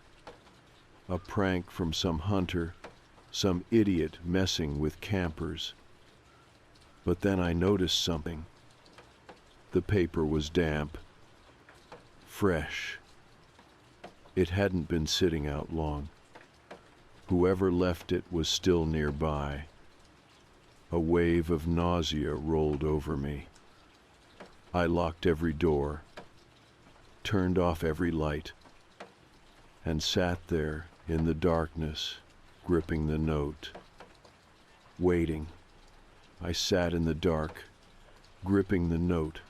A prank from some hunter, some idiot messing with campers. But then I noticed something. The paper was damp. Fresh. It hadn't been sitting out long. Whoever left it was still nearby. A wave of nausea rolled over me. I locked every door, turned off every light, and sat there in the darkness, gripping the note. Waiting. I sat in the dark, gripping the note,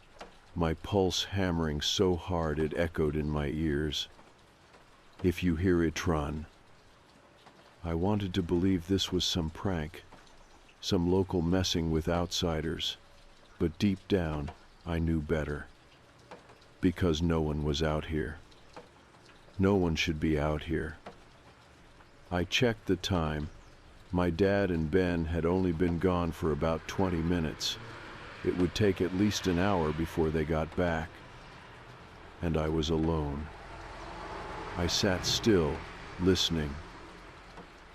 my pulse hammering so hard it echoed in my ears. If you hear it, run. I wanted to believe this was some prank, some local messing with outsiders, but deep down, I knew better. Because no one was out here. No one should be out here. I checked the time. My dad and Ben had only been gone for about 20 minutes. It would take at least an hour before they got back. And I was alone. I sat still, listening.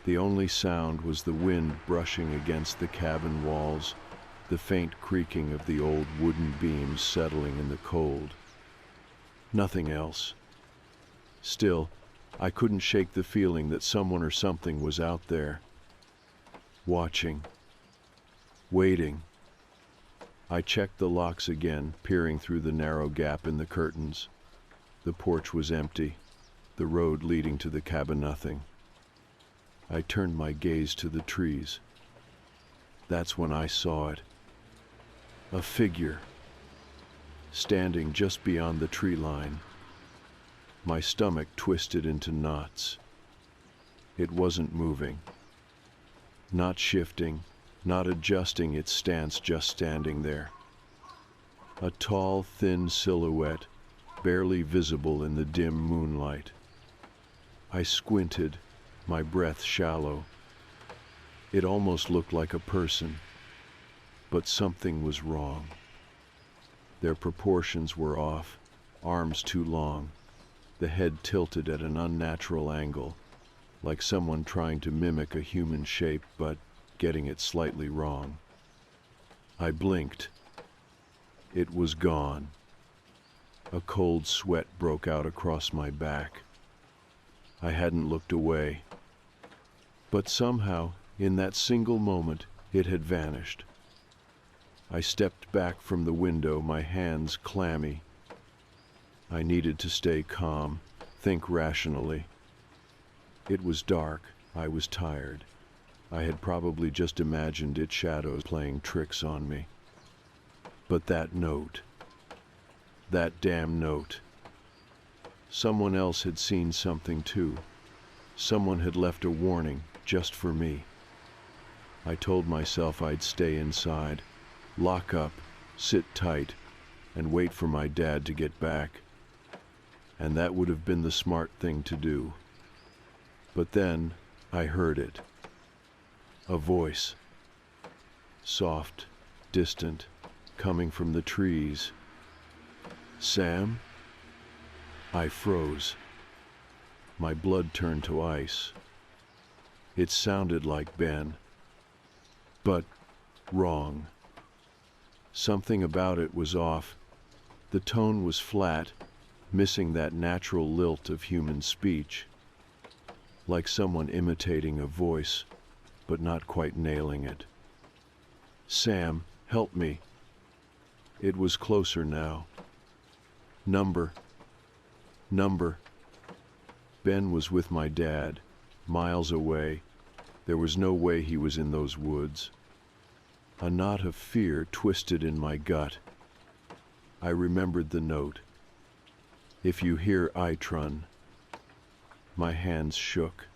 The only sound was the wind brushing against the cabin walls, the faint creaking of the old wooden beams settling in the cold. Nothing else. Still, I couldn't shake the feeling that someone or something was out there. Watching. Waiting. I checked the locks again, peering through the narrow gap in the curtains. The porch was empty. The road leading to the cabin nothing. I turned my gaze to the trees. That's when I saw it. A figure, standing just beyond the tree line. My stomach twisted into knots. It wasn't moving, not shifting, not adjusting its stance, just standing there. A tall, thin silhouette, barely visible in the dim moonlight. I squinted, my breath shallow. It almost looked like a person, but something was wrong. Their proportions were off, arms too long, the head tilted at an unnatural angle, like someone trying to mimic a human shape but getting it slightly wrong. I blinked. It was gone. A cold sweat broke out across my back. I hadn't looked away, but somehow, in that single moment, it had vanished. I stepped back from the window, my hands clammy. I needed to stay calm, think rationally. It was dark, I was tired. I had probably just imagined its shadows playing tricks on me. But that note, that damn note. Someone else had seen something too. Someone had left a warning just for me. I told myself I'd stay inside, lock up, sit tight, and wait for my dad to get back. And that would have been the smart thing to do. But then I heard it. A voice. Soft, distant, coming from the trees. Sam? I froze. My blood turned to ice. It sounded like Ben. But wrong. Something about it was off. The tone was flat, missing that natural lilt of human speech. Like someone imitating a voice, but not quite nailing it. Sam, help me. It was closer now. Number. Ben was with my dad, miles away. There was no way he was in those woods. A knot of fear twisted in my gut. I remembered the note. If you hear Itron. My hands shook.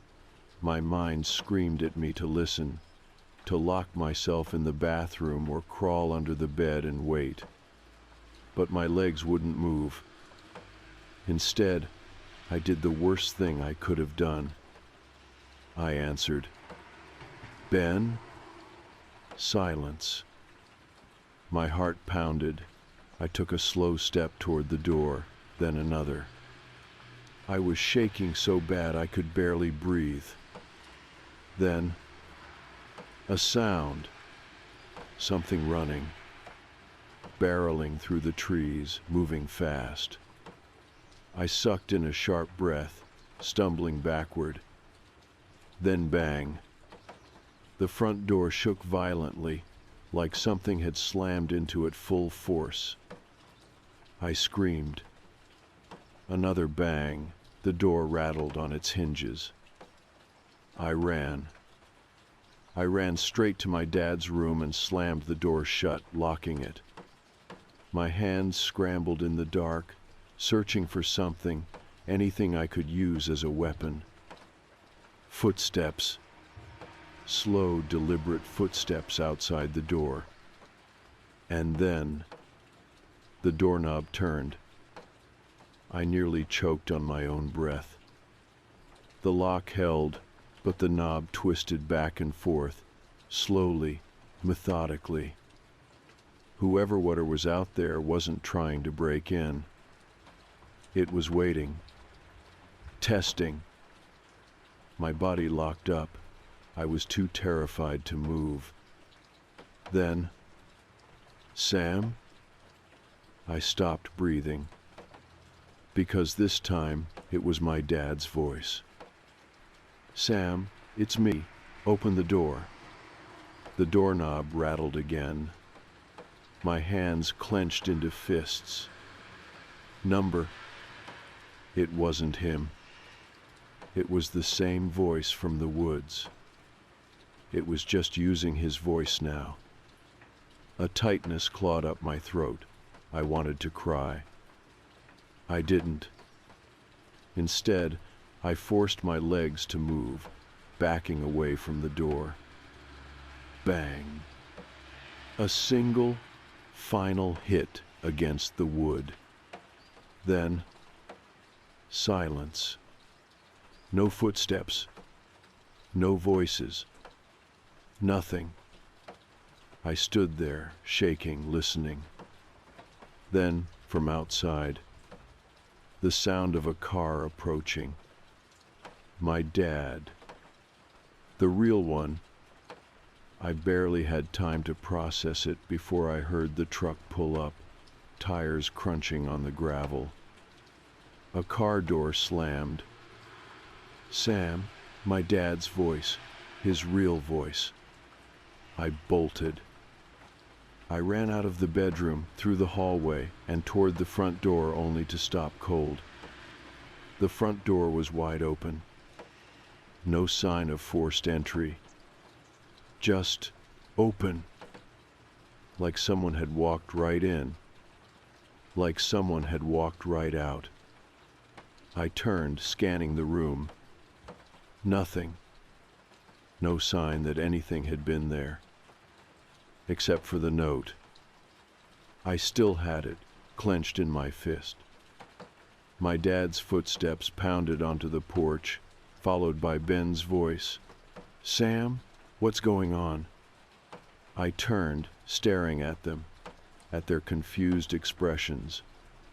My mind screamed at me to listen, to lock myself in the bathroom or crawl under the bed and wait. But my legs wouldn't move. Instead, I did the worst thing I could have done. I answered, Ben? Silence. My heart pounded. I took a slow step toward the door, then another. I was shaking so bad I could barely breathe. Then, a sound. Something running. Barreling through the trees, moving fast. I sucked in a sharp breath, stumbling backward. Then bang. The front door shook violently, like something had slammed into it full force. I screamed. Another bang. The door rattled on its hinges. I ran. I ran straight to my dad's room and slammed the door shut, locking it. My hands scrambled in the dark, searching for something, anything I could use as a weapon. Footsteps. Slow, deliberate footsteps outside the door. And then, the doorknob turned. I nearly choked on my own breath. The lock held, but the knob twisted back and forth, slowly, methodically. Whoever was out there wasn't trying to break in. It was waiting. Testing. My body locked up. I was too terrified to move. Then, Sam? I stopped breathing. Because this time, it was my dad's voice. Sam, it's me. Open the door. The doorknob rattled again. My hands clenched into fists. Number. It wasn't him. It was the same voice from the woods. It was just using his voice now. A tightness clawed up my throat. I wanted to cry. I didn't. Instead, I forced my legs to move, backing away from the door. Bang. A single, final hit against the wood. Then, silence. No footsteps. No voices. Nothing. I stood there, shaking, listening. Then, from outside, the sound of a car approaching. My dad. The real one. I barely had time to process it before I heard the truck pull up, tires crunching on the gravel. A car door slammed. Sam, my dad's voice, his real voice. I bolted. I ran out of the bedroom, through the hallway, and toward the front door only to stop cold. The front door was wide open. No sign of forced entry. Just open. Like someone had walked right in. Like someone had walked right out. I turned, scanning the room. Nothing. No sign that anything had been there. Except for the note. I still had it, clenched in my fist. My dad's footsteps pounded onto the porch, followed by Ben's voice. Sam, what's going on? I turned, staring at them, at their confused expressions,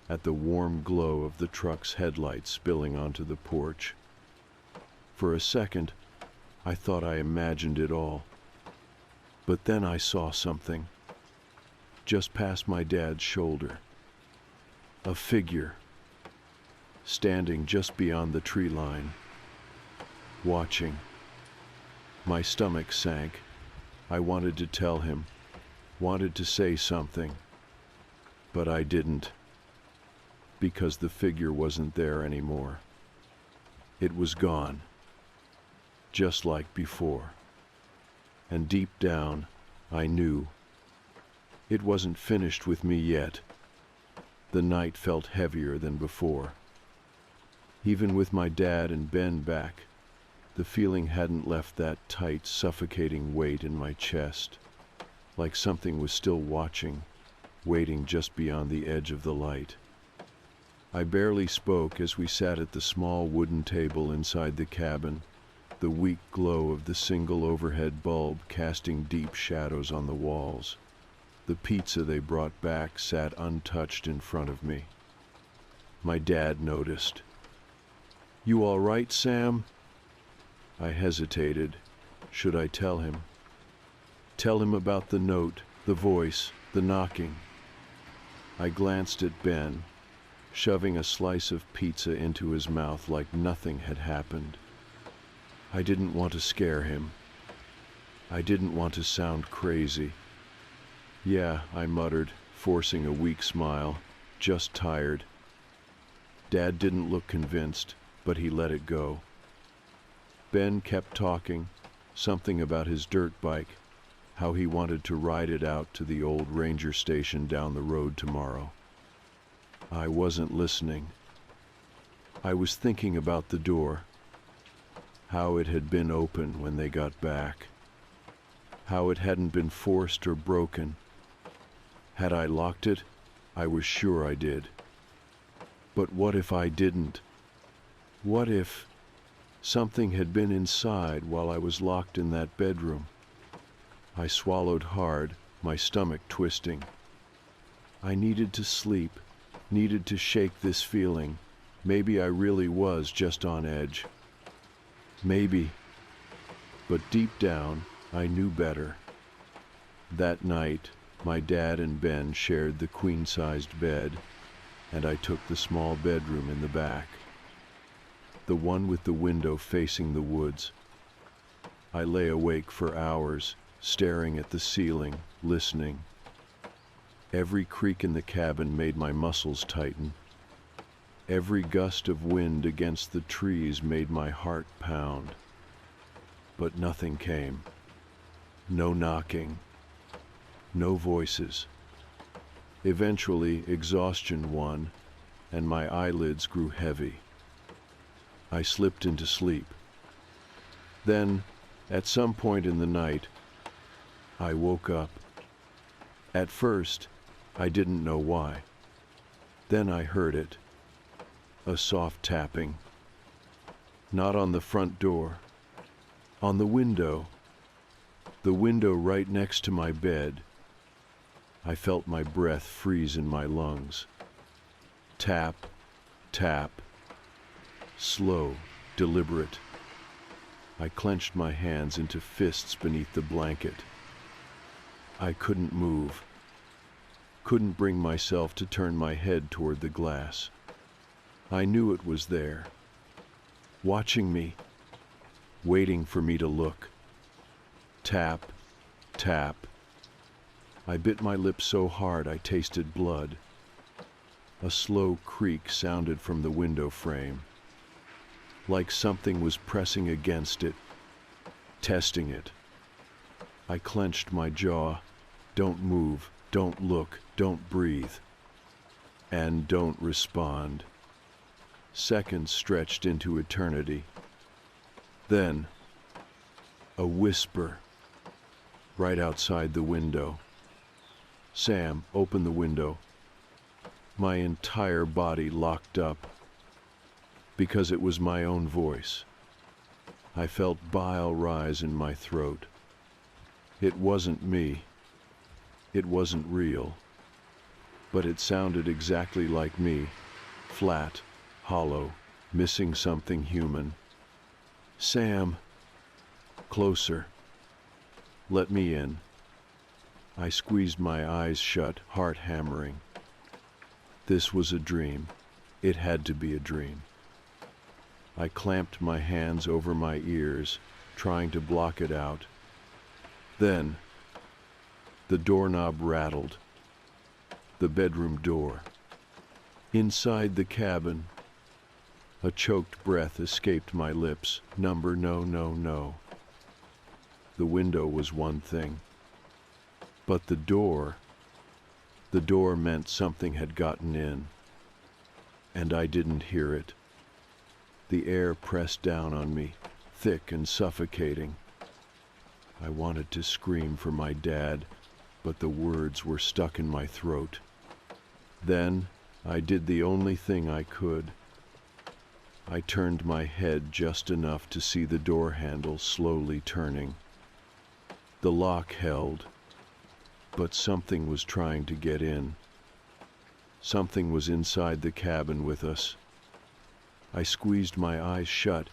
at the warm glow of the truck's headlights spilling onto the porch. For a second, I thought I imagined it all. But then I saw something, just past my dad's shoulder. A figure, standing just beyond the tree line, watching. My stomach sank. I wanted to tell him, wanted to say something, but I didn't, because the figure wasn't there anymore. It was gone, just like before. And deep down, I knew. It wasn't finished with me yet. The night felt heavier than before. Even with my dad and Ben back, the feeling hadn't left that tight, suffocating weight in my chest, like something was still watching, waiting just beyond the edge of the light. I barely spoke as we sat at the small wooden table inside the cabin, the weak glow of the single overhead bulb casting deep shadows on the walls. The pizza they brought back sat untouched in front of me. My dad noticed. "You all right, Sam?" I hesitated. Should I tell him? Tell him about the note, the voice, the knocking. I glanced at Ben, shoving a slice of pizza into his mouth like nothing had happened. I didn't want to scare him. I didn't want to sound crazy. "Yeah," I muttered, forcing a weak smile. "Just tired." Dad didn't look convinced, but he let it go. Ben kept talking, something about his dirt bike, how he wanted to ride it out to the old ranger station down the road tomorrow. I wasn't listening. I was thinking about the door. How it had been open when they got back. How it hadn't been forced or broken. Had I locked it? I was sure I did. But what if I didn't? What if something had been inside while I was locked in that bedroom? I swallowed hard, my stomach twisting. I needed to sleep, needed to shake this feeling. Maybe I really was just on edge. Maybe. But deep down, I knew better. That night, my dad and Ben shared the queen-sized bed, and I took the small bedroom in the back, the one with the window facing the woods. I lay awake for hours, staring at the ceiling, listening. Every creak in the cabin made my muscles tighten. Every gust of wind against the trees made my heart pound. But nothing came. No knocking. No voices. Eventually, exhaustion won, and my eyelids grew heavy. I slipped into sleep. Then, at some point in the night, I woke up. At first, I didn't know why. Then I heard it. A soft tapping. Not on the front door. On the window. The window right next to my bed. I felt my breath freeze in my lungs. Tap, tap. Slow, deliberate. I clenched my hands into fists beneath the blanket. I couldn't move. Couldn't bring myself to turn my head toward the glass. I knew it was there, watching me, waiting for me to look. Tap, tap. I bit my lip so hard I tasted blood. A slow creak sounded from the window frame, like something was pressing against it, testing it. I clenched my jaw. Don't move, don't look, don't breathe, and don't respond. Seconds stretched into eternity. Then, a whisper right outside the window. Sam, open the window. My entire body locked up, because it was my own voice. I felt bile rise in my throat. It wasn't me. It wasn't real. But it sounded exactly like me, flat, hollow, missing something human. Sam, closer. Let me in. I squeezed my eyes shut, heart hammering. This was a dream. It had to be a dream. I clamped my hands over my ears, trying to block it out. Then, the doorknob rattled. The bedroom door. Inside the cabin, a choked breath escaped my lips. Number no, no, no. The window was one thing. But the door meant something had gotten in. And I didn't hear it. The air pressed down on me, thick and suffocating. I wanted to scream for my dad, but the words were stuck in my throat. Then I did the only thing I could. I turned my head just enough to see the door handle slowly turning. The lock held, but something was trying to get in. Something was inside the cabin with us. I squeezed my eyes shut,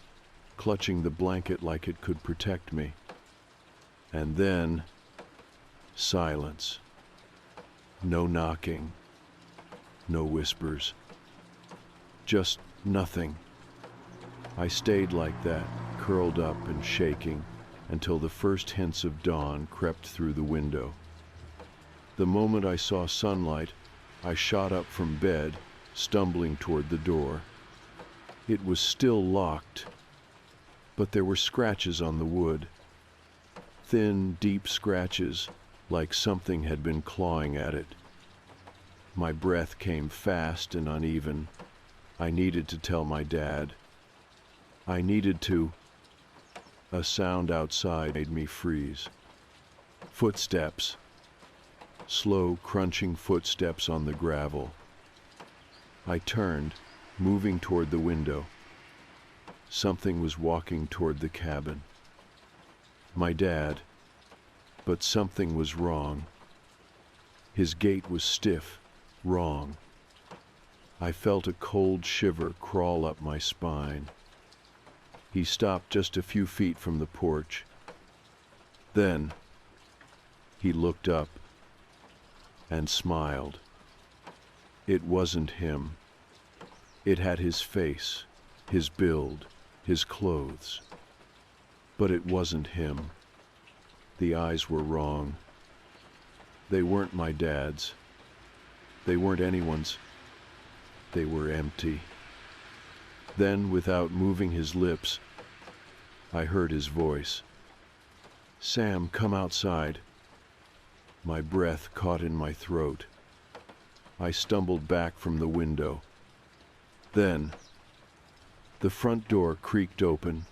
clutching the blanket like it could protect me. And then, silence. No knocking. No whispers. Just nothing. I stayed like that, curled up and shaking, until the first hints of dawn crept through the window. The moment I saw sunlight, I shot up from bed, stumbling toward the door. It was still locked, but there were scratches on the wood. Thin, deep scratches, like something had been clawing at it. My breath came fast and uneven. I needed to tell my dad. I needed to. A sound outside made me freeze. Footsteps. Slow, crunching footsteps on the gravel. I turned, moving toward the window. Something was walking toward the cabin. My dad. But something was wrong. His gait was stiff, wrong. I felt a cold shiver crawl up my spine. He stopped just a few feet from the porch. Then, he looked up and smiled. It wasn't him. It had his face, his build, his clothes. But it wasn't him. The eyes were wrong. They weren't my dad's. They weren't anyone's. They were empty. Then, without moving his lips, I heard his voice. "Sam, come outside." My breath caught in my throat. I stumbled back from the window. Then, the front door creaked open.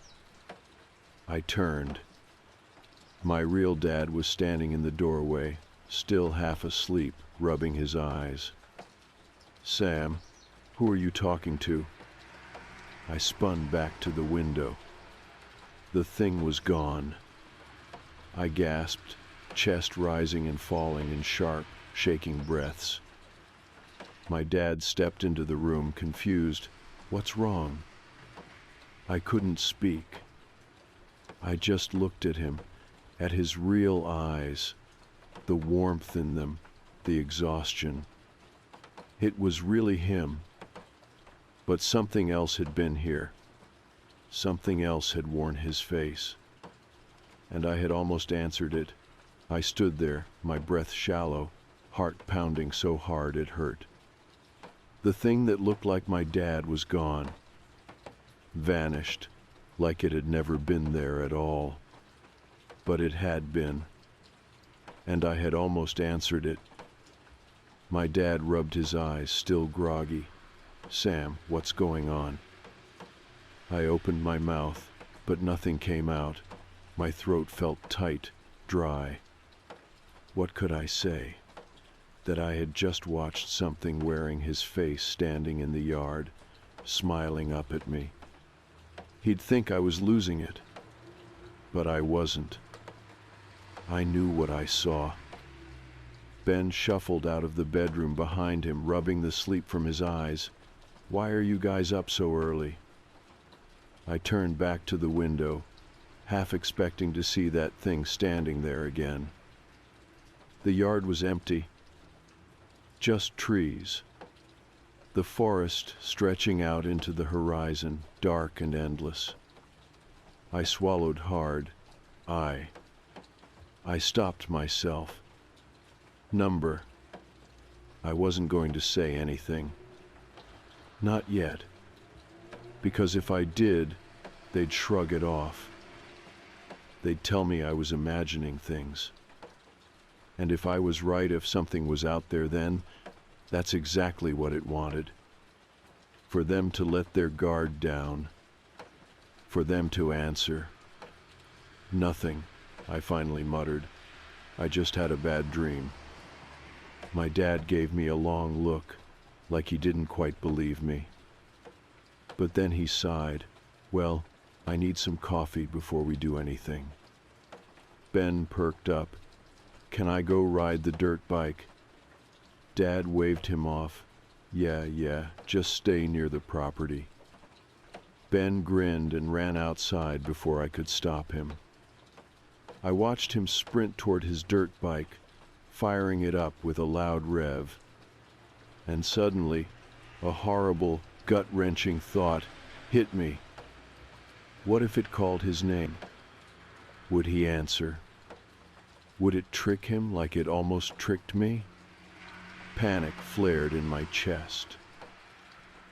I turned. My real dad was standing in the doorway, still half asleep, rubbing his eyes. "Sam, who are you talking to?" I spun back to the window. The thing was gone. I gasped, chest rising and falling in sharp, shaking breaths. My dad stepped into the room, confused. "What's wrong?" I couldn't speak. I just looked at him, at his real eyes, the warmth in them, the exhaustion. It was really him. But something else had been here. Something else had worn his face. And I had almost answered it. I stood there, my breath shallow, heart pounding so hard it hurt. The thing that looked like my dad was gone. Vanished, like it had never been there at all. But it had been. And I had almost answered it. My dad rubbed his eyes, still groggy. "Sam, what's going on?" I opened my mouth, but nothing came out. My throat felt tight, dry. What could I say? That I had just watched something wearing his face standing in the yard, smiling up at me. He'd think I was losing it. But I wasn't. I knew what I saw. Ben shuffled out of the bedroom behind him, rubbing the sleep from his eyes. "Why are you guys up so early?" I turned back to the window, half expecting to see that thing standing there again. The yard was empty. Just trees. The forest stretching out into the horizon, dark and endless. I swallowed hard. I stopped myself. Number. I wasn't going to say anything. Not yet. Because if I did, they'd shrug it off. They'd tell me I was imagining things. And if I was right, if something was out there then, that's exactly what it wanted. For them to let their guard down. For them to answer. "Nothing," I finally muttered. "I just had a bad dream." My dad gave me a long look, like he didn't quite believe me. But then he sighed. "Well, I need some coffee before we do anything." Ben perked up. "Can I go ride the dirt bike?" Dad waved him off. Yeah, just stay near the property." Ben grinned and ran outside before I could stop him. I watched him sprint toward his dirt bike, firing it up with a loud rev. And suddenly, a horrible, gut-wrenching thought hit me. What if it called his name? Would he answer? Would it trick him like it almost tricked me? Panic flared in my chest.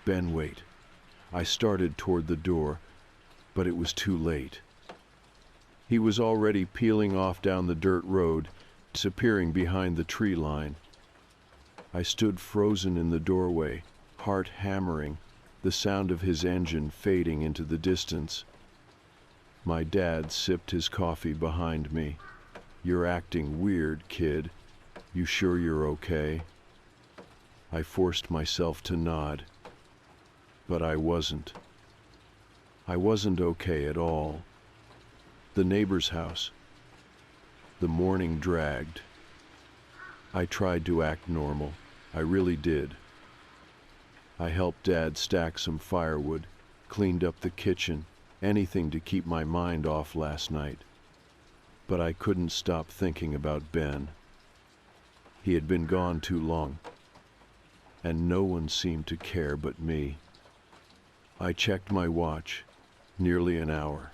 "Ben, wait." I started toward the door, but it was too late. He was already peeling off down the dirt road, disappearing behind the tree line. I stood frozen in the doorway, heart hammering, the sound of his engine fading into the distance. My dad sipped his coffee behind me. "You're acting weird, kid. You sure you're okay?" I forced myself to nod. But I wasn't. I wasn't okay at all. The neighbor's house. The morning dragged. I tried to act normal. I really did. I helped Dad stack some firewood, cleaned up the kitchen, anything to keep my mind off last night. But I couldn't stop thinking about Ben. He had been gone too long, and no one seemed to care but me. I checked my watch. Nearly an hour.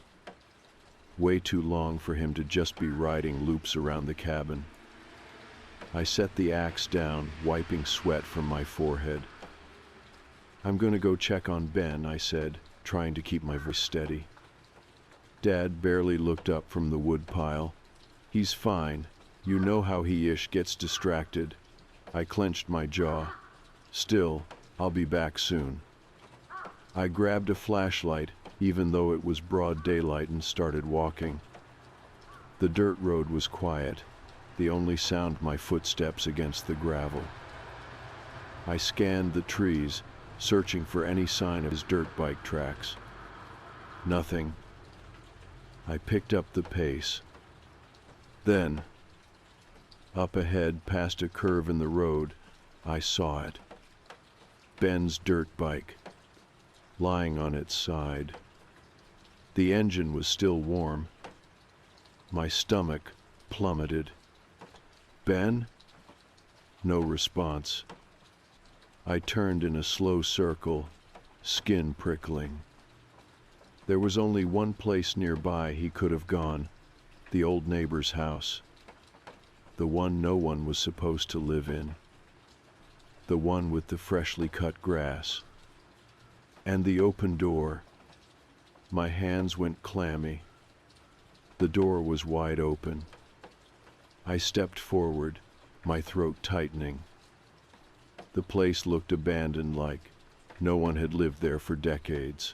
Way too long for him to just be riding loops around the cabin. I set the axe down, wiping sweat from my forehead. "I'm going to go check on Ben," I said. trying to keep my voice steady. Dad barely looked up from the wood pile. He's fine. You know how he-ish gets distracted. I clenched my jaw. Still, I'll be back soon. I grabbed a flashlight, even though it was broad daylight, and started walking. The dirt road was quiet, the only sound my footsteps against the gravel. I scanned the trees, searching for any sign of his dirt bike tracks. Nothing. I picked up the pace. Then, up ahead, past a curve in the road, I saw it. Ben's dirt bike, lying on its side. The engine was still warm. My stomach plummeted. Ben? No response. I turned in a slow circle, skin prickling. There was only one place nearby he could have gone, the old neighbor's house. The one no one was supposed to live in. The one with the freshly cut grass. And the open door. My hands went clammy. The door was wide open. I stepped forward, my throat tightening. The place looked abandoned, like no one had lived there for decades.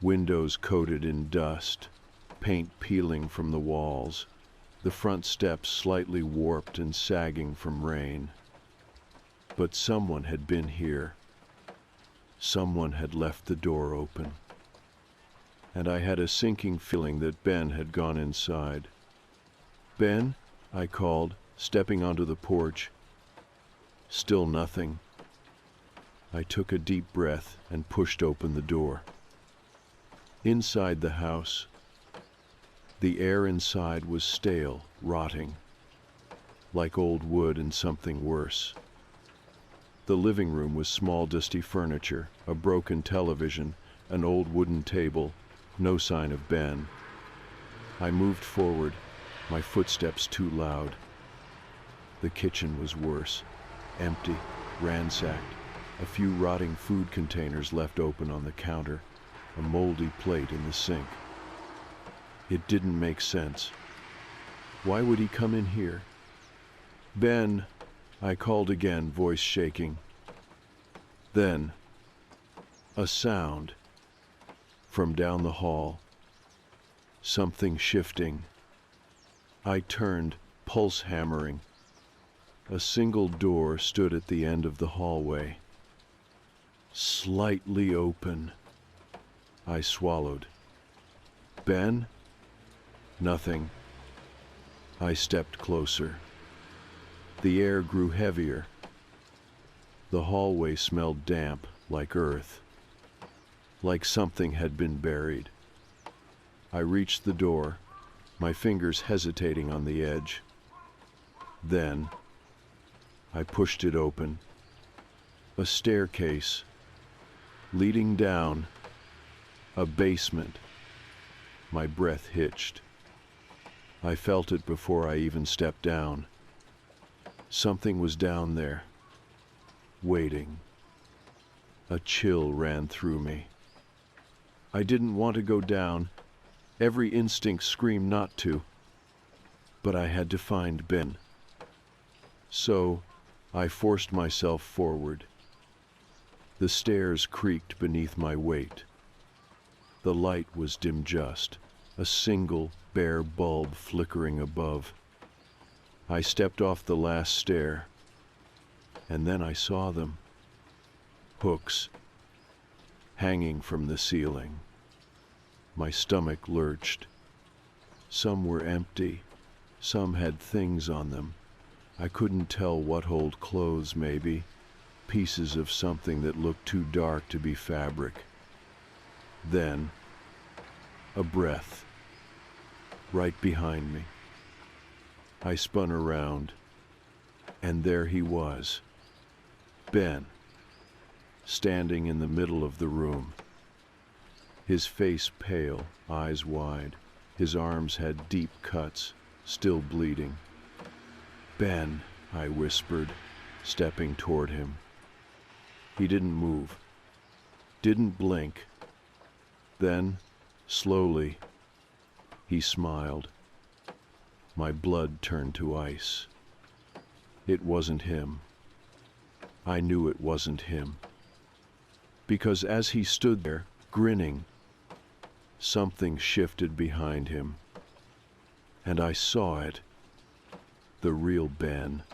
Windows coated in dust, paint peeling from the walls, the front steps slightly warped and sagging from rain. But someone had been here. Someone had left the door open. And I had a sinking feeling that Ben had gone inside. "Ben?" I called, stepping onto the porch. Still nothing. I took a deep breath and pushed open the door. Inside the house, the air inside was stale, rotting, like old wood and something worse. The living room was small, dusty furniture, a broken television, an old wooden table, no sign of Ben. I moved forward, my footsteps too loud. The kitchen was worse, empty, ransacked, a few rotting food containers left open on the counter, a moldy plate in the sink. It didn't make sense. Why would he come in here? "Ben," I called again, voice shaking. Then, a sound from down the hall. Something shifting. I turned, pulse hammering. A single door stood at the end of the hallway. Slightly open. I swallowed. "Ben?" Nothing. I stepped closer. The air grew heavier. The hallway smelled damp, like earth. Like something had been buried. I reached the door, my fingers hesitating on the edge. Then, I pushed it open. A staircase, leading down, a basement. My breath hitched. I felt it before I even stepped down. Something was down there, waiting. A chill ran through me. I didn't want to go down. Every instinct screamed not to. But I had to find Ben. So, I forced myself forward. The stairs creaked beneath my weight. The light was dim, just a single bare bulb flickering above. I stepped off the last stair, and then I saw them. Hooks, hanging from the ceiling. My stomach lurched. Some were empty, some had things on them. I couldn't tell what, old clothes maybe, pieces of something that looked too dark to be fabric. Then, a breath, right behind me. I spun around, and there he was, Ben, standing in the middle of the room. His face pale, eyes wide. His arms had deep cuts, still bleeding. "Ben," I whispered, stepping toward him. He didn't move, didn't blink, Then, slowly, he smiled. My blood turned to ice. It wasn't him. I knew it wasn't him. Because as he stood there, grinning, something shifted behind him. And I saw it. The real Ben.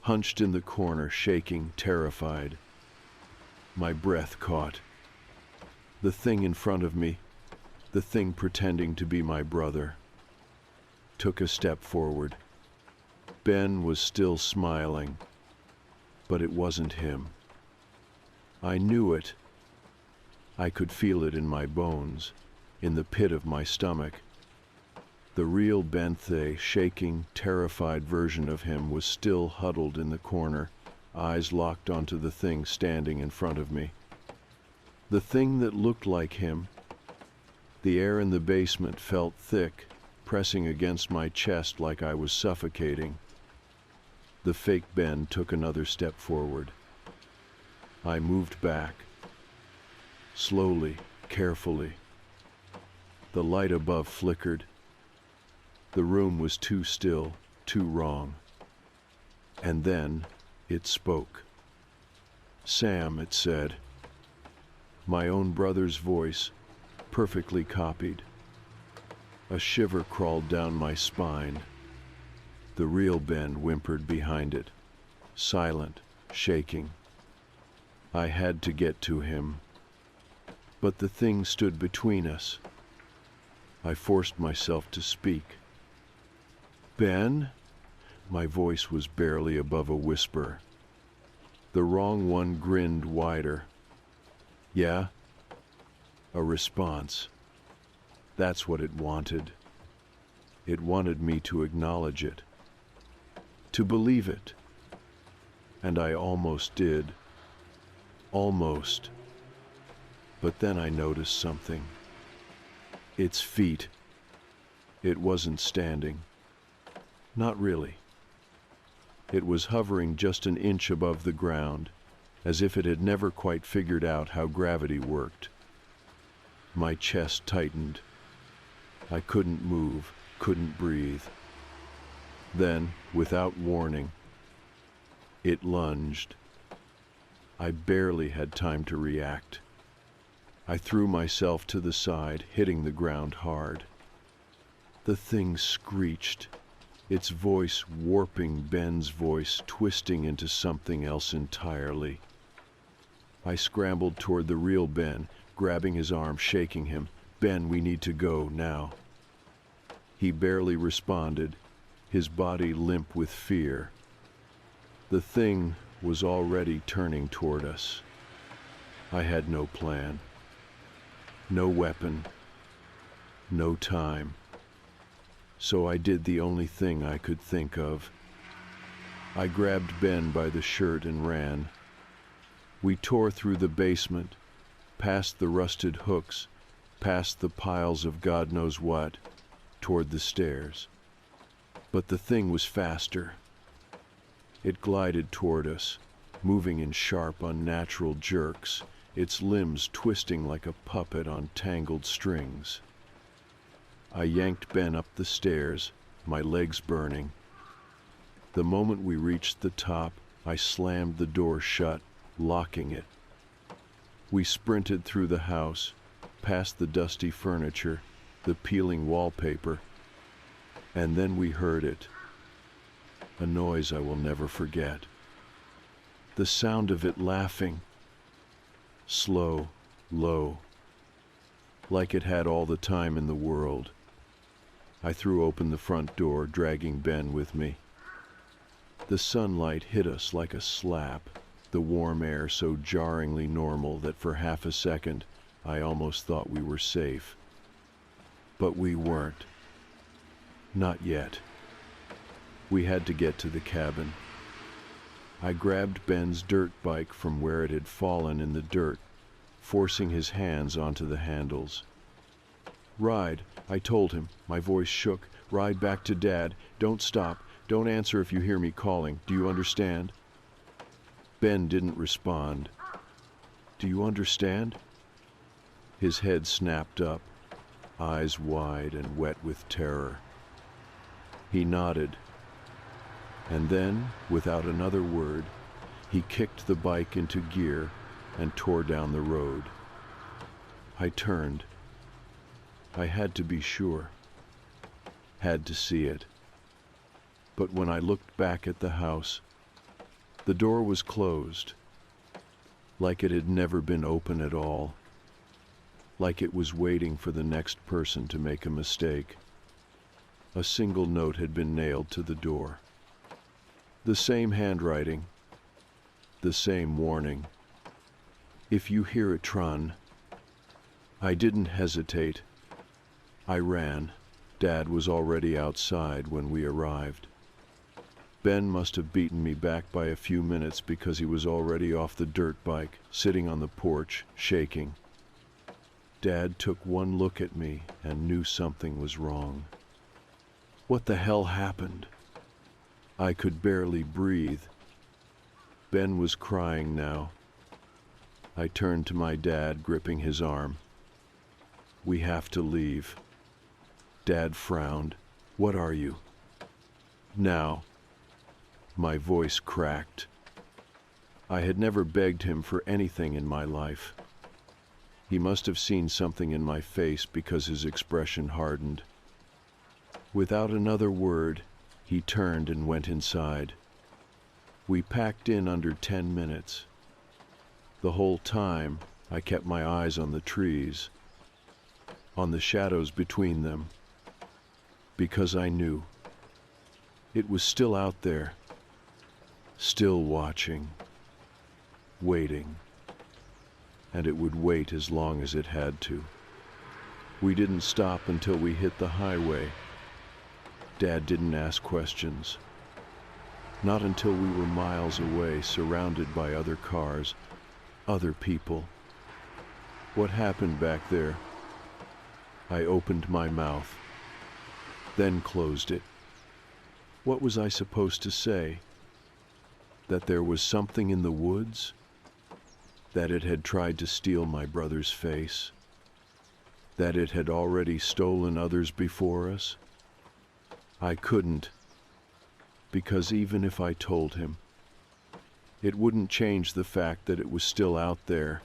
Hunched in the corner, shaking, terrified. My breath caught. The thing in front of me, the thing pretending to be my brother, took a step forward. Ben was still smiling, but it wasn't him. I knew it. I could feel it in my bones, in the pit of my stomach. The real Benthay, shaking, terrified version of him was still huddled in the corner, eyes locked onto the thing standing in front of me. The thing that looked like him. The air in the basement felt thick, pressing against my chest like I was suffocating. The fake Ben took another step forward. I moved back. Slowly, carefully. The light above flickered. The room was too still, too wrong. And then it spoke. "Sam," it said. My own brother's voice, perfectly copied. A shiver crawled down my spine. The real Ben whimpered behind it, silent, shaking. I had to get to him. But the thing stood between us. I forced myself to speak. "Ben?" My voice was barely above a whisper. The wrong one grinned wider. "Yeah?" A response. That's what it wanted. It wanted me to acknowledge it, to believe it. And I almost did. Almost. But then I noticed something. Its feet. It wasn't standing. Not really. It was hovering just an inch above the ground, as if it had never quite figured out how gravity worked. My chest tightened. I couldn't move, couldn't breathe. Then, without warning, it lunged. I barely had time to react. I threw myself to the side, hitting the ground hard. The thing screeched, its voice warping Ben's voice, twisting into something else entirely. I scrambled toward the real Ben, grabbing his arm, shaking him. "Ben, we need to go now." He barely responded, his body limp with fear. The thing was already turning toward us. I had no plan, no weapon, no time. So I did the only thing I could think of. I grabbed Ben by the shirt and ran. We tore through the basement, past the rusted hooks, past the piles of God knows what, toward the stairs. But the thing was faster. It glided toward us, moving in sharp, unnatural jerks, its limbs twisting like a puppet on tangled strings. I yanked Ben up the stairs, my legs burning. The moment we reached the top, I slammed the door shut, locking it. We sprinted through the house, past the dusty furniture, the peeling wallpaper, and then we heard it. A noise I will never forget. The sound of it laughing. Slow, low, like it had all the time in the world. I threw open the front door, dragging Ben with me. The sunlight hit us like a slap, the warm air so jarringly normal that for half a second I almost thought we were safe. But we weren't. Not yet. We had to get to the cabin. I grabbed Ben's dirt bike from where it had fallen in the dirt, forcing his hands onto the handles. "Ride," I told him, my voice shook. "Ride back to Dad. Don't stop. Don't answer if you hear me calling. Do you understand?" Ben didn't respond. "Do you understand?" His head snapped up, eyes wide and wet with terror. He nodded, and then, without another word, he kicked the bike into gear and tore down the road. I turned. I had to be sure. Had to see it. But when I looked back at the house, the door was closed, like it had never been open at all, like it was waiting for the next person to make a mistake. A single note had been nailed to the door. The same handwriting, the same warning. If you hear it, run. I didn't hesitate. I ran. Dad was already outside when we arrived. Ben must have beaten me back by a few minutes because he was already off the dirt bike, sitting on the porch, shaking. Dad took one look at me and knew something was wrong. What the hell happened? I could barely breathe. Ben was crying now. I turned to my dad, gripping his arm. We have to leave. Dad frowned. What are you? Now. My voice cracked. I had never begged him for anything in my life. He must have seen something in my face because his expression hardened. Without another word, he turned and went inside. We packed in under 10 minutes. The whole time, I kept my eyes on the trees, on the shadows between them, because I knew it was still out there, still watching, waiting, and it would wait as long as it had to. We didn't stop until we hit the highway. Dad didn't ask questions. Not until we were miles away, surrounded by other cars, other people. What happened back there? I opened my mouth, then closed it. What was I supposed to say? That there was something in the woods? That it had tried to steal my brother's face? That it had already stolen others before us? I couldn't, because even if I told him, it wouldn't change the fact that it was still out there.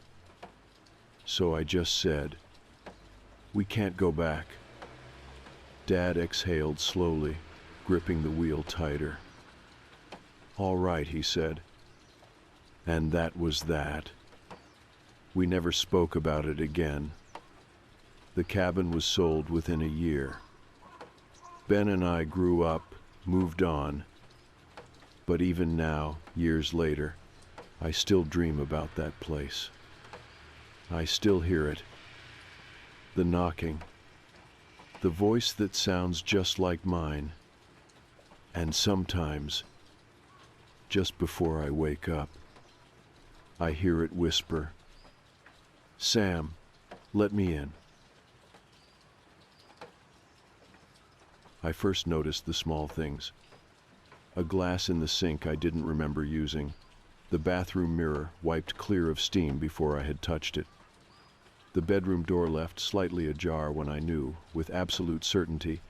So I just said, we can't go back. Dad exhaled slowly, gripping the wheel tighter. All right, he said. And that was that. We never spoke about it again. The cabin was sold within a year. Ben and I grew up, moved on. But even now, years later, I still dream about that place. I still hear it. The knocking. The voice that sounds just like mine. And sometimes, just before I wake up, I hear it whisper, Sam, let me in. I first noticed the small things. A glass in the sink I didn't remember using. The bathroom mirror wiped clear of steam before I had touched it. The bedroom door left slightly ajar when I knew, with absolute certainty,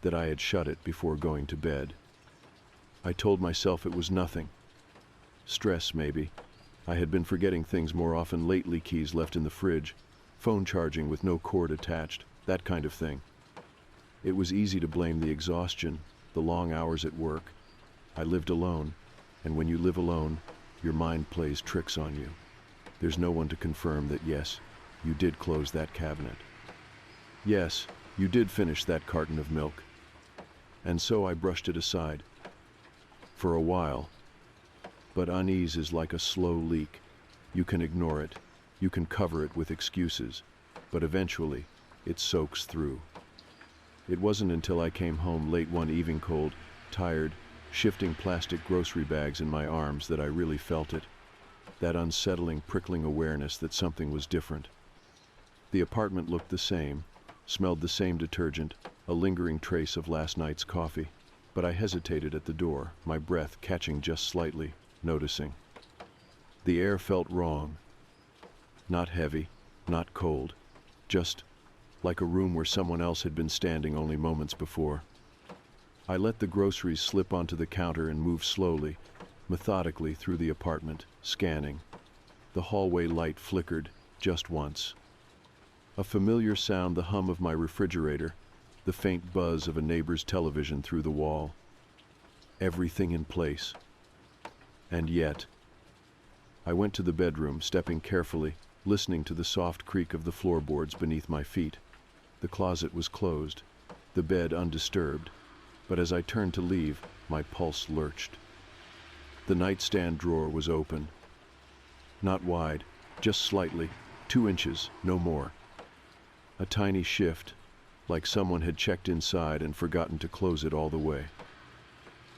that I had shut it before going to bed. I told myself it was nothing. Stress, maybe. I had been forgetting things more often lately, keys left in the fridge, phone charging with no cord attached, that kind of thing. It was easy to blame the exhaustion, the long hours at work. I lived alone, and when you live alone, your mind plays tricks on you. There's no one to confirm that yes, you did close that cabinet. Yes, you did finish that carton of milk. And so I brushed it aside. For a while. But unease is like a slow leak. You can ignore it. You can cover it with excuses. But eventually, it soaks through. It wasn't until I came home late one evening cold, tired, shifting plastic grocery bags in my arms that I really felt it. That unsettling, prickling awareness that something was different. The apartment looked the same, smelled the same detergent, a lingering trace of last night's coffee. But I hesitated at the door, my breath catching just slightly, noticing. The air felt wrong. Not heavy, not cold, just like a room where someone else had been standing only moments before. I let the groceries slip onto the counter and moved slowly, methodically through the apartment, scanning. The hallway light flickered just once. A familiar sound, the hum of my refrigerator, the faint buzz of a neighbor's television through the wall. Everything in place. And yet, I went to the bedroom, stepping carefully, listening to the soft creak of the floorboards beneath my feet. The closet was closed, the bed undisturbed, but as I turned to leave, my pulse lurched. The nightstand drawer was open. Not wide, just slightly, 2 inches, no more. A tiny shift, like someone had checked inside and forgotten to close it all the way.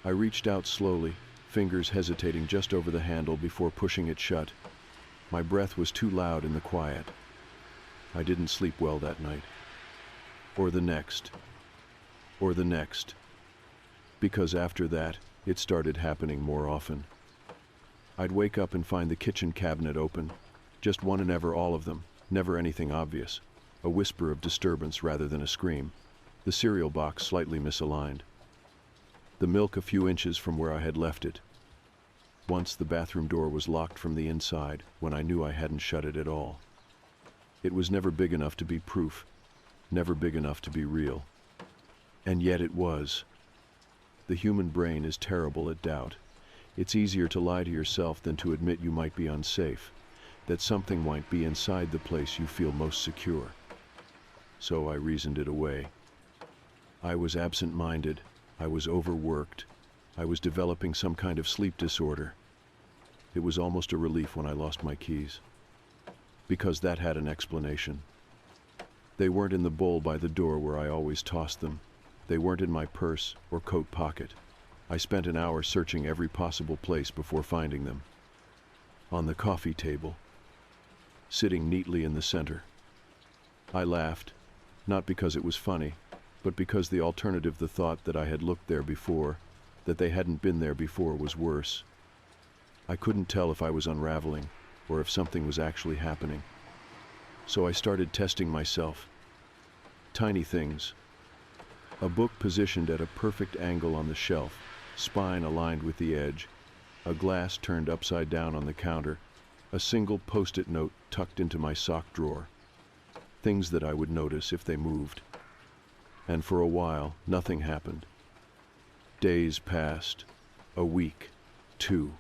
I reached out slowly, fingers hesitating just over the handle before pushing it shut. My breath was too loud in the quiet. I didn't sleep well that night. Or the next. Or the next. Because after that, it started happening more often. I'd wake up and find the kitchen cabinet open. Just one and never all of them, never anything obvious. A whisper of disturbance rather than a scream. The cereal box slightly misaligned. The milk a few inches from where I had left it. Once the bathroom door was locked from the inside when I knew I hadn't shut it at all. It was never big enough to be proof, never big enough to be real. And yet it was. The human brain is terrible at doubt. It's easier to lie to yourself than to admit you might be unsafe, that something might be inside the place you feel most secure. So I reasoned it away. I was absent-minded. I was overworked. I was developing some kind of sleep disorder. It was almost a relief when I lost my keys, because that had an explanation. They weren't in the bowl by the door where I always tossed them. They weren't in my purse or coat pocket. I spent an hour searching every possible place before finding them. On the coffee table, sitting neatly in the center. I laughed, not because it was funny, but because the alternative, the thought that I had looked there before, that they hadn't been there before, was worse. I couldn't tell if I was unraveling or if something was actually happening. So I started testing myself. Tiny things. A book positioned at a perfect angle on the shelf, spine aligned with the edge, a glass turned upside down on the counter, a single post-it note tucked into my sock drawer. Things that I would notice if they moved. And for a while, nothing happened. Days passed. A week. 2.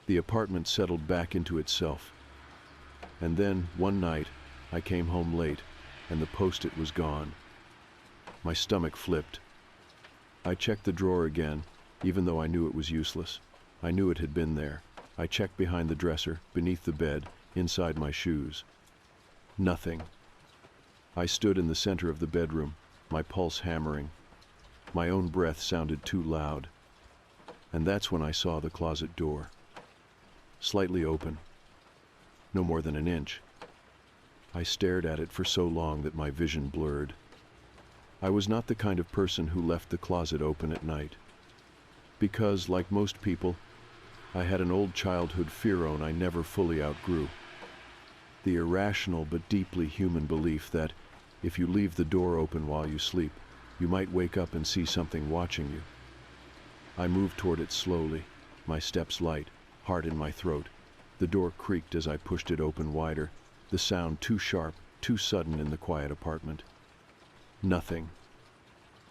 The apartment settled back into itself. And then, one night, I came home late, and the post-it was gone. My stomach flipped. I checked the drawer again, even though I knew it was useless. I knew it had been there. I checked behind the dresser, beneath the bed, inside my shoes. Nothing. I stood in the center of the bedroom, my pulse hammering. My own breath sounded too loud. And that's when I saw the closet door. Slightly open. No more than an inch. I stared at it for so long that my vision blurred. I was not the kind of person who left the closet open at night. Because, like most people, I had an old childhood fear I never fully outgrew. The irrational but deeply human belief that, if you leave the door open while you sleep, you might wake up and see something watching you. I moved toward it slowly, my steps light, heart in my throat. The door creaked as I pushed it open wider, the sound too sharp, too sudden in the quiet apartment. Nothing.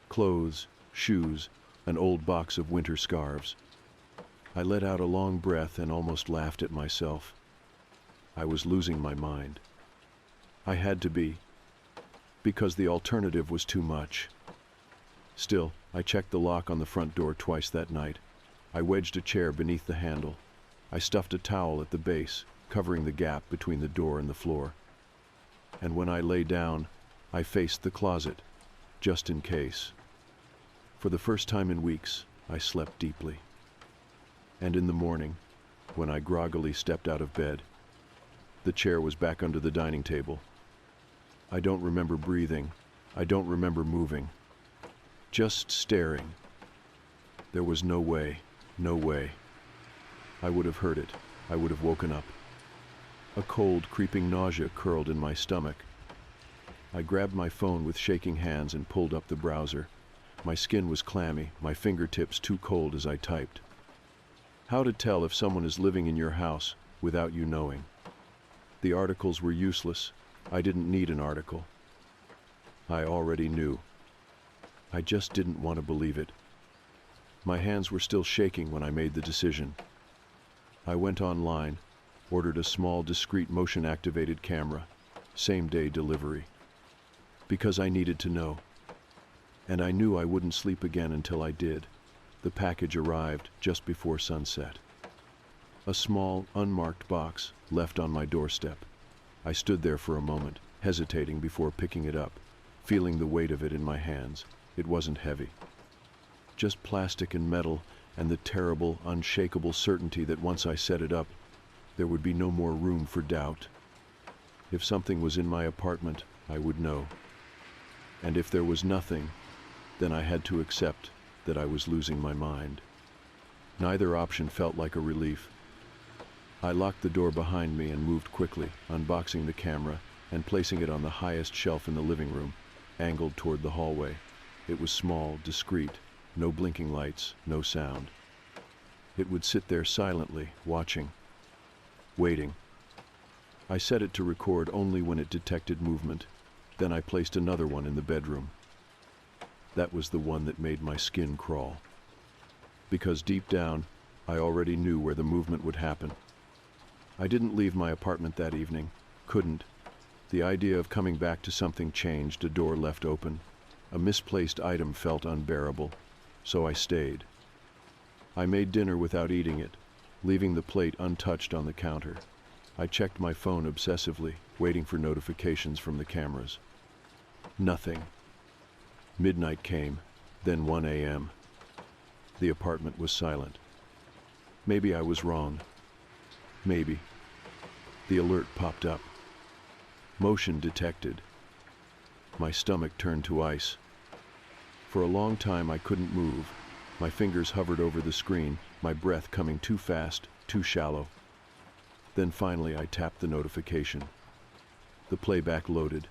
Clothes, shoes, an old box of winter scarves. I let out a long breath and almost laughed at myself. I was losing my mind. I had to be, because the alternative was too much. Still, I checked the lock on the front door twice that night. I wedged a chair beneath the handle. I stuffed a towel at the base, covering the gap between the door and the floor. And when I lay down, I faced the closet, just in case. For the first time in weeks, I slept deeply. And in the morning, when I groggily stepped out of bed, the chair was back under the dining table. I don't remember breathing. I don't remember moving. Just staring. There was no way, no way. I would have heard it. I would have woken up. A cold, creeping nausea curled in my stomach. I grabbed my phone with shaking hands and pulled up the browser. My skin was clammy, my fingertips too cold as I typed. How to tell if someone is living in your house without you knowing. The articles were useless. I didn't need an article. I already knew. I just didn't want to believe it. My hands were still shaking when I made the decision. I went online, ordered a small, discreet, motion-activated camera, same-day delivery. Because I needed to know. And I knew I wouldn't sleep again until I did. The package arrived just before sunset. A small, unmarked box left on my doorstep. I stood there for a moment, hesitating before picking it up, feeling the weight of it in my hands. It wasn't heavy. Just plastic and metal, and the terrible, unshakable certainty that once I set it up, there would be no more room for doubt. If something was in my apartment, I would know. And if there was nothing, then I had to accept that I was losing my mind. Neither option felt like a relief. I locked the door behind me and moved quickly, unboxing the camera and placing it on the highest shelf in the living room, angled toward the hallway. It was small, discreet, no blinking lights, no sound. It would sit there silently, watching, waiting. I set it to record only when it detected movement. Then I placed another one in the bedroom. That was the one that made my skin crawl. Because deep down, I already knew where the movement would happen. I didn't leave my apartment that evening. Couldn't. The idea of coming back to something changed, a door left open. A misplaced item felt unbearable, so I stayed. I made dinner without eating it, leaving the plate untouched on the counter. I checked my phone obsessively, waiting for notifications from the cameras. Nothing. Midnight came, then 1 a.m. The apartment was silent. Maybe I was wrong. Maybe. The alert popped up. Motion detected. My stomach turned to ice. For a long time I couldn't move. My fingers hovered over the screen, my breath coming too fast, too shallow. Then finally I tapped the notification. The playback loaded.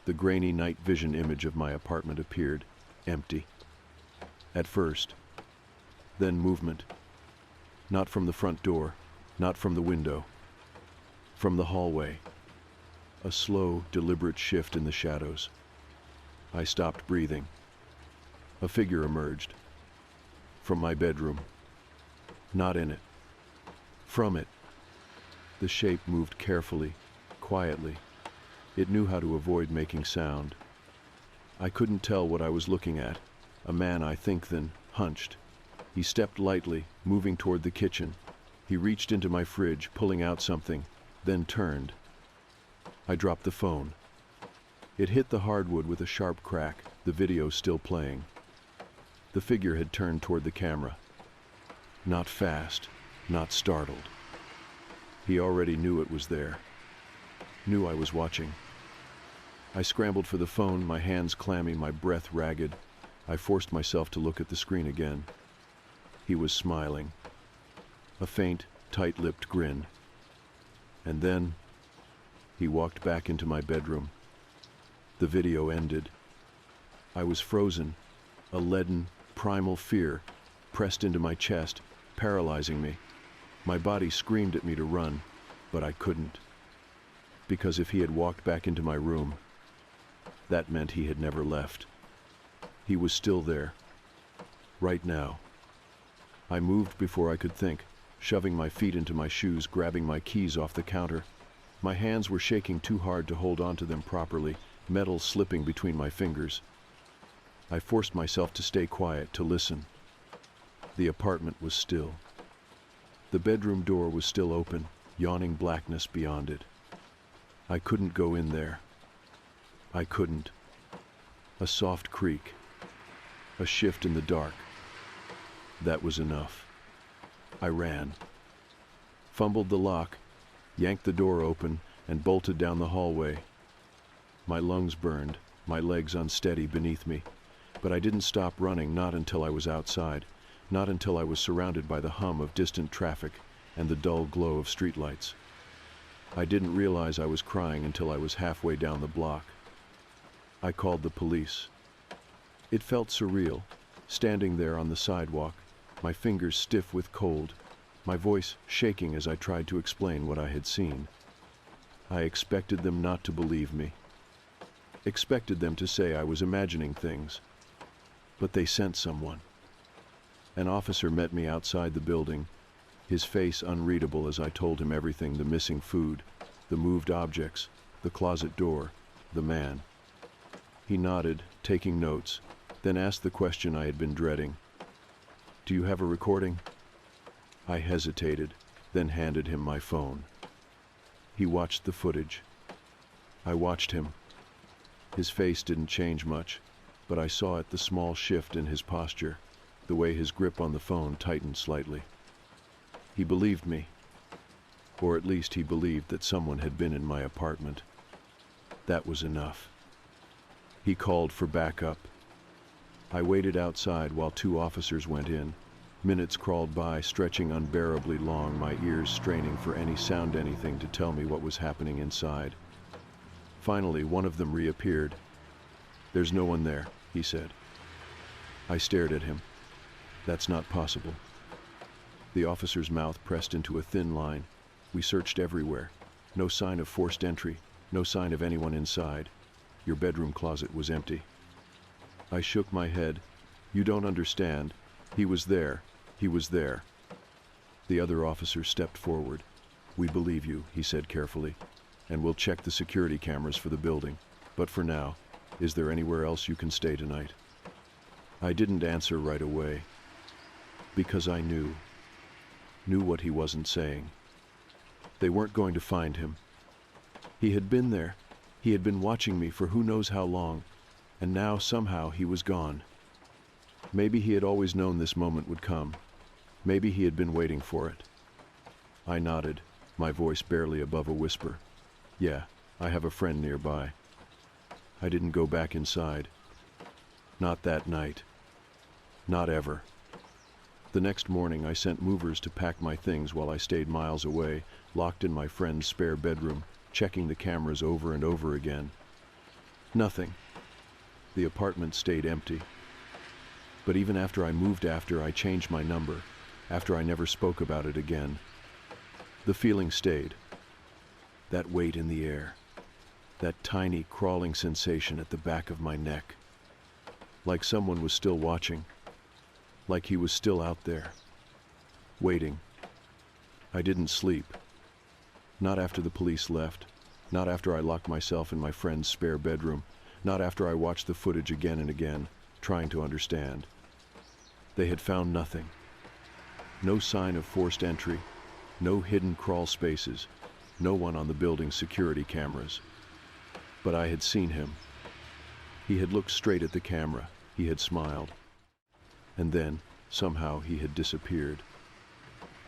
The grainy night vision image of my apartment appeared, empty. At first. Then movement. Not from the front door, not from the window. From the hallway. A slow, deliberate shift in the shadows. I stopped breathing. A figure emerged. From my bedroom. Not in it. From it. The shape moved carefully, quietly. It knew how to avoid making sound. I couldn't tell what I was looking at. A man, I think, then hunched. He stepped lightly, moving toward the kitchen. He reached into my fridge, pulling out something, then turned. I dropped the phone. It hit the hardwood with a sharp crack, the video still playing. The figure had turned toward the camera. Not fast, not startled. He already knew it was there. Knew I was watching. I scrambled for the phone, my hands clammy, my breath ragged. I forced myself to look at the screen again. He was smiling. A faint, tight-lipped grin. And then, he walked back into my bedroom. The video ended. I was frozen. A leaden, primal fear pressed into my chest, paralyzing me. My body screamed at me to run, but I couldn't. Because if he had walked back into my room, that meant he had never left. He was still there. Right now. I moved before I could think, shoving my feet into my shoes, grabbing my keys off the counter. My hands were shaking too hard to hold onto them properly, metal slipping between my fingers. I forced myself to stay quiet, to listen. The apartment was still. The bedroom door was still open, yawning blackness beyond it. I couldn't go in there. I couldn't. A soft creak. A shift in the dark. That was enough. I ran. Fumbled the lock, yanked the door open, and bolted down the hallway. My lungs burned, my legs unsteady beneath me. But I didn't stop running, not until I was outside, not until I was surrounded by the hum of distant traffic and the dull glow of streetlights. I didn't realize I was crying until I was halfway down the block. I called the police. It felt surreal, standing there on the sidewalk, my fingers stiff with cold, my voice shaking as I tried to explain what I had seen. I expected them not to believe me. Expected them to say I was imagining things. But they sent someone. An officer met me outside the building, his face unreadable as I told him everything: the missing food, the moved objects, the closet door, the man. He nodded, taking notes, then asked the question I had been dreading. "Do you have a recording?" I hesitated, then handed him my phone. He watched the footage. I watched him. His face didn't change much, but I saw the small shift in his posture, the way his grip on the phone tightened slightly. He believed me, or at least he believed that someone had been in my apartment. That was enough. He called for backup. I waited outside while 2 officers went in. Minutes crawled by, stretching unbearably long, my ears straining for any sound, anything to tell me what was happening inside. Finally, one of them reappeared. "There's no one there," he said. I stared at him. "That's not possible." The officer's mouth pressed into a thin line. "We searched everywhere. No sign of forced entry, no sign of anyone inside. Your bedroom closet was empty." I shook my head. "You don't understand. He was there. He was there." The other officer stepped forward. "We believe you," he said carefully, "and we'll check the security cameras for the building. But for now, is there anywhere else you can stay tonight?" I didn't answer right away, because I knew what he wasn't saying. They weren't going to find him. He had been there. He had been watching me for who knows how long, and now somehow he was gone. Maybe he had always known this moment would come. Maybe he had been waiting for it. I nodded, my voice barely above a whisper. "Yeah, I have a friend nearby." I didn't go back inside. Not that night. Not ever. The next morning I sent movers to pack my things while I stayed miles away, locked in my friend's spare bedroom, checking the cameras over and over again. Nothing. The apartment stayed empty. But even after I moved, after I changed my number, after I never spoke about it again, the feeling stayed. That weight in the air. That tiny crawling sensation at the back of my neck. Like someone was still watching. Like he was still out there. Waiting. I didn't sleep. Not after the police left. Not after I locked myself in my friend's spare bedroom. Not after I watched the footage again and again, trying to understand. They had found nothing. No sign of forced entry. No hidden crawl spaces. No one on the building's security cameras. But I had seen him. He had looked straight at the camera. He had smiled. And then, somehow, he had disappeared.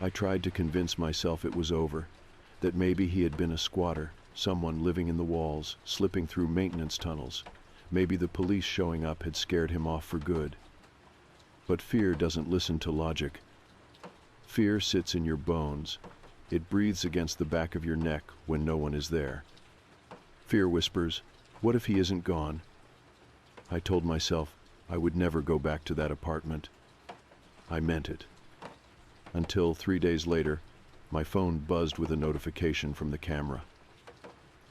I tried to convince myself it was over, that maybe he had been a squatter, someone living in the walls, slipping through maintenance tunnels. Maybe the police showing up had scared him off for good. But fear doesn't listen to logic. Fear sits in your bones. It breathes against the back of your neck when no one is there. Fear whispers, "What if he isn't gone?" I told myself I would never go back to that apartment. I meant it. Until 3 days later, my phone buzzed with a notification from the camera.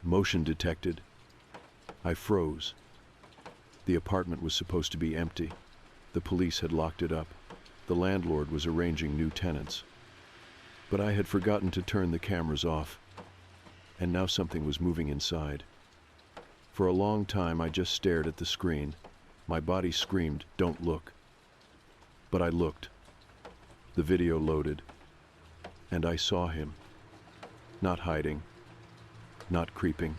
Motion detected. I froze. The apartment was supposed to be empty. The police had locked it up. The landlord was arranging new tenants. But I had forgotten to turn the cameras off. And now something was moving inside. For a long time I just stared at the screen. My body screamed, "Don't look." But I looked. The video loaded. And I saw him. Not hiding. Not creeping.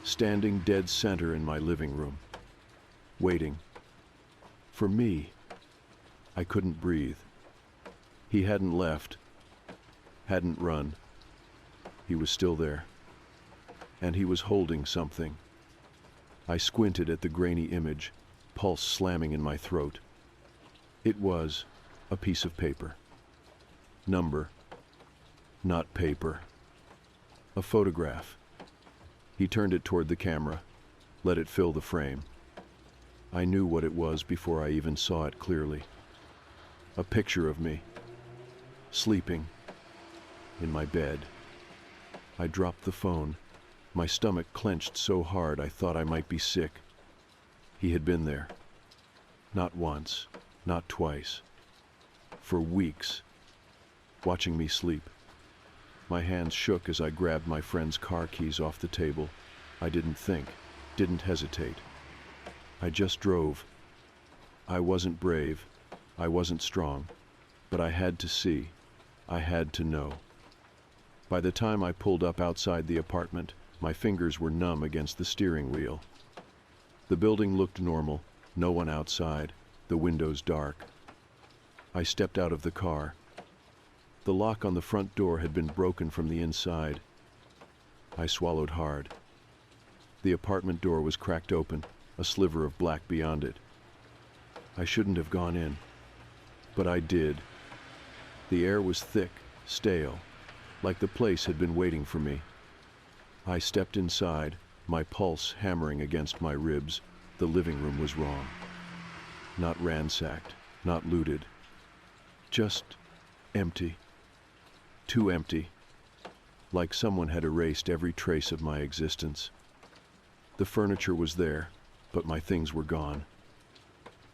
Standing dead center in my living room. Waiting. For me. I couldn't breathe. He hadn't left. Hadn't run. He was still there. And he was holding something. I squinted at the grainy image, pulse slamming in my throat. It was a piece of paper. Number. Not paper. A photograph. He turned it toward the camera, let it fill the frame. I knew what it was before I even saw it clearly. A picture of me, sleeping, in my bed. I dropped the phone. My stomach clenched so hard I thought I might be sick. He had been there. Not once, not twice. For weeks, watching me sleep. My hands shook as I grabbed my friend's car keys off the table. I didn't think, didn't hesitate. I just drove. I wasn't brave, I wasn't strong, but I had to see, I had to know. By the time I pulled up outside the apartment, my fingers were numb against the steering wheel. The building looked normal, no one outside, the windows dark. I stepped out of the car. The lock on the front door had been broken from the inside. I swallowed hard. The apartment door was cracked open, a sliver of black beyond it. I shouldn't have gone in, but I did. The air was thick, stale, like the place had been waiting for me. I stepped inside, my pulse hammering against my ribs. The living room was wrong. Not ransacked, not looted. Just empty. Too empty. Like someone had erased every trace of my existence. The furniture was there, but my things were gone.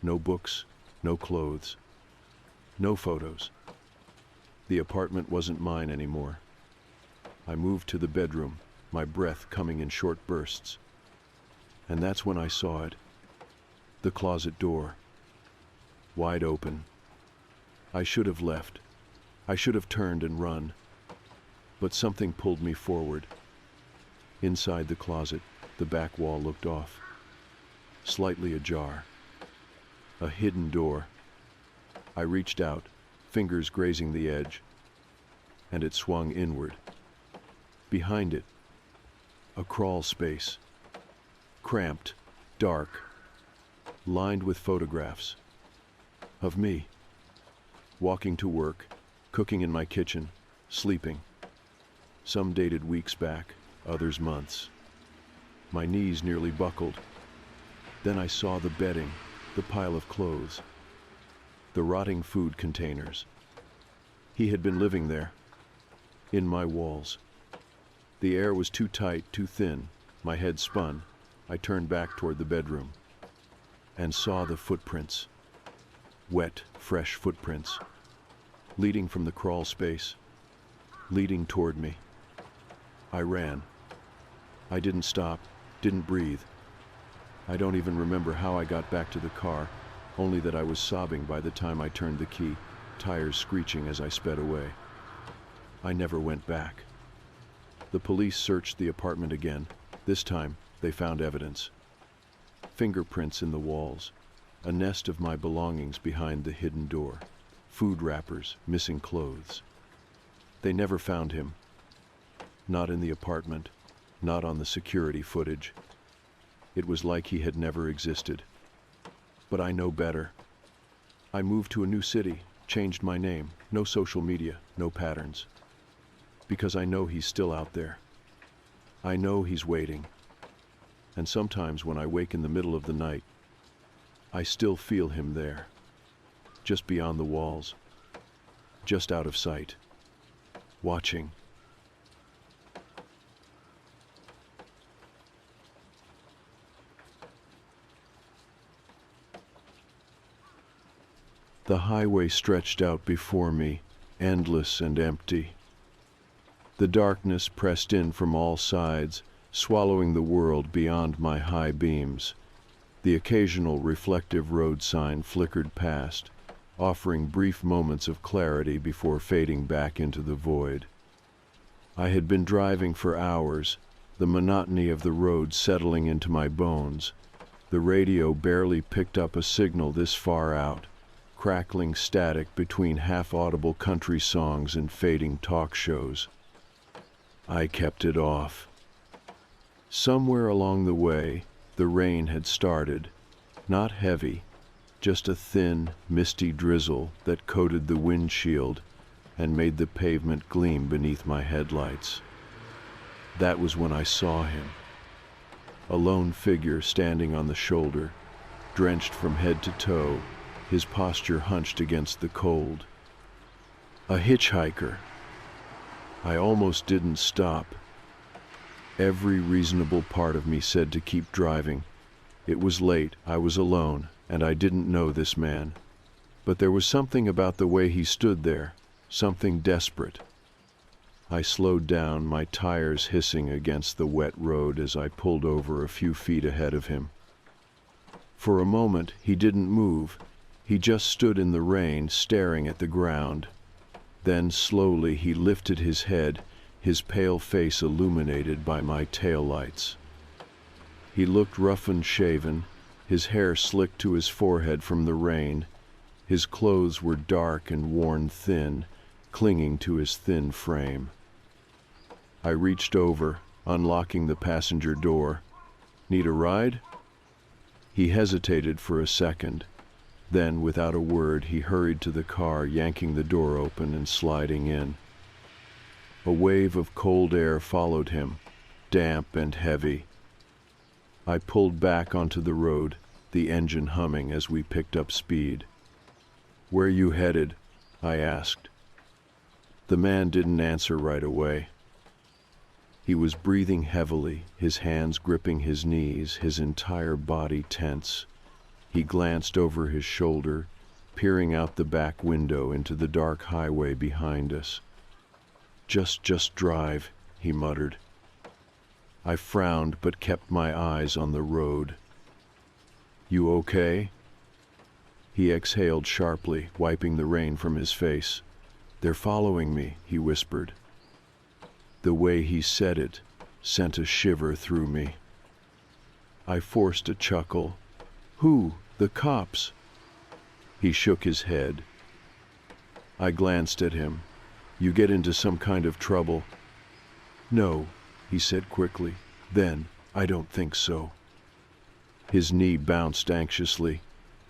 No books, no clothes, no photos. The apartment wasn't mine anymore. I moved to the bedroom, my breath coming in short bursts. And that's when I saw it. The closet door. Wide open. I should have left. I should have turned and run. But something pulled me forward. Inside the closet, the back wall looked off. Slightly ajar. A hidden door. I reached out, fingers grazing the edge, and it swung inward. Behind it, a crawl space. Cramped, dark, lined with photographs. Of me. Walking to work, cooking in my kitchen, sleeping. Some dated weeks back, others months. My knees nearly buckled. Then I saw the bedding, the pile of clothes, the rotting food containers. He had been living there, in my walls. The air was too tight, too thin. My head spun. I turned back toward the bedroom and saw the footprints. Wet, fresh footprints, leading from the crawl space, leading toward me. I ran. I didn't stop, didn't breathe. I don't even remember how I got back to the car, only that I was sobbing by the time I turned the key, tires screeching as I sped away. I never went back. The police searched the apartment again. This time, they found evidence. Fingerprints in the walls, a nest of my belongings behind the hidden door, food wrappers, missing clothes. They never found him. Not in the apartment, not on the security footage. It was like he had never existed. But I know better. I moved to a new city, changed my name, no social media, no patterns. Because I know he's still out there. I know he's waiting. And sometimes when I wake in the middle of the night, I still feel him there, just beyond the walls, just out of sight, watching. The highway stretched out before me, endless and empty. The darkness pressed in from all sides, swallowing the world beyond my high beams. The occasional reflective road sign flickered past, offering brief moments of clarity before fading back into the void. I had been driving for hours, the monotony of the road settling into my bones. The radio barely picked up a signal this far out, crackling static between half-audible country songs and fading talk shows. I kept it off. Somewhere along the way, the rain had started, not heavy, just a thin, misty drizzle that coated the windshield and made the pavement gleam beneath my headlights. That was when I saw him. a lone figure standing on the shoulder, drenched from head to toe, his posture hunched against the cold. A hitchhiker. I almost didn't stop. Every reasonable part of me said to keep driving. It was late, I was alone, and I didn't know this man. But there was something about the way he stood there, something desperate. I slowed down, my tires hissing against the wet road as I pulled over a few feet ahead of him. For a moment, he didn't move. He just stood in the rain, staring at the ground. Then, slowly, he lifted his head, his pale face illuminated by my taillights. He looked rough and shaven, his hair slicked to his forehead from the rain. His clothes were dark and worn thin, clinging to his thin frame. I reached over, unlocking the passenger door. "Need a ride?" He hesitated for a second. Then, without a word, he hurried to the car, yanking the door open and sliding in. A wave of cold air followed him, damp and heavy. I pulled back onto the road, the engine humming as we picked up speed. "Where you headed?" I asked. The man didn't answer right away. He was breathing heavily, his hands gripping his knees, his entire body tense. He glanced over his shoulder, peering out the back window into the dark highway behind us. Just drive," he muttered. I frowned but kept my eyes on the road. "You okay?" He exhaled sharply, wiping the rain from his face. "They're following me," he whispered. The way he said it sent a shiver through me. I forced a chuckle. "Who? The cops?" He shook his head. I glanced at him. "You get into some kind of trouble?" "No," he said quickly. Then, "I don't think so." His knee bounced anxiously.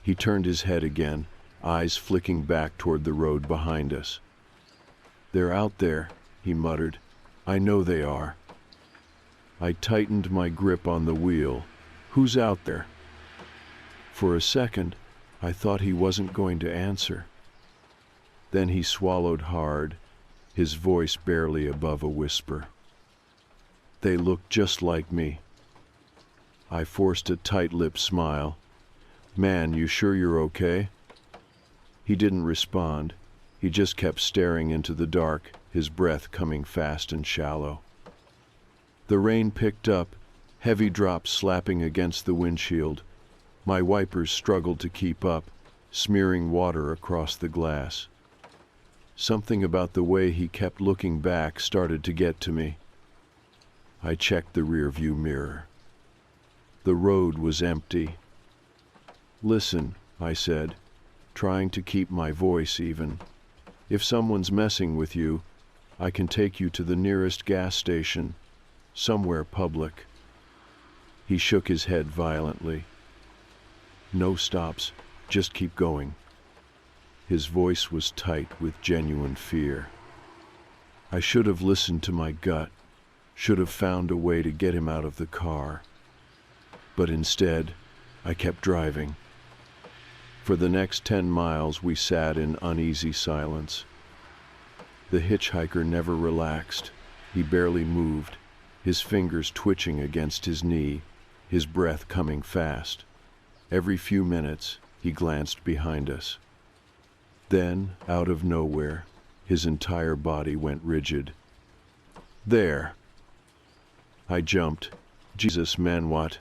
He turned his head again, eyes flicking back toward the road behind us. "They're out there," he muttered. "I know they are." I tightened my grip on the wheel. "Who's out there?" For a second, I thought he wasn't going to answer. Then he swallowed hard, his voice barely above a whisper. "They look just like me." I forced a tight-lipped smile. "Man, you sure you're okay?" He didn't respond. He just kept staring into the dark, his breath coming fast and shallow. The rain picked up, heavy drops slapping against the windshield. My wipers struggled to keep up, smearing water across the glass. Something about the way he kept looking back started to get to me. I checked the rearview mirror. The road was empty. "Listen," I said, trying to keep my voice even. "If someone's messing with you, I can take you to the nearest gas station, somewhere public." He shook his head violently. "No stops, just keep going." His voice was tight with genuine fear. I should have listened to my gut, should have found a way to get him out of the car. But instead, I kept driving. For the next 10 miles, we sat in uneasy silence. The hitchhiker never relaxed. He barely moved, his fingers twitching against his knee, his breath coming fast. Every few minutes, he glanced behind us. Then, out of nowhere, his entire body went rigid. "There!" I jumped. "Jesus, man, what?"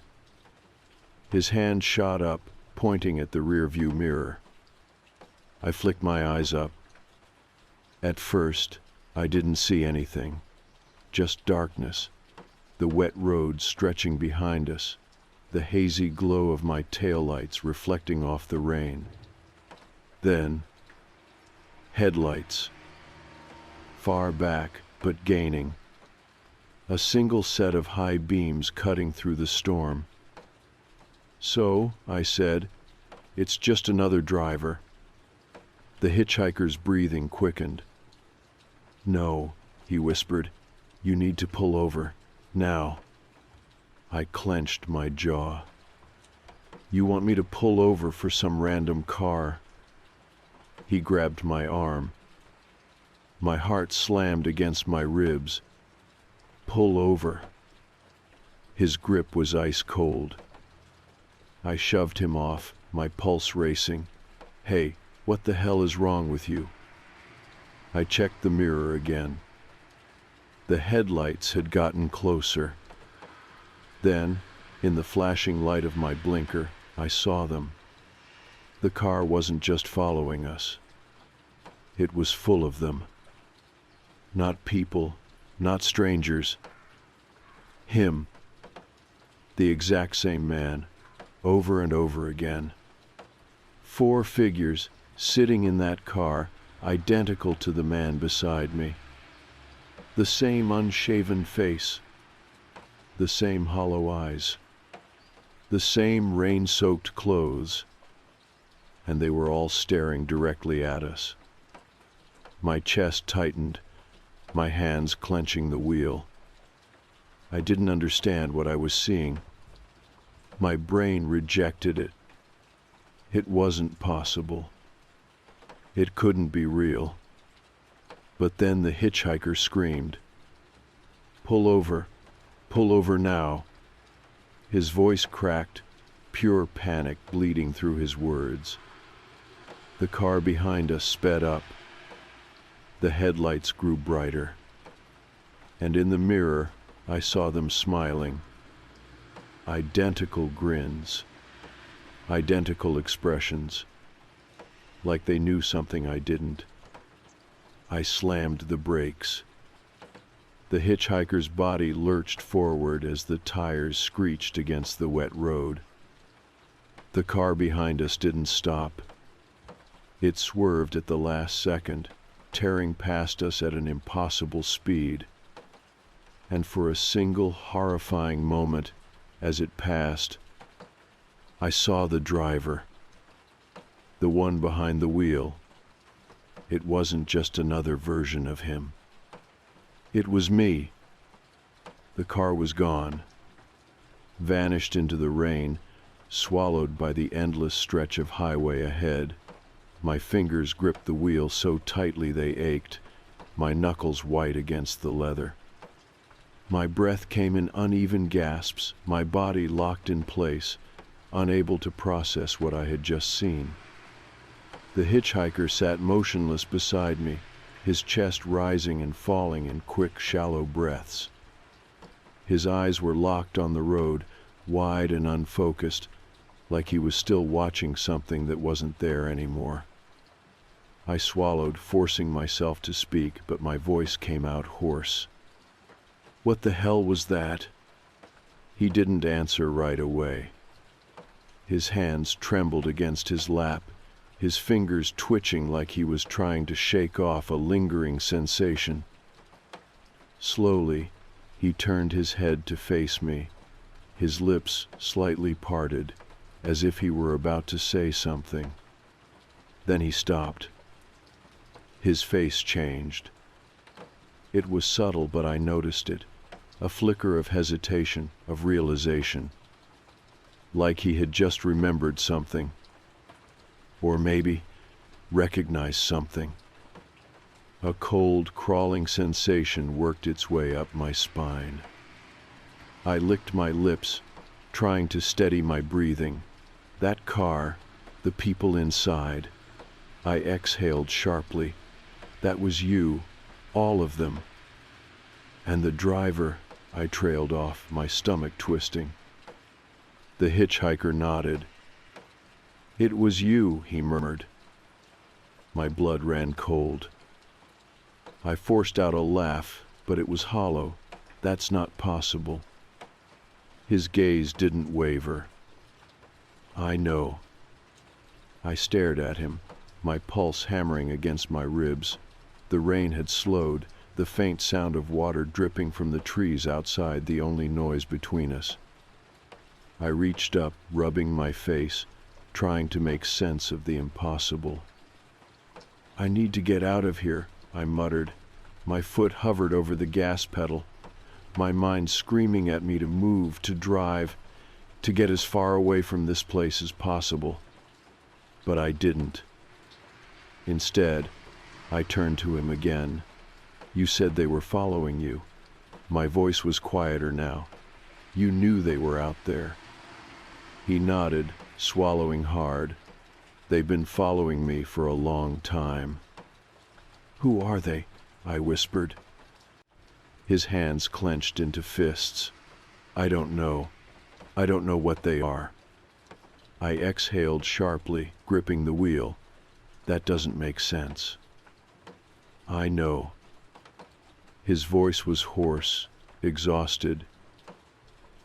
His hand shot up, pointing at the rearview mirror. I flicked my eyes up. At first, I didn't see anything. Just darkness, the wet road stretching behind us, the hazy glow of my taillights reflecting off the rain. Then, headlights. Far back, but gaining. A single set of high beams cutting through the storm. "So," I said, "it's just another driver." The hitchhiker's breathing quickened. "No," he whispered, "you need to pull over. Now." I clenched my jaw. You want me to pull over for some random car? He grabbed my arm. My heart slammed against my ribs. Pull over. His grip was ice cold. I shoved him off, my pulse racing. Hey, what the hell is wrong with you? I checked the mirror again. The headlights had gotten closer. Then, in the flashing light of my blinker, I saw them. The car wasn't just following us. It was full of them. Not people, not strangers. Him. The exact same man, over and over again. 4 figures sitting in that car, identical to the man beside me. The same unshaven face. The same hollow eyes. The same rain-soaked clothes. And they were all staring directly at us. My chest tightened, my hands clenching the wheel. I didn't understand what I was seeing. My brain rejected it. It wasn't possible. It couldn't be real. But then the hitchhiker screamed, pull over now." His voice cracked, pure panic bleeding through his words. The car behind us sped up. The headlights grew brighter. And in the mirror, I saw them smiling. Identical grins. Identical expressions. Like they knew something I didn't. I slammed the brakes. The hitchhiker's body lurched forward as the tires screeched against the wet road. The car behind us didn't stop. It swerved at the last second, tearing past us at an impossible speed. And for a single horrifying moment, as it passed, I saw the driver, the one behind the wheel. It wasn't just another version of him. It was me. The car was gone, vanished into the rain, swallowed by the endless stretch of highway ahead. My fingers gripped the wheel so tightly they ached, my knuckles white against the leather. My breath came in uneven gasps, my body locked in place, unable to process what I had just seen. The hitchhiker sat motionless beside me, his chest rising and falling in quick, shallow breaths. His eyes were locked on the road, wide and unfocused, like he was still watching something that wasn't there anymore. I swallowed, forcing myself to speak, but my voice came out hoarse. "What the hell was that?" He didn't answer right away. His hands trembled against his lap, his fingers twitching like he was trying to shake off a lingering sensation. Slowly, he turned his head to face me, his lips slightly parted, as if he were about to say something. Then he stopped. His face changed. It was subtle, but I noticed it, a flicker of hesitation, of realization, like he had just remembered something. Or maybe recognized something. A cold, crawling sensation worked its way up my spine. I licked my lips, trying to steady my breathing. That car, the people inside. I exhaled sharply. That was you, all of them. And the driver, I trailed off, my stomach twisting. The hitchhiker nodded. "It was you," he murmured. My blood ran cold. I forced out a laugh, but it was hollow. "That's not possible." His gaze didn't waver. "I know." I stared at him, my pulse hammering against my ribs. The rain had slowed, the faint sound of water dripping from the trees outside the only noise between us. I reached up, rubbing my face, trying to make sense of the impossible. "I need to get out of here," I muttered. My foot hovered over the gas pedal. my mind screaming at me to move, to drive, to get as far away from this place as possible. But I didn't. Instead, I turned to him again. "You said they were following you." My voice was quieter now. "You knew they were out there." He nodded, swallowing hard. "They've been following me for a long time." "Who are they?" I whispered. His hands clenched into fists. "I don't know. I don't know what they are." I exhaled sharply, gripping the wheel. "That doesn't make sense." "I know." His voice was hoarse, exhausted.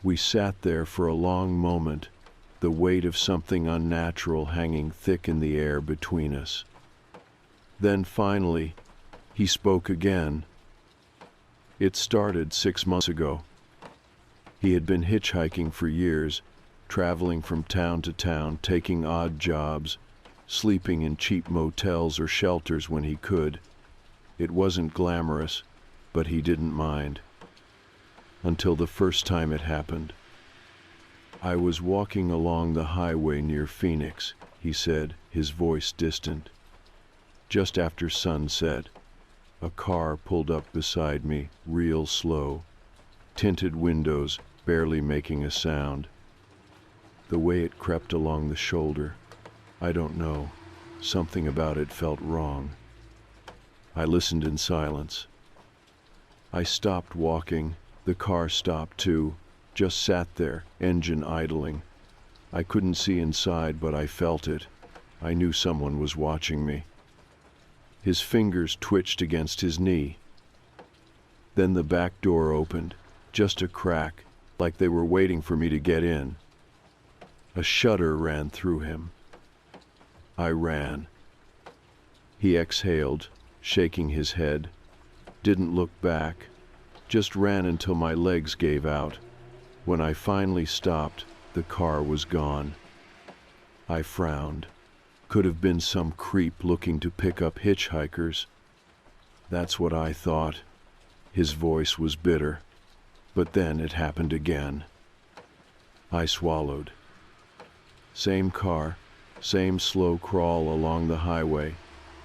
We sat there for a long moment, the weight of something unnatural hanging thick in the air between us. Then finally, he spoke again. "It started 6 months ago." He had been hitchhiking for years, traveling from town to town, taking odd jobs, sleeping in cheap motels or shelters when he could. It wasn't glamorous, but he didn't mind. Until the first time it happened. "I was walking along the highway near Phoenix," he said, his voice distant. "Just after sunset, a car pulled up beside me, real slow. Tinted windows, barely making a sound. The way it crept along the shoulder, I don't know, something about it felt wrong." I listened in silence. I stopped walking. The car stopped too, just sat there, engine idling. I couldn't see inside, but I felt it. I knew someone was watching me. His fingers twitched against his knee. Then the back door opened, just a crack, like they were waiting for me to get in. A shudder ran through him. I ran. He exhaled, shaking his head. Didn't look back. Just ran until my legs gave out. When I finally stopped, the car was gone. I frowned. Could have been some creep looking to pick up hitchhikers. That's what I thought. His voice was bitter. But then it happened again. I swallowed. Same car, same slow crawl along the highway,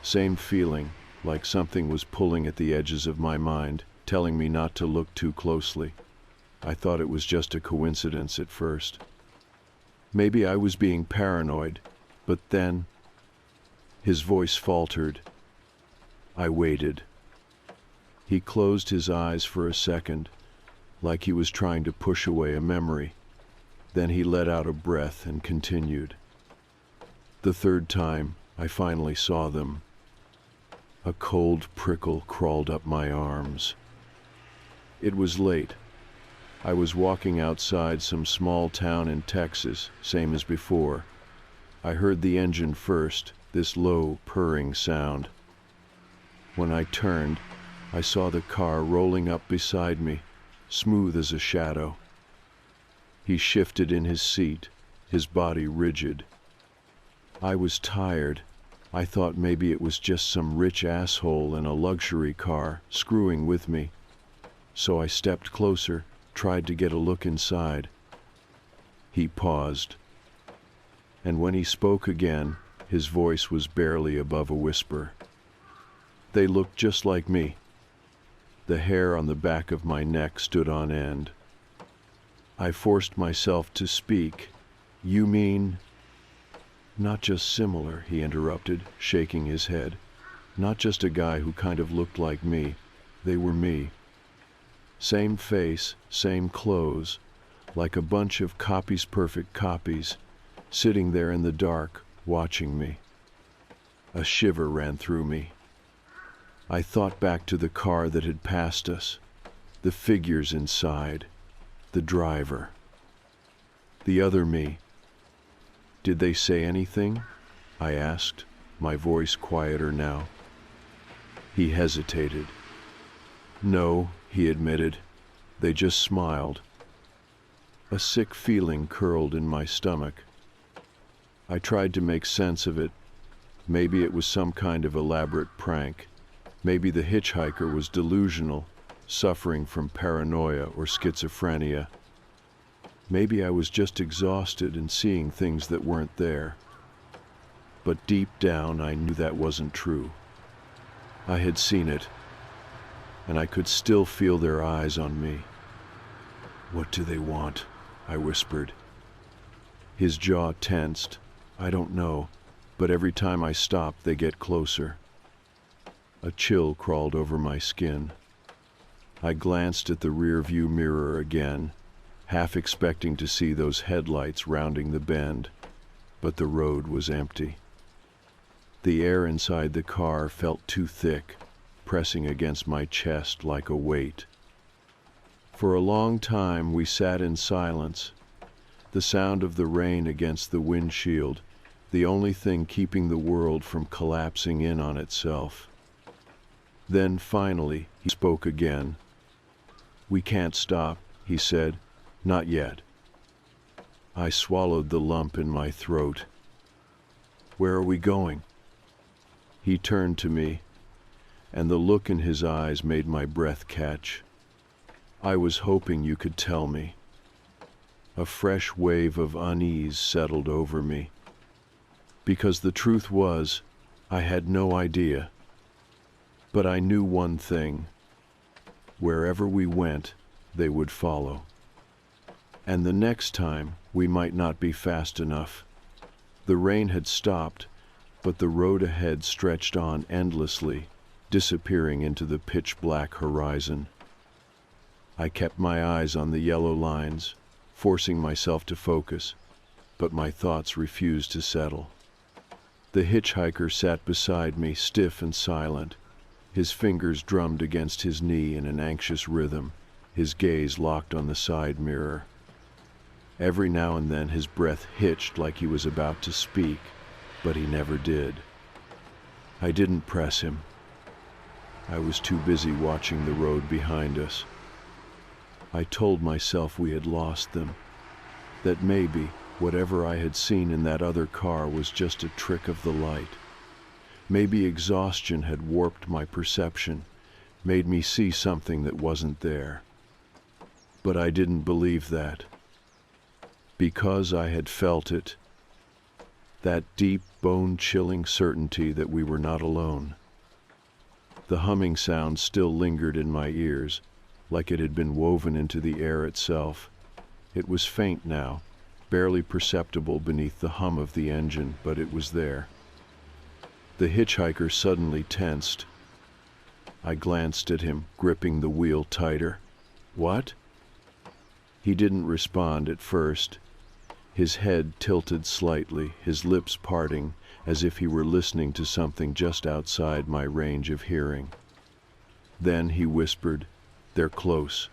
same feeling, like something was pulling at the edges of my mind, telling me not to look too closely. I thought it was just a coincidence at first. Maybe I was being paranoid, but then... His voice faltered. I waited. He closed his eyes for a second, like he was trying to push away a memory. Then he let out a breath and continued. The third time, I finally saw them. A cold prickle crawled up my arms. It was late. I was walking outside some small town in Texas, same as before. I heard the engine first, this low, purring sound. When I turned, I saw the car rolling up beside me, smooth as a shadow. He shifted in his seat, his body rigid. I was tired. I thought maybe it was just some rich asshole in a luxury car screwing with me. So I stepped closer, tried to get a look inside. He paused. And when he spoke again, his voice was barely above a whisper. They looked just like me. The hair on the back of my neck stood on end. I forced myself to speak. "You mean..." "Not just similar," he interrupted, shaking his head. "Not just a guy who kind of looked like me. They were me. Same face, same clothes, like a bunch of copies-perfect copies, sitting there in the dark, watching me." A shiver ran through me. I thought back to the car that had passed us, the figures inside, the driver. The other me. "Did they say anything?" I asked, my voice quieter now. He hesitated. "No," he admitted. "They just smiled." A sick feeling curled in my stomach. I tried to make sense of it. Maybe it was some kind of elaborate prank. Maybe the hitchhiker was delusional. suffering from paranoia or schizophrenia. Maybe I was just exhausted and seeing things that weren't there. But deep down, I knew that wasn't true. I had seen it, and I could still feel their eyes on me. "What do they want?" I whispered. His jaw tensed. "I don't know, but every time I stop, they get closer." A chill crawled over my skin. I glanced at the rear-view mirror again, half expecting to see those headlights rounding the bend, but the road was empty. The air inside the car felt too thick, pressing against my chest like a weight. For a long time we sat in silence, the sound of the rain against the windshield, the only thing keeping the world from collapsing in on itself. Then finally he spoke again. "We can't stop," he said. "Not yet." I swallowed the lump in my throat. "Where are we going?" He turned to me, and the look in his eyes made my breath catch. "I was hoping you could tell me." A fresh wave of unease settled over me. Because the truth was, I had no idea. But I knew one thing. Wherever we went, they would follow. And the next time, we might not be fast enough. The rain had stopped, but the road ahead stretched on endlessly, disappearing into the pitch-black horizon. I kept my eyes on the yellow lines, forcing myself to focus, but my thoughts refused to settle. The hitchhiker sat beside me, stiff and silent. His fingers drummed against his knee in an anxious rhythm, his gaze locked on the side mirror. Every now and then his breath hitched like he was about to speak, but he never did. I didn't press him. I was too busy watching the road behind us. I told myself we had lost them, that maybe whatever I had seen in that other car was just a trick of the light. Maybe exhaustion had warped my perception, made me see something that wasn't there. But I didn't believe that. Because I had felt it, that deep, bone-chilling certainty that we were not alone. The humming sound still lingered in my ears, like it had been woven into the air itself. It was faint now, barely perceptible beneath the hum of the engine, but it was there. The hitchhiker suddenly tensed. I glanced at him, gripping the wheel tighter. "What?" He didn't respond at first. His head tilted slightly, his lips parting, as if he were listening to something just outside my range of hearing. Then he whispered, "They're close."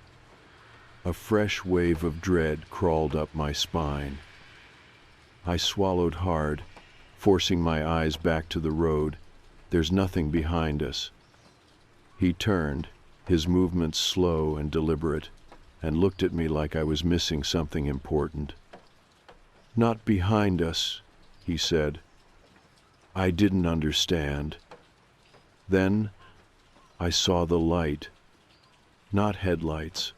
A fresh wave of dread crawled up my spine. I swallowed hard, forcing my eyes back to the road. "There's nothing behind us." He turned, his movements slow and deliberate, and looked at me like I was missing something important. "Not behind us," he said. I didn't understand. Then I saw the light. Not headlights.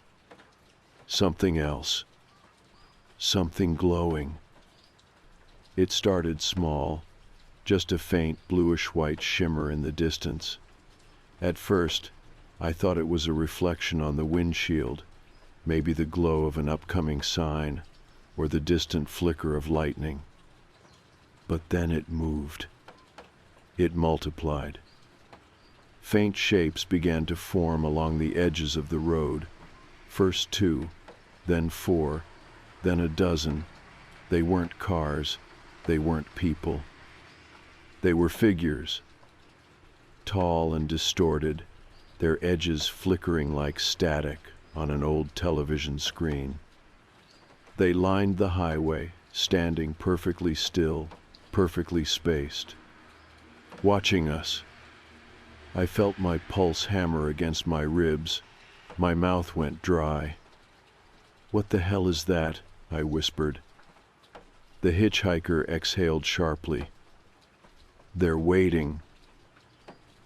Something else. Something glowing. It started small, just a faint bluish-white shimmer in the distance. At first, I thought it was a reflection on the windshield, maybe the glow of an upcoming sign, or the distant flicker of lightning. But then it moved. It multiplied. Faint shapes began to form along the edges of the road. First 2, then 4, then a dozen. They weren't cars. They weren't people. They were figures. Tall and distorted, their edges flickering like static on an old television screen. They lined the highway, standing perfectly still, perfectly spaced. Watching us. I felt my pulse hammer against my ribs. My mouth went dry. "What the hell is that?" I whispered. The hitchhiker exhaled sharply. "They're waiting."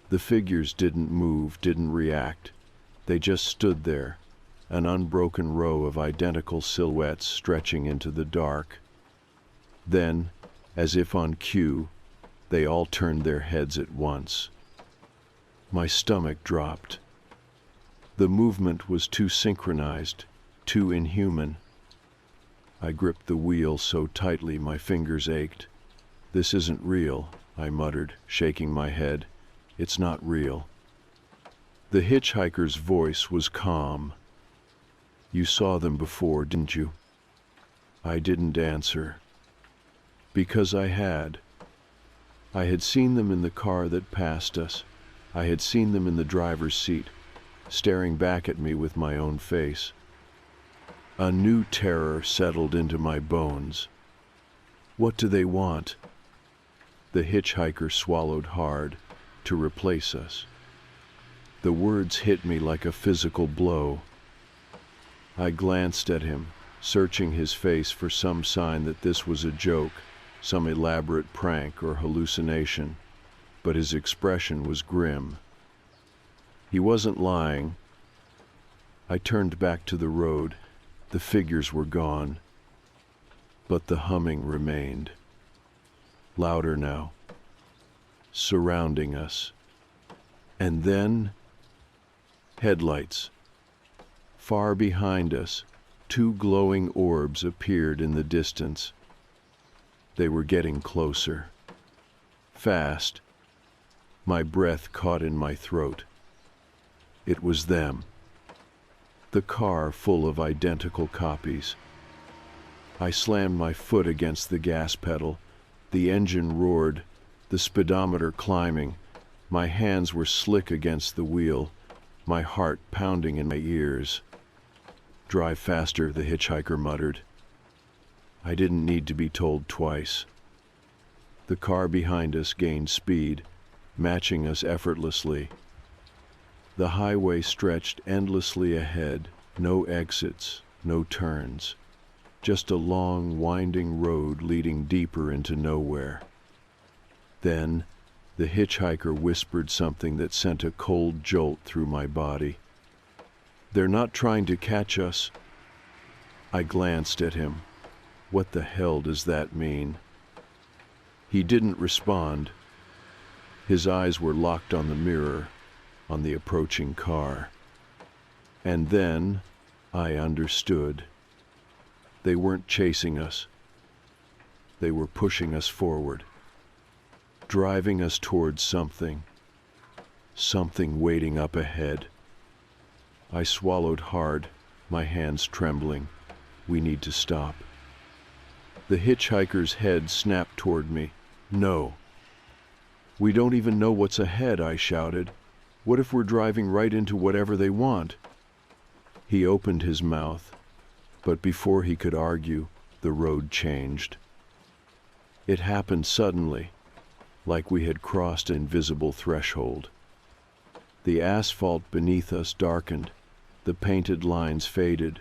The figures didn't move, didn't react. They just stood there, an unbroken row of identical silhouettes stretching into the dark. Then, as if on cue, they all turned their heads at once. My stomach dropped. The movement was too synchronized, too inhuman. I gripped the wheel so tightly my fingers ached. "This isn't real," I muttered, shaking my head. "It's not real." The hitchhiker's voice was calm. "You saw them before, didn't you?" I didn't answer. Because I had. I had seen them in the car that passed us. I had seen them in the driver's seat, staring back at me with my own face. A new terror settled into my bones. What do they want? The hitchhiker swallowed hard. To replace us. The words hit me like a physical blow. I glanced at him, searching his face for some sign that this was a joke, some elaborate prank or hallucination, but his expression was grim. He wasn't lying. I turned back to the road. The figures were gone, but the humming remained. Louder now, surrounding us. And then, headlights. Far behind us, two glowing orbs appeared in the distance. They were getting closer. Fast. My breath caught in my throat. It was them. The car full of identical copies. I slammed my foot against the gas pedal. The engine roared, the speedometer climbing. My hands were slick against the wheel, my heart pounding in my ears. "Drive faster," the hitchhiker muttered. I didn't need to be told twice. The car behind us gained speed, matching us effortlessly. The highway stretched endlessly ahead, no exits, no turns. Just a long, winding road leading deeper into nowhere. Then, the hitchhiker whispered something that sent a cold jolt through my body. "They're not trying to catch us." I glanced at him. What the hell does that mean? He didn't respond. His eyes were locked on the mirror, on the approaching car. And then, I understood. They weren't chasing us. They were pushing us forward, driving us towards something waiting up ahead. I swallowed hard, my hands trembling. "We need to stop." The hitchhiker's head snapped toward me. "No." "We don't even know what's ahead," I shouted. "What if we're driving right into whatever they want?" He opened his mouth, but before he could argue, the road changed. It happened suddenly, like we had crossed an invisible threshold. The asphalt beneath us darkened, the painted lines faded,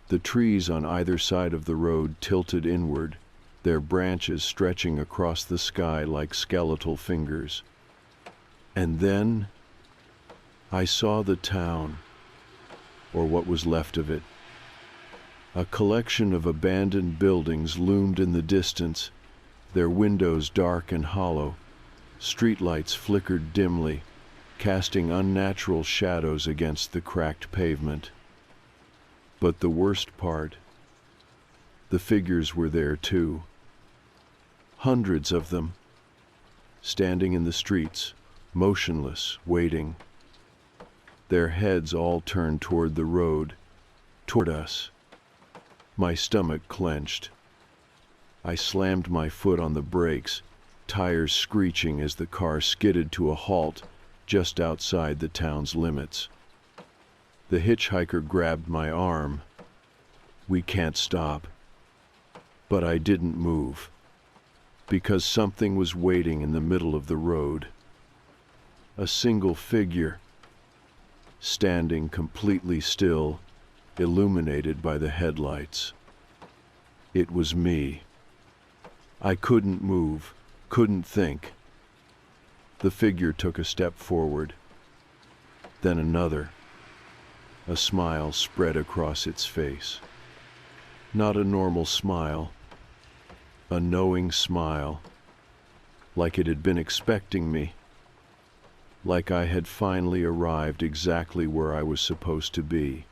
the trees on either side of the road tilted inward, their branches stretching across the sky like skeletal fingers. And then I saw the town, or what was left of it. A collection of abandoned buildings loomed in the distance, their windows dark and hollow. Streetlights flickered dimly, casting unnatural shadows against the cracked pavement. But the worst part, the figures were there too. Hundreds of them, standing in the streets, motionless, waiting. Their heads all turned toward the road, toward us. My stomach clenched. I slammed my foot on the brakes, tires screeching as the car skidded to a halt just outside the town's limits. The hitchhiker grabbed my arm. "We can't stop." But I didn't move, because something was waiting in the middle of the road. A single figure, standing completely still, illuminated by the headlights. It was me. I couldn't move, couldn't think. The figure took a step forward, then another. A smile spread across its face. Not a normal smile, a knowing smile, like it had been expecting me, like I had finally arrived exactly where I was supposed to be.